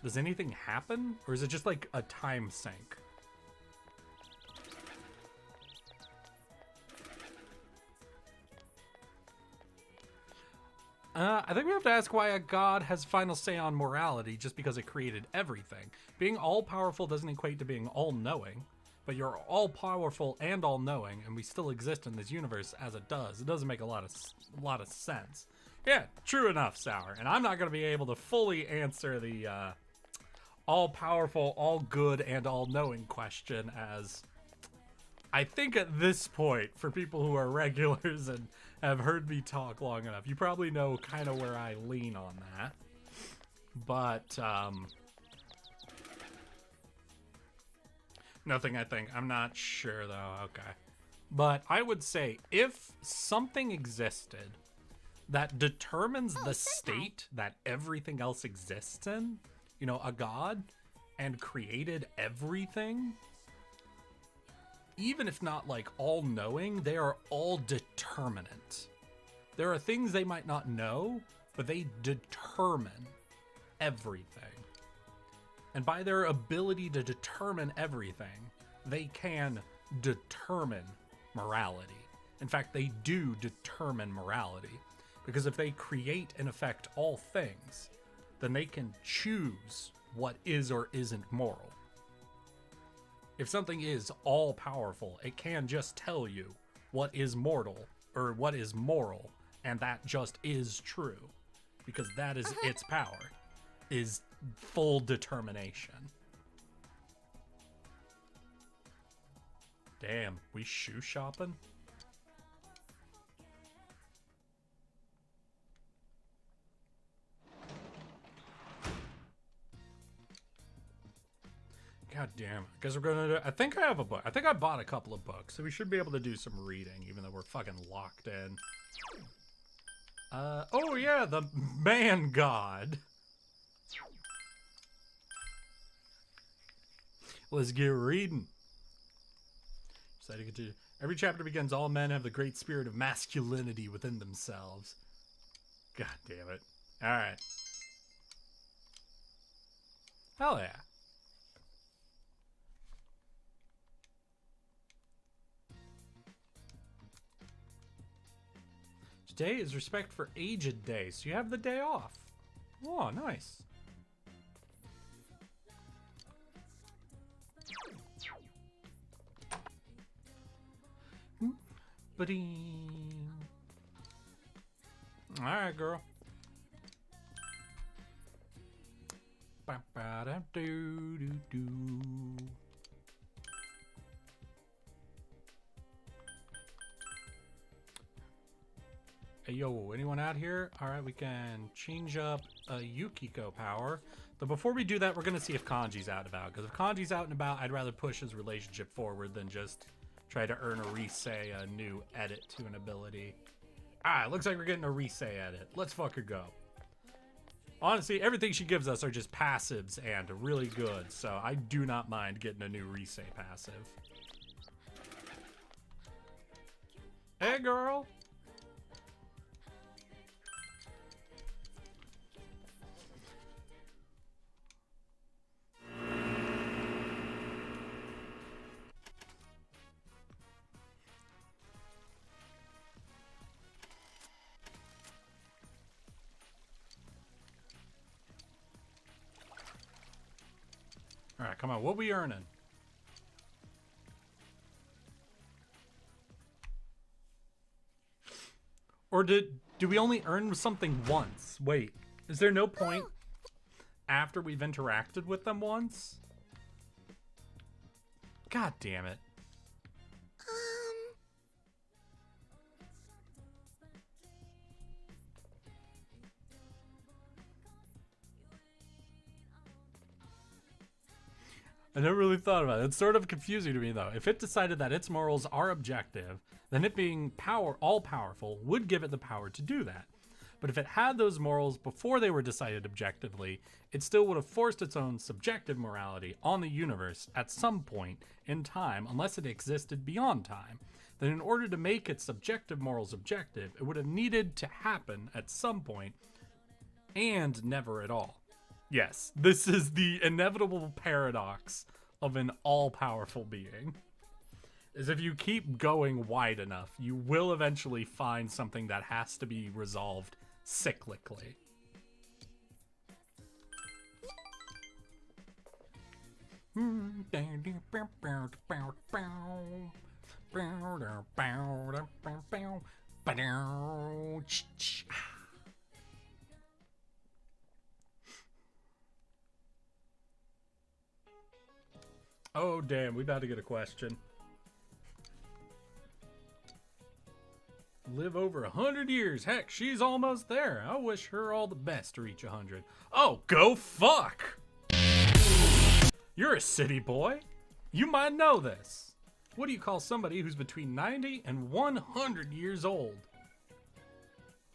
Does anything happen? Or is it just like a time sink? I think we have to ask why a god has final say on morality just because it created everything. Being all-powerful doesn't equate to being all-knowing, but you're all-powerful and all-knowing, and we still exist in this universe as it does. It doesn't make a lot of sense. Yeah, true enough, Sour. And I'm not going to be able to fully answer the all-powerful, all-good, and all-knowing question, as I think at this point, for people who are regulars and have heard me talk long enough, you probably know kind of where I lean on that. But, nothing I think. I'm not sure, though. Okay. But I would say, if something existed that determines the state that everything else exists in, you know, a god, and created everything, even if not like all-knowing, they are all determinant. There are things they might not know, but they determine everything. And by their ability to determine everything, they can determine morality. In fact, they do determine morality. Because if they create and affect all things, then they can choose what is or isn't moral. If something is all-powerful, it can just tell you what is mortal or what is moral, and that just is true, because that is its power, is full determination. Damn, we shoe shopping? damn. I guess we're gonna do, I think I have a book. I think I bought a couple of books, so we should be able to do some reading, even though we're fucking locked in. Oh yeah, the man god. Let's get reading. Decided to continue. Every chapter begins, all men have the great spirit of masculinity within themselves. God damn it. Alright. Hell yeah. Today is Respect for Aged Day, so you have the day off. Oh, nice. Alright, girl. Hey, yo, anyone out here? Alright, we can change up Yukiko power. But before we do that, we're going to see if Kanji's out and about. Because if Kanji's out and about, I'd rather push his relationship forward than just try to earn a Risei, a new edit to an ability. Alright, looks like we're getting a Risei edit. Let's fucking go. Honestly, everything she gives us are just passives and really good, so I do not mind getting a new Risei passive. Hey, girl! Alright, come on, what we earning? Or do we only earn something once? Wait, is there no point after we've interacted with them once? God damn it. I never really thought about it. It's sort of confusing to me, though. If it decided that its morals are objective, then it being all-powerful would give it the power to do that. But if it had those morals before they were decided objectively, it still would have forced its own subjective morality on the universe at some point in time, unless it existed beyond time. Then in order to make its subjective morals objective, it would have needed to happen at some point and never at all. Yes, this is the inevitable paradox of an all-powerful being. Is if you keep going wide enough, you will eventually find something that has to be resolved cyclically. Oh, damn, we about to get a question. Live over 100 years. Heck, she's almost there. I wish her all the best to reach 100. Oh, go fuck! You're a city boy. You might know this. What do you call somebody who's between 90 and 100 years old?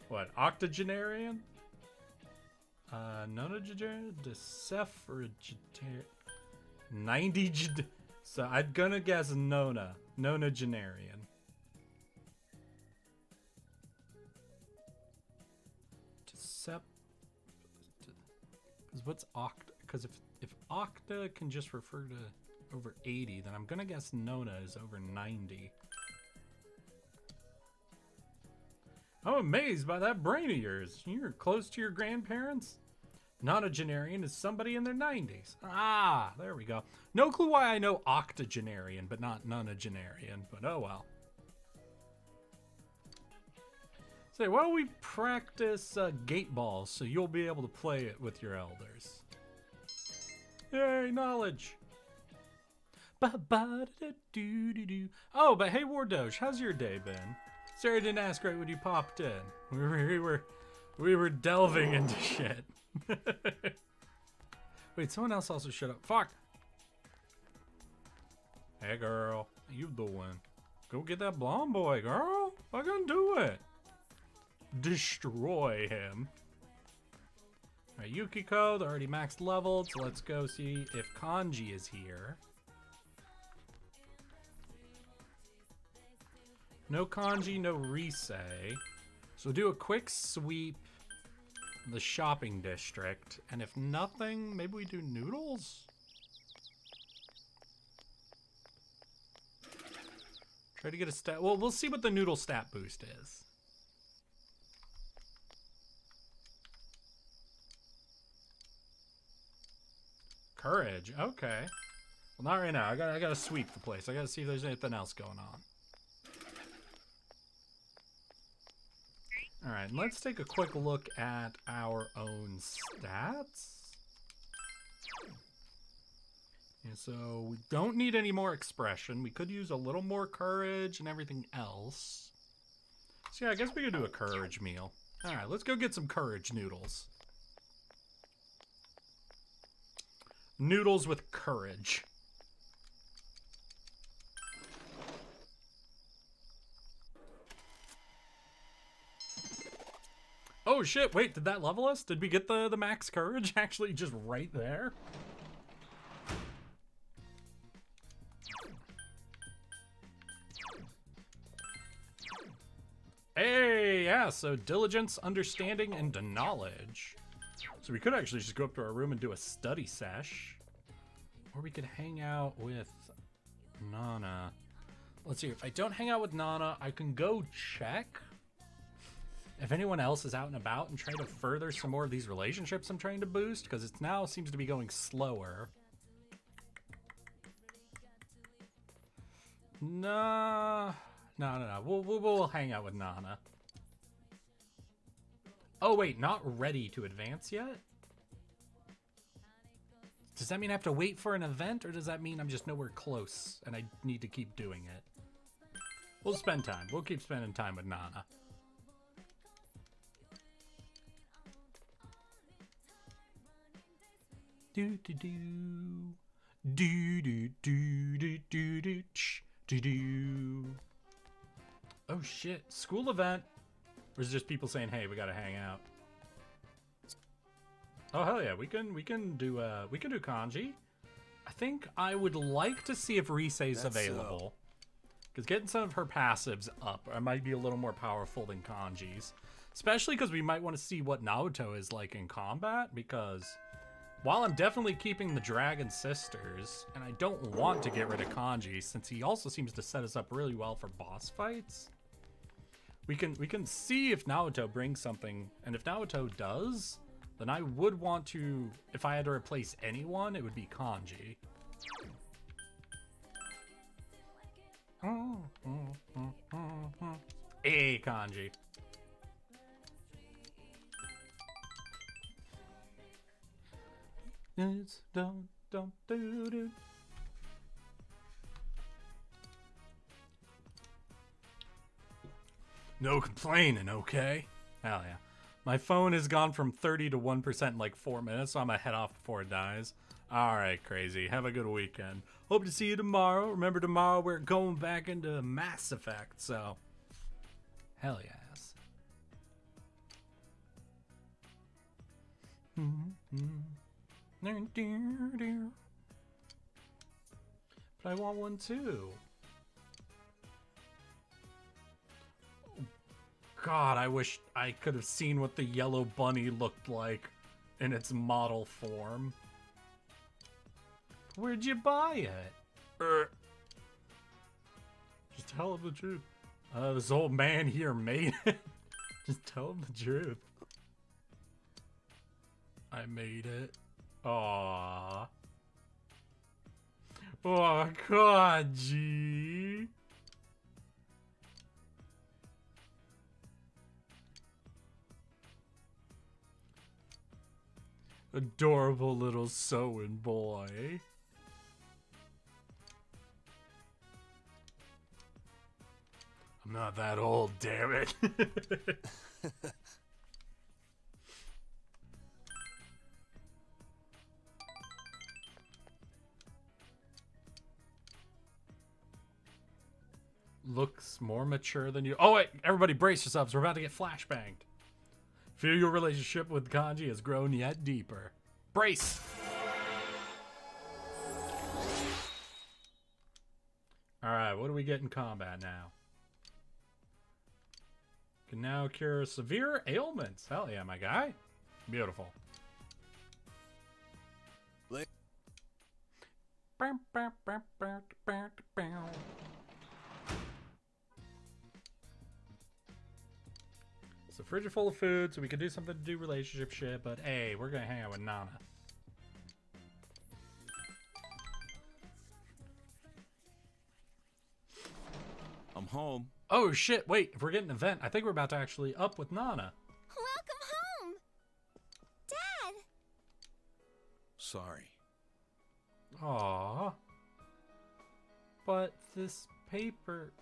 What, octogenarian? Nonagenarian? Decepharagitarian? 90, so I'm gonna guess nonagenarian. Because what's octa? Because if octa can just refer to over 80, then I'm gonna guess nona is over 90. I'm amazed by that brain of yours. You're close to your grandparents? Nonagenarian is somebody in their 90s. Ah, there we go. No clue why I know octogenarian, but not nonagenarian, but oh well. Say, why don't we practice gate balls so you'll be able to play it with your elders? Yay, knowledge. Oh, but hey, Wardoge, how's your day been? Sorry I didn't ask right when you popped in. We were delving into shit. Wait, someone else also shut up. Fuck. Hey, girl. How you doing? Go get that blonde boy, girl. Fucking do it. Destroy him. Alright, Yukiko, they're already maxed leveled, so let's go see if Kanji is here. No Kanji, no Risei. So we'll do a quick sweep in the shopping district, and if nothing, maybe we do noodles? Try to get a stat. Well, we'll see what the noodle stat boost is. Courage, okay. Well, not right now. I gotta sweep the place. I gotta see if there's anything else going on. Alright, let's take a quick look at our own stats. And so we don't need any more expression. We could use a little more courage and everything else. So yeah, I guess we could do a courage meal. Alright, let's go get some courage noodles. Noodles with courage. Oh shit, wait, did that level us? Did we get the max courage actually just right there? Hey, yeah, so diligence, understanding, and knowledge. So we could actually just go up to our room and do a study sesh. Or we could hang out with Nana. Let's see, if I don't hang out with Nana, I can go check if anyone else is out and about and try to further some more of these relationships I'm trying to boost, because it now seems to be going slower. No. We'll hang out with Nana. Oh, wait, not ready to advance yet? Does that mean I have to wait for an event, or does that mean I'm just nowhere close and I need to keep doing it? We'll spend time. We'll keep spending time with Nana. Do do do do do do do do do do do. Oh shit! School event. Or is it just people saying, "Hey, we gotta hang out"? Oh hell yeah, we can do kanji. I think I would like to see if Risei's available, because getting some of her passives up, I might be a little more powerful than Kanji's, especially because we might want to see what Naoto is like in combat. Because while I'm definitely keeping the Dragon Sisters, and I don't want to get rid of Kanji, since he also seems to set us up really well for boss fights, we can see if Naoto brings something, and if Naoto does, then I would want to, if I had to replace anyone, it would be Kanji. Hey, Kanji. It's don't do. No complaining, okay? Hell yeah. My phone has gone from 30 to 1% in like 4 minutes, so I'm gonna head off before it dies. Alright, crazy. Have a good weekend. Hope to see you tomorrow. Remember, tomorrow we're going back into Mass Effect, so hell yes. But I want one too. God, I wish I could have seen what the yellow bunny looked like in its model form. Where'd you buy it? Just tell him the truth. This old man here made it. Just tell him the truth. I made it. Aww. Oh, God, gee. Adorable little sewing boy. I'm not that old, damn it. looks more mature than you. Oh, wait. Everybody brace yourselves. We're about to get flashbanged. Feel your relationship with Kanji has grown yet deeper. Brace! Alright, what do we get in combat now? Can now cure severe ailments. Hell yeah, my guy. Beautiful. It's a fridge full of food, so we could do something to do relationship shit, but hey, we're gonna hang out with Nana. I'm home. Oh shit, wait, if we're getting an event, I think we're about to actually up with Nana. Welcome home! Dad! Sorry. Aww. But this paper...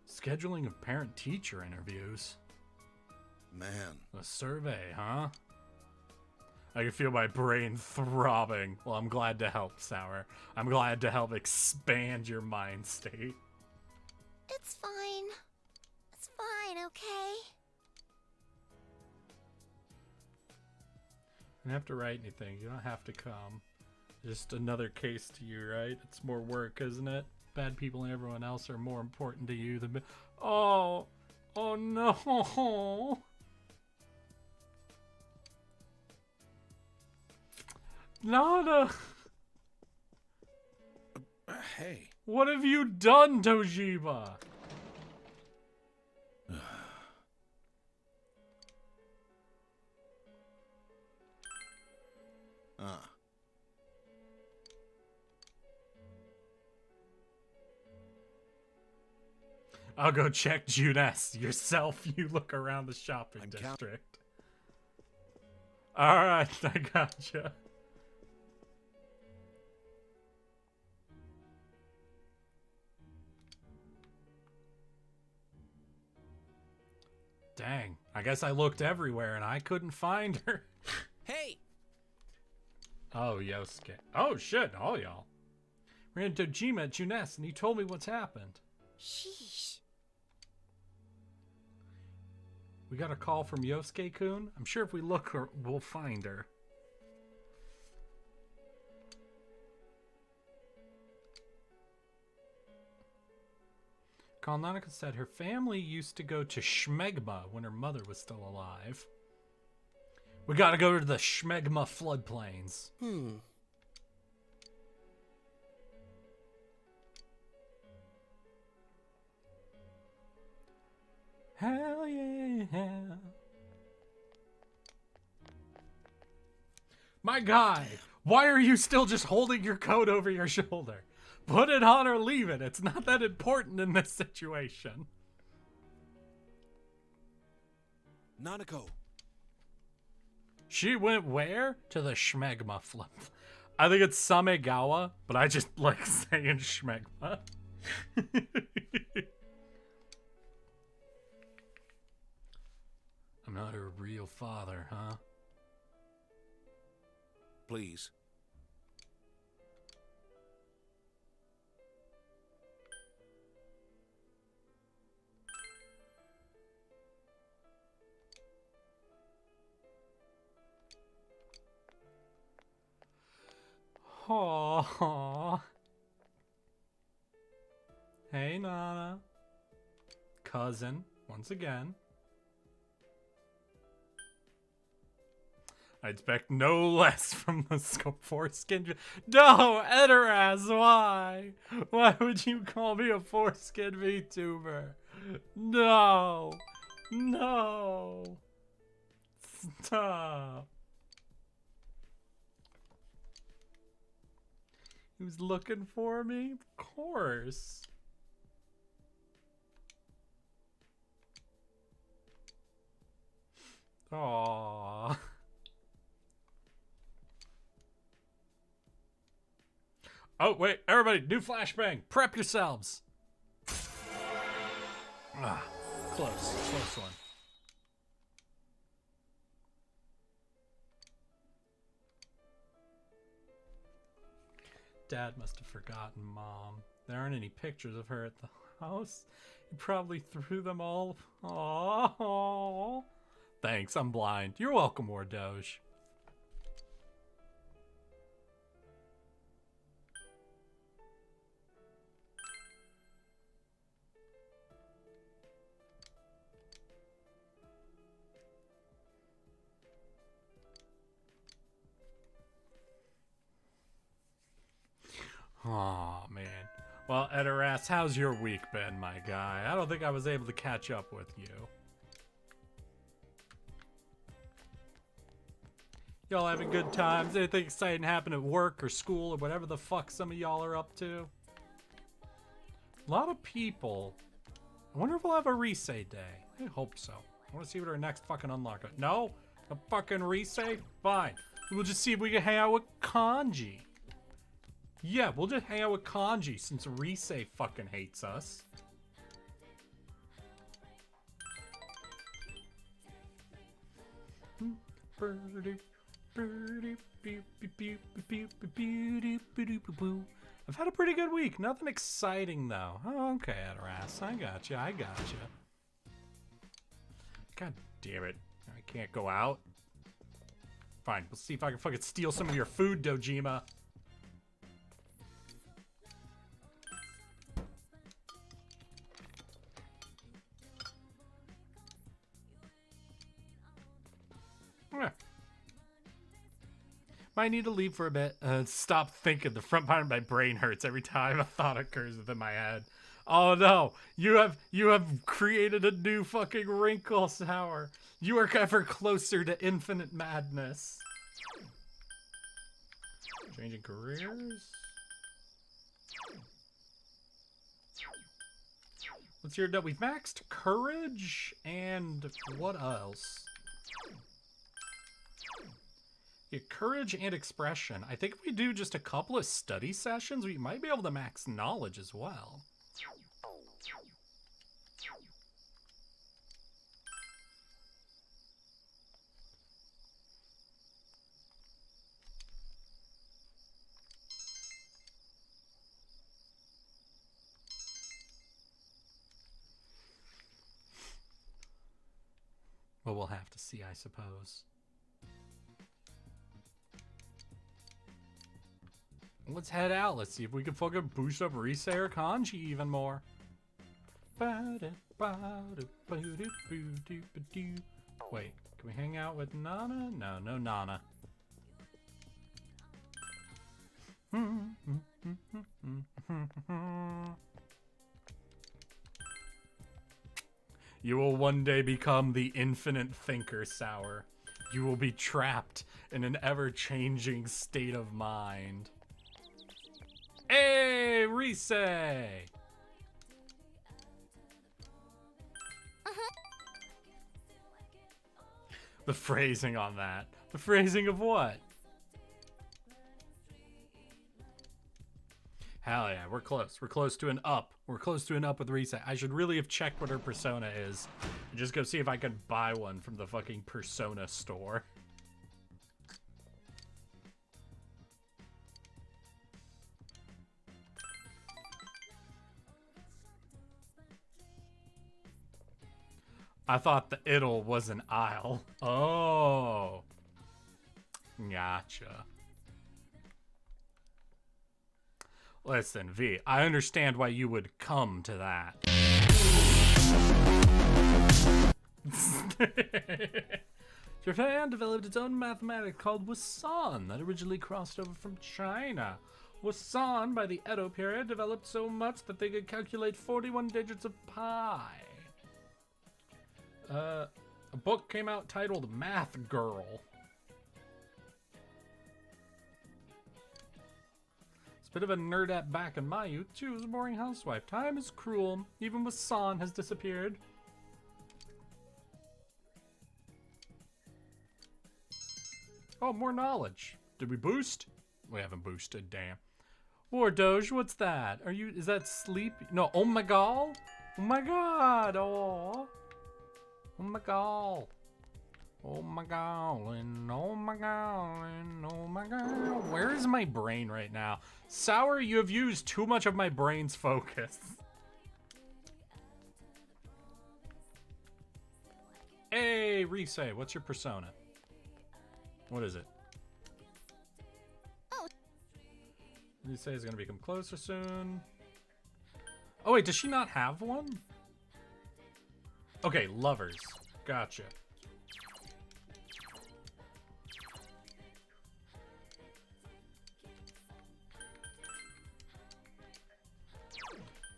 Scheduling of parent-teacher interviews. Man. A survey, huh? I can feel my brain throbbing. Well, I'm glad to help, Sour. I'm glad to help expand your mind state. It's fine. It's fine, okay? You don't have to write anything. You don't have to come. Just another case to you, right? It's more work, isn't it? Bad people and everyone else are more important to you than... Oh! Oh no! Nana! Hey. What have you done, Tojiba? I'll go check Junes. Yourself, you look around the shopping district. Alright, I gotcha. Dang, I guess I looked everywhere and I couldn't find her. Hey! Oh, Yosuke. Oh, shit, all y'all. Ran into Dojima at Junes and he told me what's happened. Sheesh. We got a call from Yosuke-kun. I'm sure if we look, we'll find her. Kalnanica said her family used to go to Schmegma when her mother was still alive. We gotta go to the Schmegma floodplains. Hell yeah. My guy, why are you still just holding your coat over your shoulder? Put it on or leave it. It's not that important in this situation. Nanako. She went where? To the Schmegma flood. I think it's Samegawa, but I just like saying Schmegma. I'm not her real father, huh? Please. Aww. Hey, Nana. Cousin, once again. I expect no less from the foreskin. No, Edoraz, why? Why would you call me a foreskin VTuber? No. No. Stop. He was looking for me? Of course. Aww. Oh, wait, everybody, new flashbang. Prep yourselves. Ah, close one. Dad must have forgotten Mom. There aren't any pictures of her at the house. He probably threw them all. Aww. Thanks, I'm blind. You're welcome, War Doge. Oh man. Well, Edoras, how's your week been, my guy? I don't think I was able to catch up with you. Y'all having good times? Anything exciting happen at work or school or whatever the fuck some of y'all are up to? A lot of people. I wonder if we'll have a Risei day. I hope so. I want to see what our next fucking unlock is. No? A fucking Risei? Fine. We'll just see if we can hang out with Kanji. Yeah, we'll just hang out with Kanji since Risei fucking hates us. I've had a pretty good week. Nothing exciting though. Oh, okay, Adoras. I gotcha. I gotcha. God damn it. I can't go out. Fine, we'll see if I can fucking steal some of your food, Dojima. Might need to leave for a bit. Stop thinking. The front part of my brain hurts every time a thought occurs within my head. Oh no! You have created a new fucking wrinkle, Sour. You are ever closer to infinite madness. Changing careers. Let's hear that we've maxed courage and what else? Yeah, courage and expression. I think if we do just a couple of study sessions, we might be able to max knowledge as well. Well, we'll have to see, I suppose. Let's head out. Let's see if we can fucking boost up Risei or Kanji even more. Wait, can we hang out with Nana? No, no Nana. You will one day become the infinite thinker, Sour. You will be trapped in an ever-changing state of mind. Hey, Risei! The phrasing on that. The phrasing of what? Hell yeah, we're close. We're close to an up. We're close to an up with Risei. I should really have checked what her persona is. And just go see if I can buy one from the fucking persona store. I thought the idle was an aisle. Oh. Gotcha. Listen, V, I understand why you would come to that. Japan developed its own mathematics called Wasan that originally crossed over from China. Wasan, by the Edo period, developed so much that they could calculate 41 digits of pi. A book came out titled Math Girl. It's a bit of a nerdette back in my youth. She was a boring housewife. Time is cruel. Even Wasan has disappeared. Oh, more knowledge. Did we boost? We haven't boosted, damn. War Doge, what's that? Is that sleep? No, oh my god. Oh my god, oh. Oh my god. Oh my golly, oh my golly, oh my god. Where is my brain right now? Sour, you have used too much of my brain's focus. Hey, Rise, what's your persona? What is it? Oh. Rise is gonna become closer soon. Oh wait, does she not have one? Okay, lovers. Gotcha.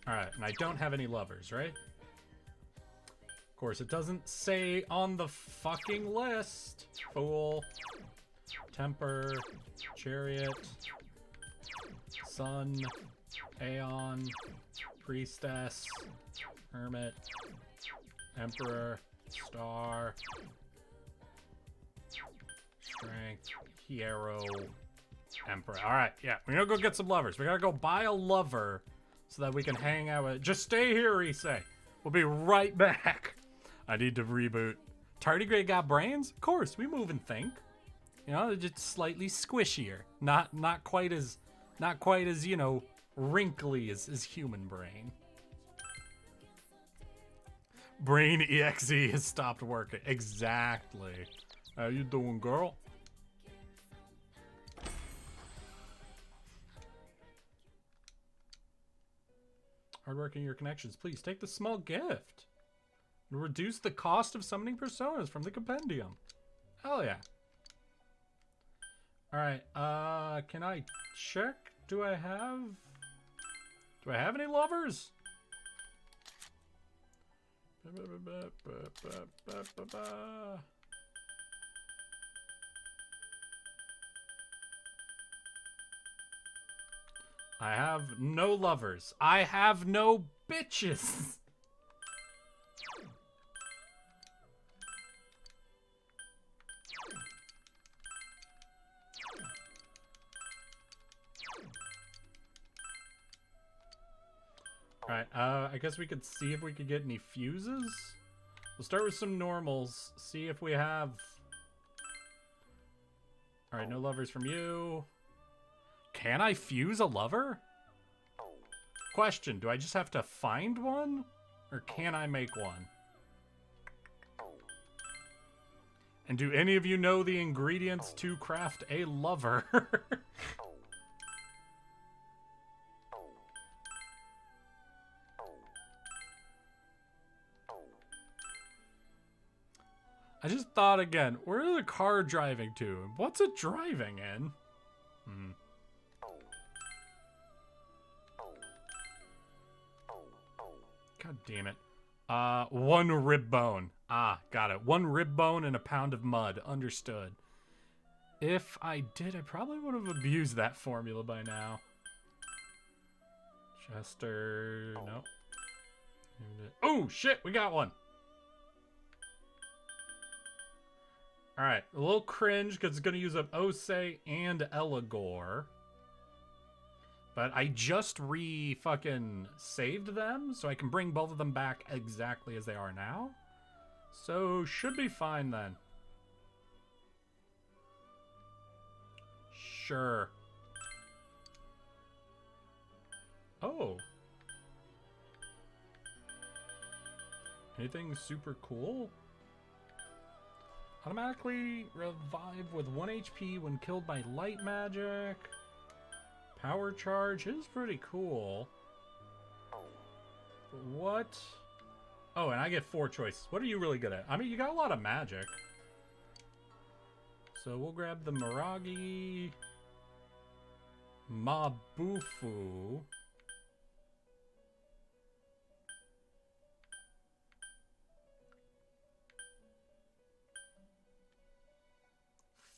Alright, and I don't have any lovers, right? Of course, it doesn't say on the fucking list. Fool. Temper. Chariot. Sun. Aeon. Priestess. Hermit. Emperor. Star. Strength. Hero. Emperor. Alright, yeah. We're gonna go get some lovers. We gotta go buy a lover so that we can hang out with... Just stay here, Rise. We'll be right back. I need to reboot. Tardigrade got brains? Of course, we move and think. You know, they're just slightly squishier. Not quite as, you know, wrinkly as human brain. Brain EXE has stopped working. Exactly. How you doing, girl? Hardworking your connections. Please take the small gift. Reduce the cost of summoning personas from the compendium. Hell yeah. Alright, can I check? Do I have any lovers? I have no lovers. I have no bitches. Alright, I guess we could see if we could get any fuses. We'll start with some normals. See if we have... Alright, no lovers from you. Can I fuse a lover? Question, do I just have to find one? Or can I make one? And do any of you know the ingredients to craft a lover? I just thought again, where is the car driving to? What's it driving in? God damn it. One rib bone. Ah, got it. One rib bone and a pound of mud. Understood. If I did, I probably would have abused that formula by now. Chester, no. Oh, shit, we got one. Alright, a little cringe because it's going to use up Osei and Eligor. But I just fucking saved them, so I can bring both of them back exactly as they are now. So, should be fine then. Sure. Oh. Anything super cool? Automatically revive with 1 HP when killed by light magic. Power charge is pretty cool. What? Oh, and I get 4 choices. What are you really good at? I mean, you got a lot of magic. So we'll grab the Miragi. Mabufu.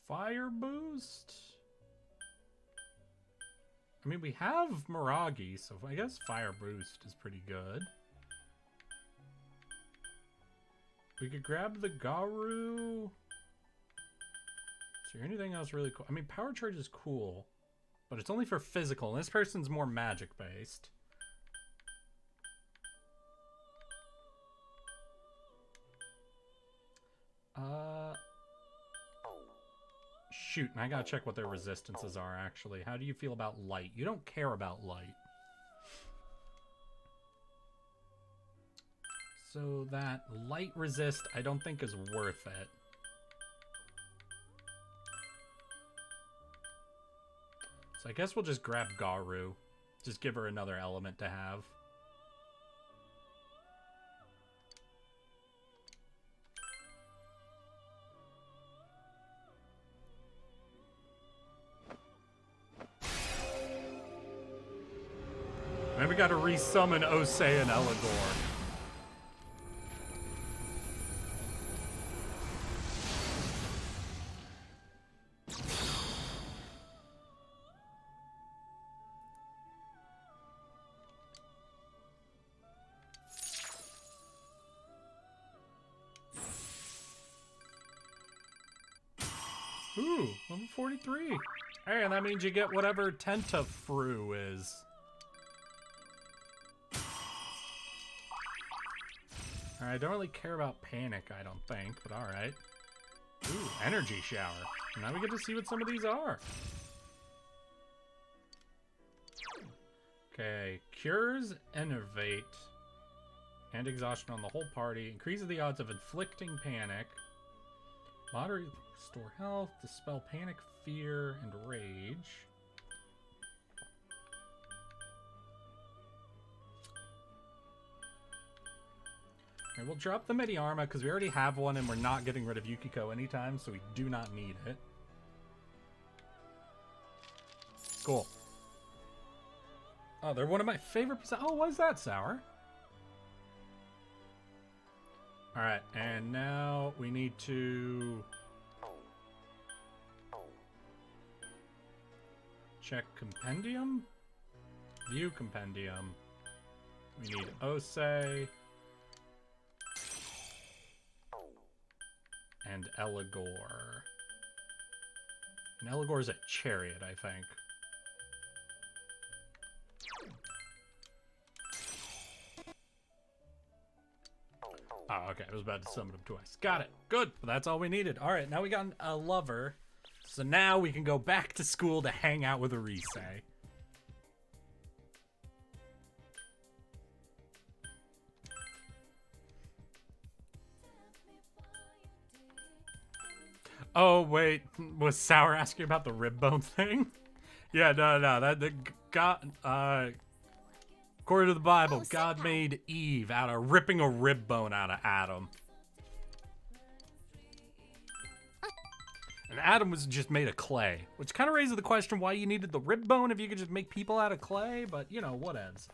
Fire boost? I mean, we have Miragi, so I guess fire boost is pretty good. We could grab the Garu. Is there anything else really cool? I mean, power charge is cool, but it's only for physical, and this person's more magic based. Shoot, and I gotta check what their resistances are, actually. How do you feel about light? You don't care about light. So that light resist, I don't think is worth it. So I guess we'll just grab Garu. Just give her another element to have. And we gotta resummon Osei and Eligor. Ooh, level 43. Hey, and that means you get whatever Tentafru is. Alright, I don't really care about Panic, I don't think, but alright. Ooh, Energy Shower. Now we get to see what some of these are. Okay, Cures, Enervate, and Exhaustion on the whole party. Increases the odds of inflicting Panic. Moderate, restore health, dispel Panic, Fear, and Rage. Okay, we'll drop the Mediarma because we already have one and we're not getting rid of Yukiko anytime, so we do not need it. Cool. Oh, they're one of my favorite... Oh, what is that, Sour? Alright, and now we need to... check Compendium? View Compendium. We need Osei. And Eligor. And Eligor's a chariot, I think. Oh, okay. I was about to summon him twice. Got it. Good. Well, that's all we needed. All right, now we got a lover. So now we can go back to school to hang out with Arise. Oh, wait. Was Sour asking about the rib bone thing? Yeah, no. God, according to the Bible, God made Eve out of ripping a rib bone out of Adam. And Adam was just made of clay, which kind of raises the question why you needed the rib bone if you could just make people out of clay, but, you know, whatevs.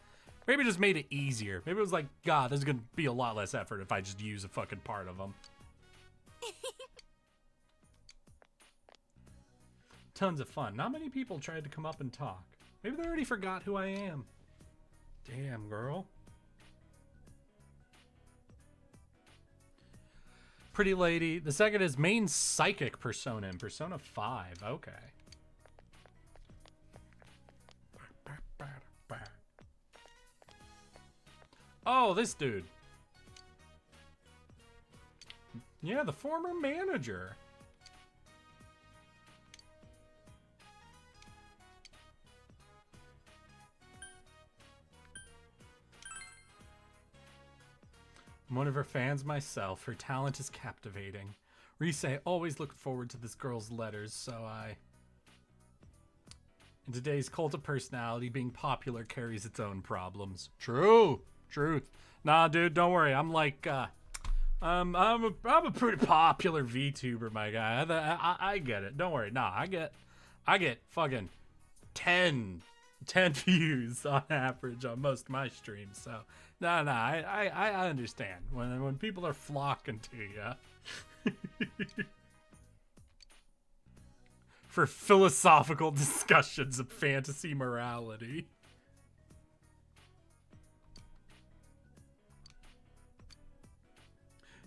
Maybe it just made it easier. Maybe it was like, God, this is going to be a lot less effort if I just use a fucking part of them. Tons of fun. Not many people tried to come up and talk. Maybe they already forgot who I am. Damn, girl. Pretty lady. The second is main psychic persona in Persona 5. Okay. Oh, this dude. Yeah, the former manager. I'm one of her fans myself. Her talent is captivating. Rise always looked forward to this girl's letters, so I... In today's cult of personality, being popular carries its own problems. True. Truth. Nah, dude, don't worry. I'm like, I'm a pretty popular VTuber, my guy. I get it. Don't worry. Nah, I get fucking 10 views on average on most of my streams, so... No, I understand when people are flocking to you for philosophical discussions of fantasy morality.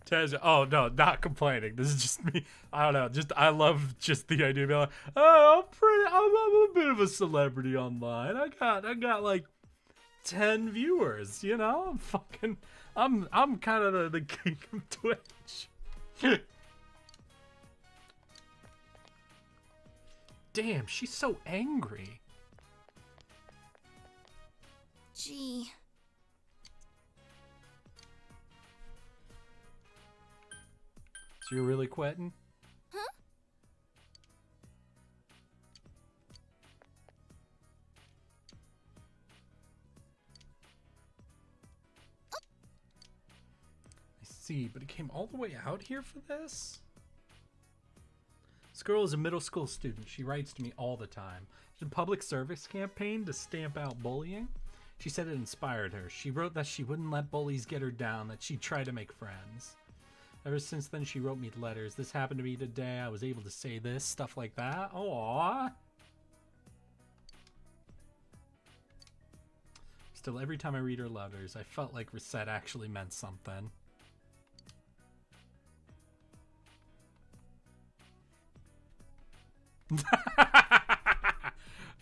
Tez, oh no, not complaining. This is just me. I don't know. I love just the idea of being like, oh, I'm a bit of a celebrity online. I got like 10 viewers, you know? I'm kind of the king of Twitch. damn, she's so angry. Gee. So you're really quitting? Huh? I see, but it came all the way out here for this? This girl is a middle school student. She writes to me all the time. She's a public service campaign to stamp out bullying. She said it inspired her. She wrote that she wouldn't let bullies get her down, that she'd try to make friends. Ever since then, she wrote me letters. This happened to me today. I was able to say this, stuff like that. Aww. Still, every time I read her letters, I felt like Reset actually meant something.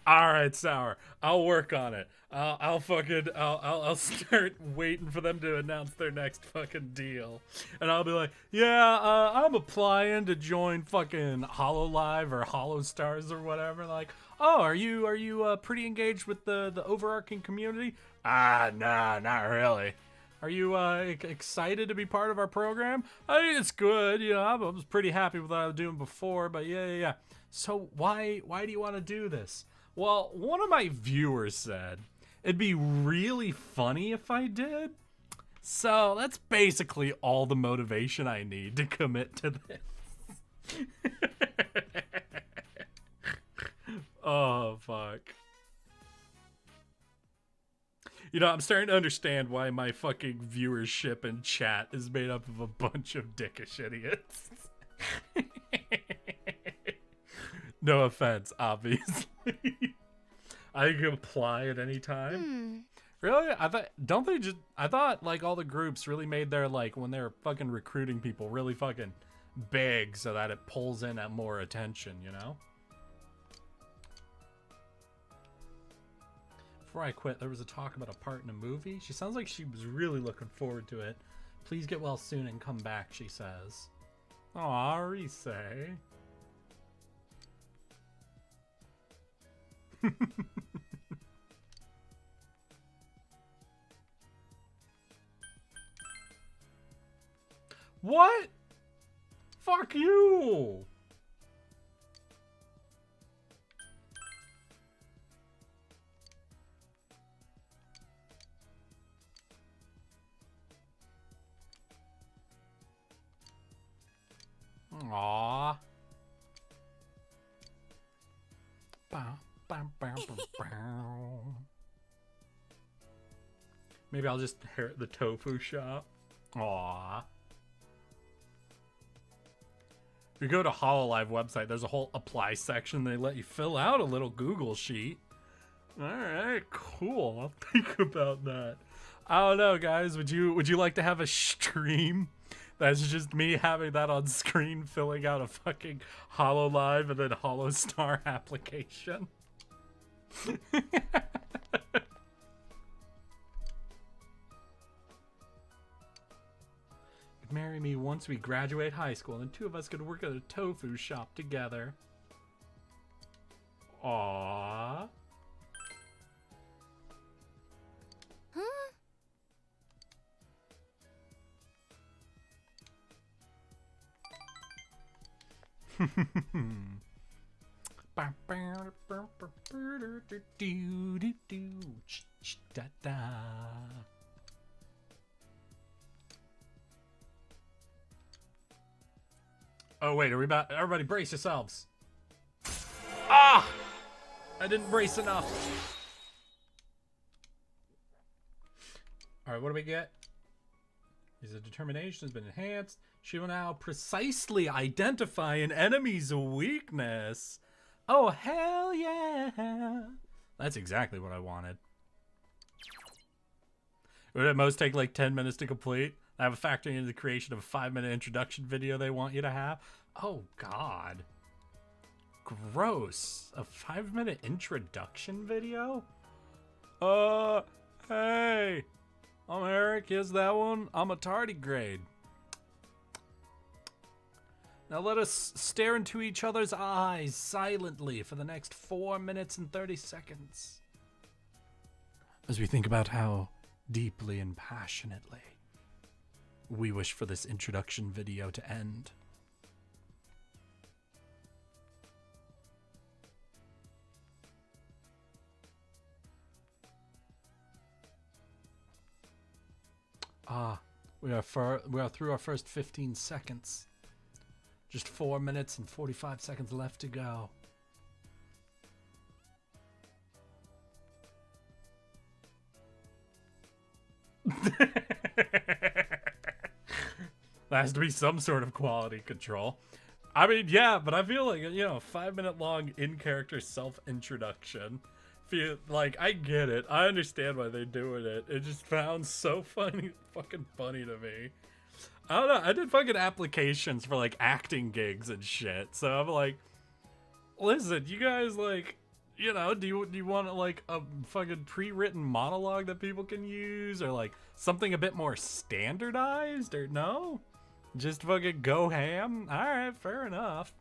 All right, Sour. I'll work on it. I'll start waiting for them to announce their next fucking deal, and I'll be like, yeah, I'm applying to join fucking HoloLive or HoloStars or whatever. Like, oh, are you pretty engaged with the overarching community? Nah, not really. Are you excited to be part of our program? I think it's good. You know, I was pretty happy with what I was doing before, but yeah. So why do you want to do this? Well, one of my viewers said it'd be really funny if I did. So that's basically all the motivation I need to commit to this. Oh, fuck. You know, I'm starting to understand why my fucking viewership and chat is made up of a bunch of dickish idiots. No offense, obviously. I can apply at any time. Really? I thought like all the groups really made their, like, when they're fucking recruiting people really fucking big so that it pulls in at more attention, you know? Before I quit, there was a talk about a part in a movie. She sounds like she was really looking forward to it. Please get well soon and come back, she says. Aw, Rise. What? Fuck you! Aww. Bow, bow, bow, bow, bow. Maybe I'll just inherit the tofu shop. Aww. If you go to HoloLive website, there's a whole apply section. They let you fill out a little Google sheet. Alright, cool. I'll think about that. I don't know, guys. Would you like to have a stream that's just me having that on screen, filling out a fucking HoloLive and then HoloStar application? Marry me once we graduate high school, and the two of us could work at a tofu shop together. Aww. Huh? Oh wait, are we about? Everybody brace yourselves. Ah! I didn't brace enough. Alright, what do we get? His determination has been enhanced. She will now precisely identify an enemy's weakness. Oh, hell yeah. That's exactly what I wanted. Would it at most take like 10 minutes to complete? I have a factoring into the creation of a 5-minute introduction video they want you to have. Oh, God. Gross. A 5-minute introduction video? Hey. I'm Eric. Here's that one. I'm a tardigrade. Now let us stare into each other's eyes silently for the next 4 minutes and 30 seconds. As we think about how deeply and passionately we wish for this introduction video to end. We are through our first 15 seconds. Just 4 minutes and 45 seconds left to go. There has to be some sort of quality control. I mean, yeah, but I feel like, 5-minute long in-character self-introduction. Feel like, I get it. I understand why they're doing it. It just sounds so fucking funny to me. I don't know. I did fucking applications for like acting gigs and shit. So I'm like, listen, you guys like, do you want like a fucking pre-written monologue that people can use, or like something a bit more standardized, or no? Just fucking go ham? All right, fair enough.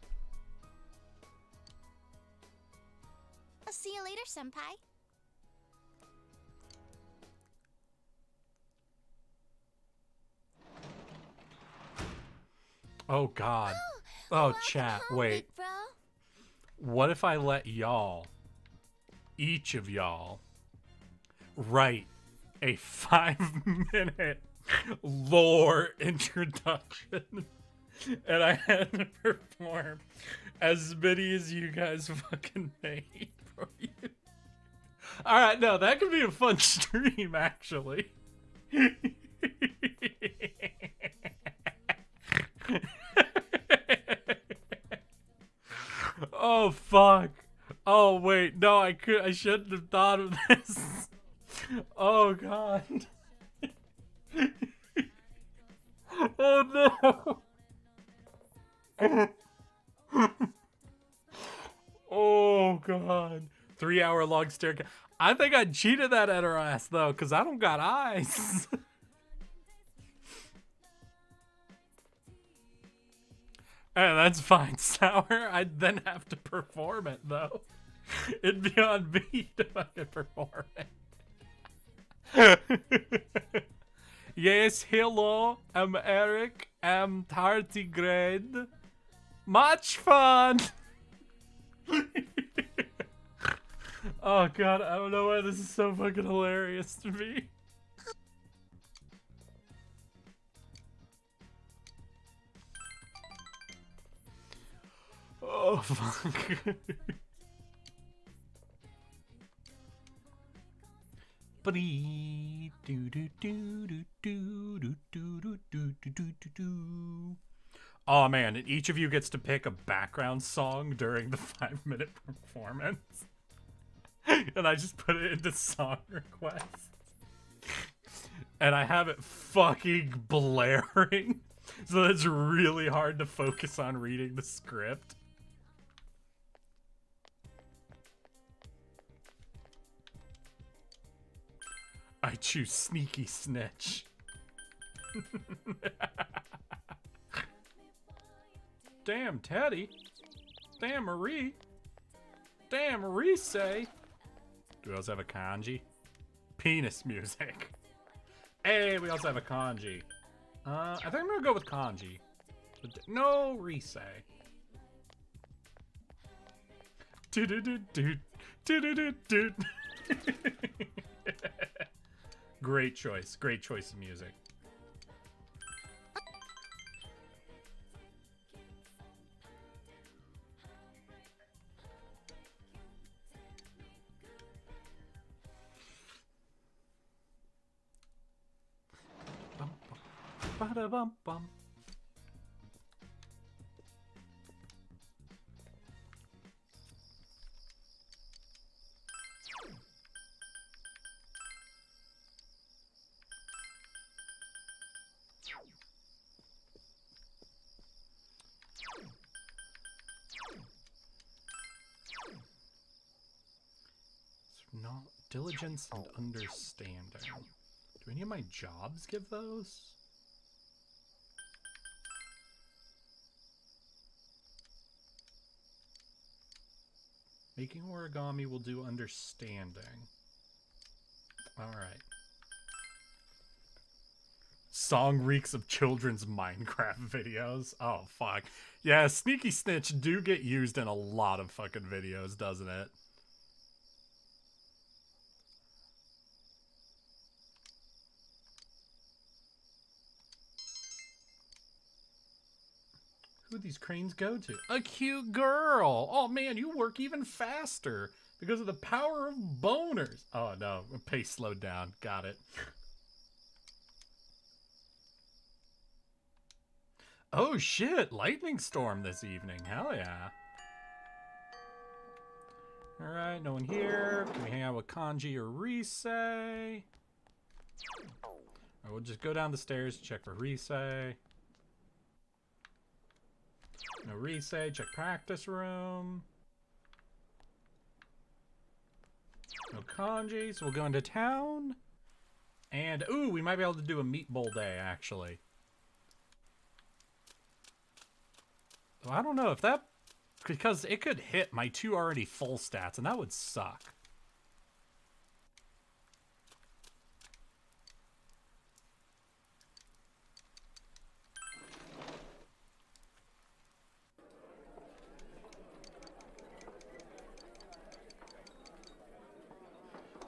I'll see you later, senpai. Oh god. Oh chat, wait. Bro. What if I let y'all, each of y'all, write a 5-minute lore introduction, and I had to perform as many as you guys fucking made for you? Alright, no, that could be a fun stream, actually. Oh fuck. Oh wait, no, I shouldn't have thought of this. Oh god. Oh no. Oh god. 3-hour long staircase. I think I cheated that at her ass though, because I don't got eyes. And that's fine, Sour. I'd then have to perform it though. It'd be on me to fucking perform it. Yes, hello, I'm Eric. I'm tardigrade. Much fun! Oh god, I don't know why this is so fucking hilarious to me. Oh fuck. Oh man, and each of you gets to pick a background song during the 5-minute performance. And I just put it into song requests. And I have it fucking blaring. So it's really hard to focus on reading the script. I choose Sneaky Snitch. Damn Teddy. Damn Marie. Damn Marie say. Do we also have a kanji? Penis music. Hey, we also have a kanji. I think I'm gonna go with kanji. No Risei. Great choice. Great choice of music. Ba-da-bum-bum. Not diligence and understanding. Do any of my jobs give those? Making origami will do understanding. Alright. Song reeks of children's Minecraft videos. Oh, fuck. Yeah, Sneaky Snitch do get used in a lot of fucking videos, doesn't it? Who'd these cranes go to? A cute girl! Oh man, you work even faster because of the power of boners. Oh no, pace slowed down. Got it. Oh shit, lightning storm this evening. Hell yeah. Alright, no one here. Can we hang out with Kanji or Rise? Alright, we'll just go down the stairs, check for Rise. No Rise, check practice room. No Kanji, so we'll go into town. And, ooh, we might be able to do a meat bowl day, actually. I don't know if that, because it could hit my 2 already full stats, and that would suck.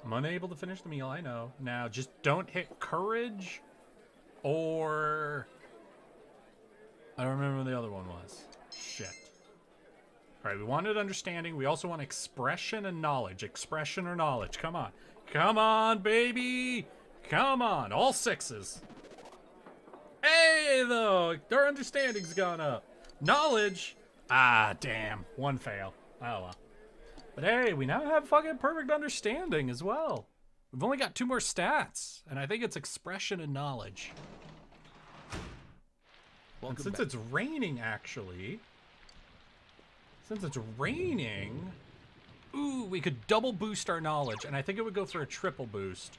I'm unable to finish the meal, I know. Now, just don't hit courage, or... I don't remember what the other one was. Shit. Alright, we wanted understanding. We also want expression and knowledge. Expression or knowledge. Come on. Come on, baby! Come on. All 6s. Hey, though! Their understanding's gone up. Knowledge? Ah, damn. 1 fail. Oh, well. But hey, we now have fucking perfect understanding as well. We've only got 2 more stats. And I think it's expression and knowledge. And since it's raining, actually... Since it's raining... Ooh, we could double boost our knowledge. And I think it would go for a triple boost.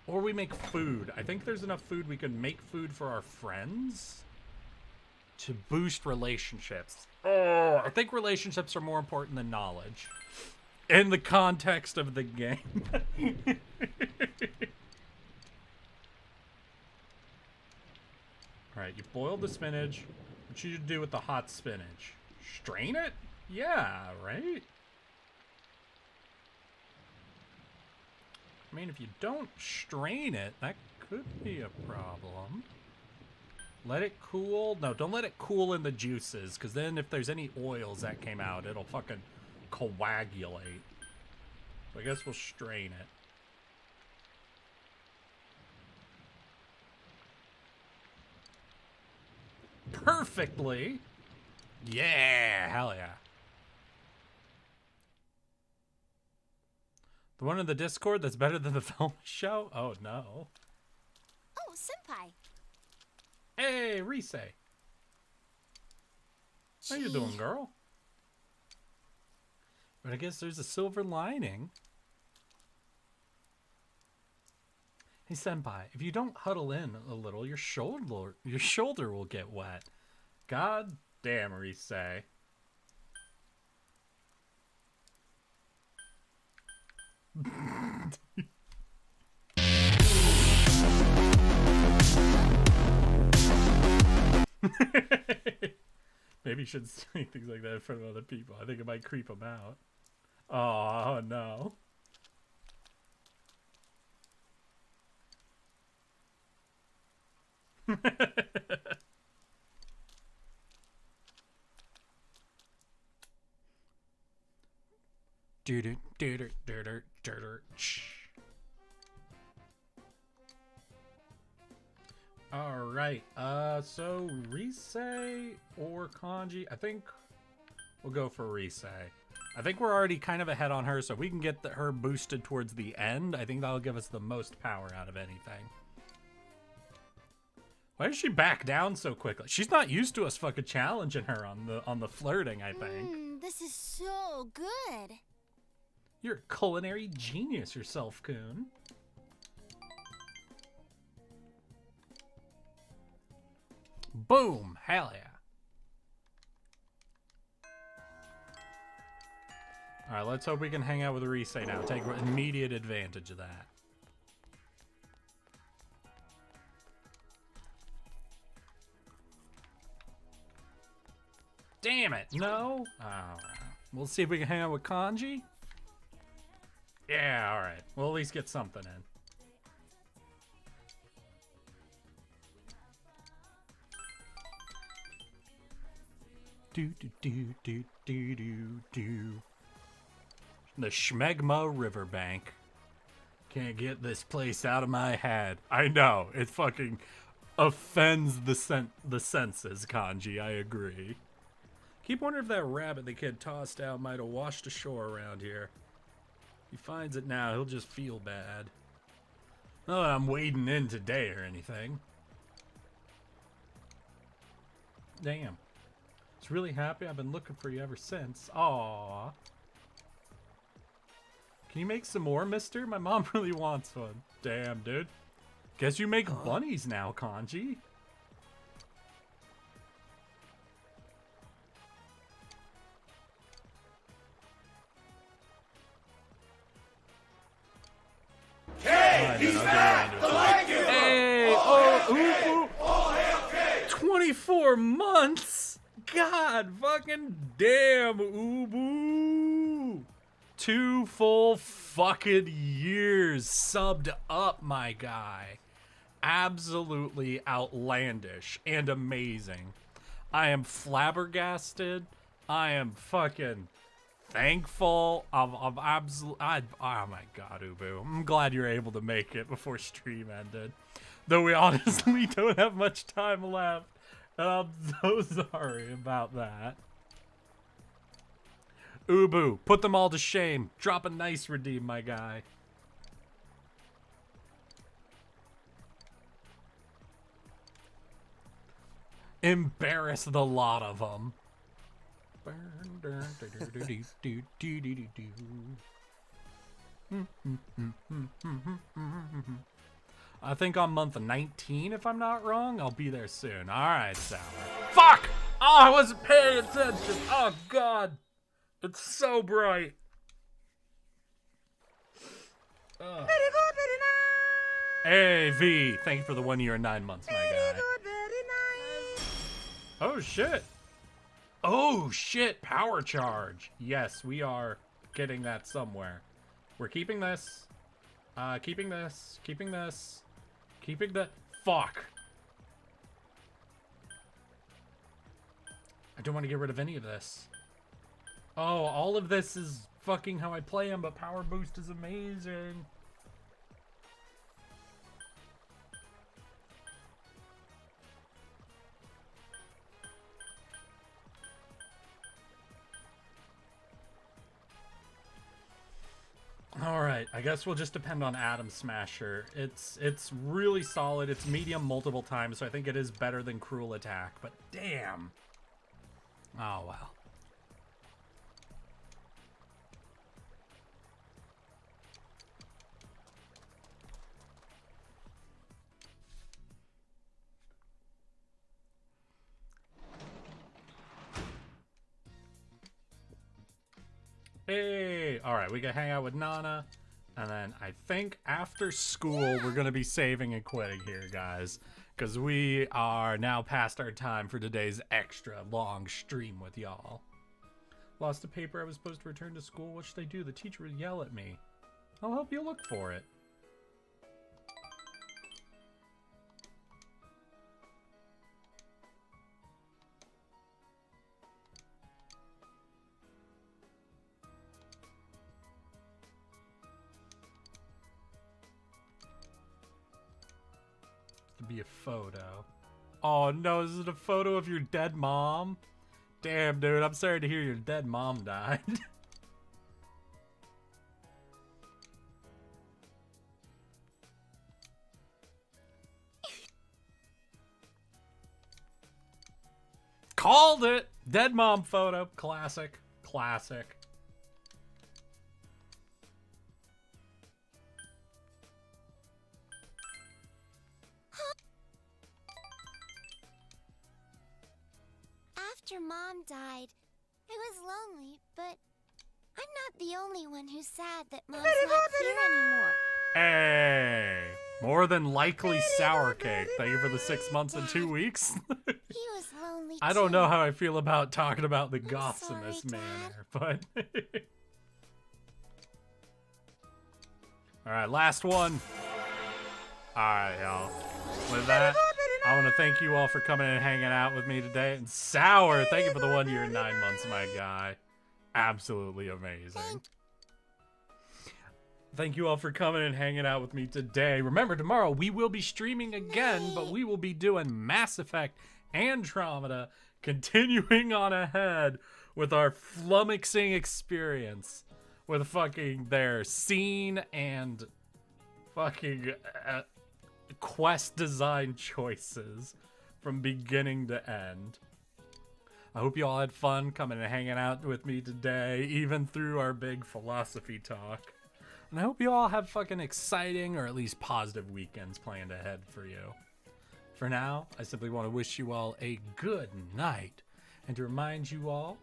Or we make food. I think there's enough food we can make food for our friends. To boost relationships. Oh, I think relationships are more important than knowledge. In the context of the game. Alright, you boiled the spinach. What should you do with the hot spinach? Strain it? Yeah, right? I mean, if you don't strain it, that could be a problem. Let it cool. No, don't let it cool in the juices, because then if there's any oils that came out, it'll fucking coagulate. So I guess we'll strain it. Perfectly. Yeah, hell yeah. The one in the Discord that's better than the film show? Oh no. Oh, senpai. Hey, Rise. How you doing, girl? But I guess there's a silver lining. Hey, senpai, if you don't huddle in a little, your shoulder will get wet. God damn, Rise. Maybe you shouldn't say things like that in front of other people. I think it might creep them out. Oh, no. All right. So Rise or Kanji? I think we'll go for Rise. I think we're already kind of ahead on her, so if we can get her boosted towards the end, I think that'll give us the most power out of anything. Why does she back down so quickly? She's not used to us fucking challenging her on the flirting, I think. This is so good. You're a culinary genius yourself, Kun. Boom! Hell yeah. Alright, let's hope we can hang out with Rise now. Take immediate advantage of that. Damn it, no? Oh, we'll see if we can hang out with Kanji. Yeah, alright. We'll at least get something in. Do do do do do do do. The Schmegma Riverbank. Can't get this place out of my head. I know, it fucking offends the senses, Kanji, I agree. Keep wondering if that rabbit the kid tossed out might have washed ashore around here. If he finds it now, he'll just feel bad. Not that I'm wading in today or anything. Damn. It's really happy. I've been looking for you ever since. Aww. Can you make some more, mister? My mom really wants one. Damn, dude. Guess you make bunnies now, Kanji. Hey, he's back! The light giver! Hey! Oh, ooh, 24 months? God fucking damn, Ubu! 2 full fucking years subbed up, my guy. Absolutely outlandish and amazing. I am flabbergasted. I am fucking thankful. I'm absolutely. Oh my god, Ubu. I'm glad you're able to make it before stream ended. Though we honestly don't have much time left. And I'm so sorry about that. Ubu, put them all to shame. Drop a nice redeem, my guy. Embarrass the lot of them. I think on month 19, if I'm not wrong. I'll be there soon. Alright, Sour. Fuck! Oh, I wasn't paying attention. Oh, God. It's so bright. Ugh. Hey, V. Thank you for the 1 year and 9 months, my guy. Oh, shit. Oh, shit. Power charge. Yes, we are getting that somewhere. We're keeping this. Keeping this. Keeping this. Keeping the... Fuck. I don't want to get rid of any of this. Oh, all of this is fucking how I play him, but Power Boost is amazing. Alright, I guess we'll just depend on Atom Smasher. It's really solid. It's medium multiple times, so I think it is better than Cruel Attack, but damn. Oh, well. Hey! Alright, we can hang out with Nana. And then I think after school, we're going to be saving and quitting here, guys. Because we are now past our time for today's extra long stream with y'all. Lost a paper I was supposed to return to school. What should I do? The teacher would yell at me. I'll help you look for it. To be a photo. Oh no, is it a photo of your dead mom? Damn, dude, I'm sorry to hear your dead mom died. Called it! Dead mom photo. Classic. Classic. After Mom died, I was lonely, but I'm not the only one who's sad that Mom's not here anymore. Hey, more than likely sour cake. Thank you for the 6 months and 2 weeks. He was lonely I don't too. know how I feel about talking about the goths in sorry, this Dad. manner, but all right, last one. All right, y'all. With that, I want to thank you all for coming and hanging out with me today. And Sour, thank you for the 1 year and 9 months, my guy. Absolutely amazing. Thank you all for coming and hanging out with me today. Remember, tomorrow we will be streaming again, but we will be doing Mass Effect Andromeda, continuing on ahead with our flummoxing experience with fucking their scene and fucking quest design choices from beginning to end. I hope you all had fun coming and hanging out with me today, even through our big philosophy talk. And I hope you all have fucking exciting or at least positive weekends planned ahead for you. For now, I simply want to wish you all a good night and to remind you all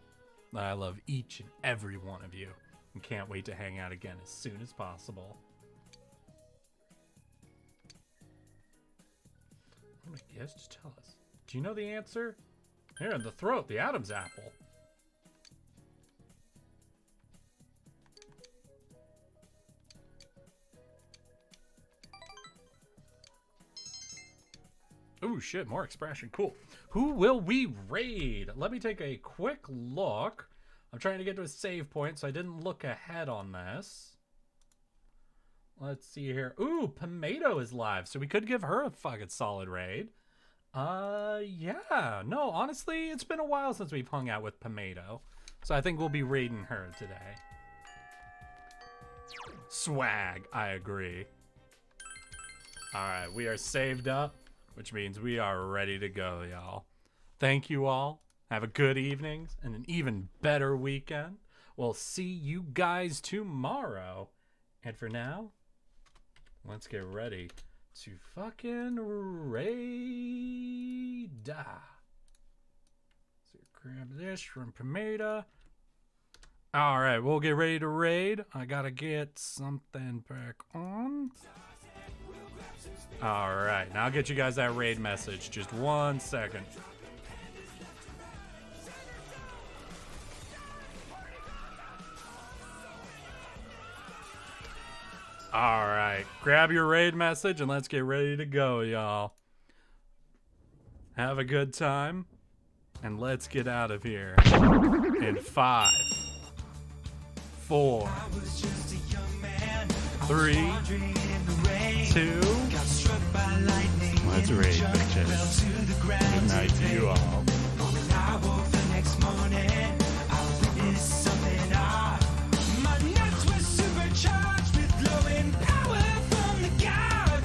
that I love each and every one of you and can't wait to hang out again as soon as possible. Oh my guess, just tell us. Do you know the answer? Here in the throat, the Adam's apple. Oh shit, more expression. Cool. Who will we raid? Let me take a quick look. I'm trying to get to a save point, so I didn't look ahead on this. Let's see here. Ooh, Pomato is live, so we could give her a fucking solid raid. Yeah. No, honestly, it's been a while since we've hung out with Pomato, so I think we'll be raiding her today. Swag, I agree. Alright, we are saved up, which means we are ready to go, y'all. Thank you all. Have a good evening and an even better weekend. We'll see you guys tomorrow. And for now, let's get ready to fucking raid. So grab this from Pomada. All right, we'll get ready to raid. I gotta get something back on. All right, now I'll get you guys that raid message. Just 1 second. All right, grab your raid message and let's get ready to go, y'all. Have a good time, and let's get out of here in 5, 4, 3, 2. Let's raid, bitches. Good night to you all.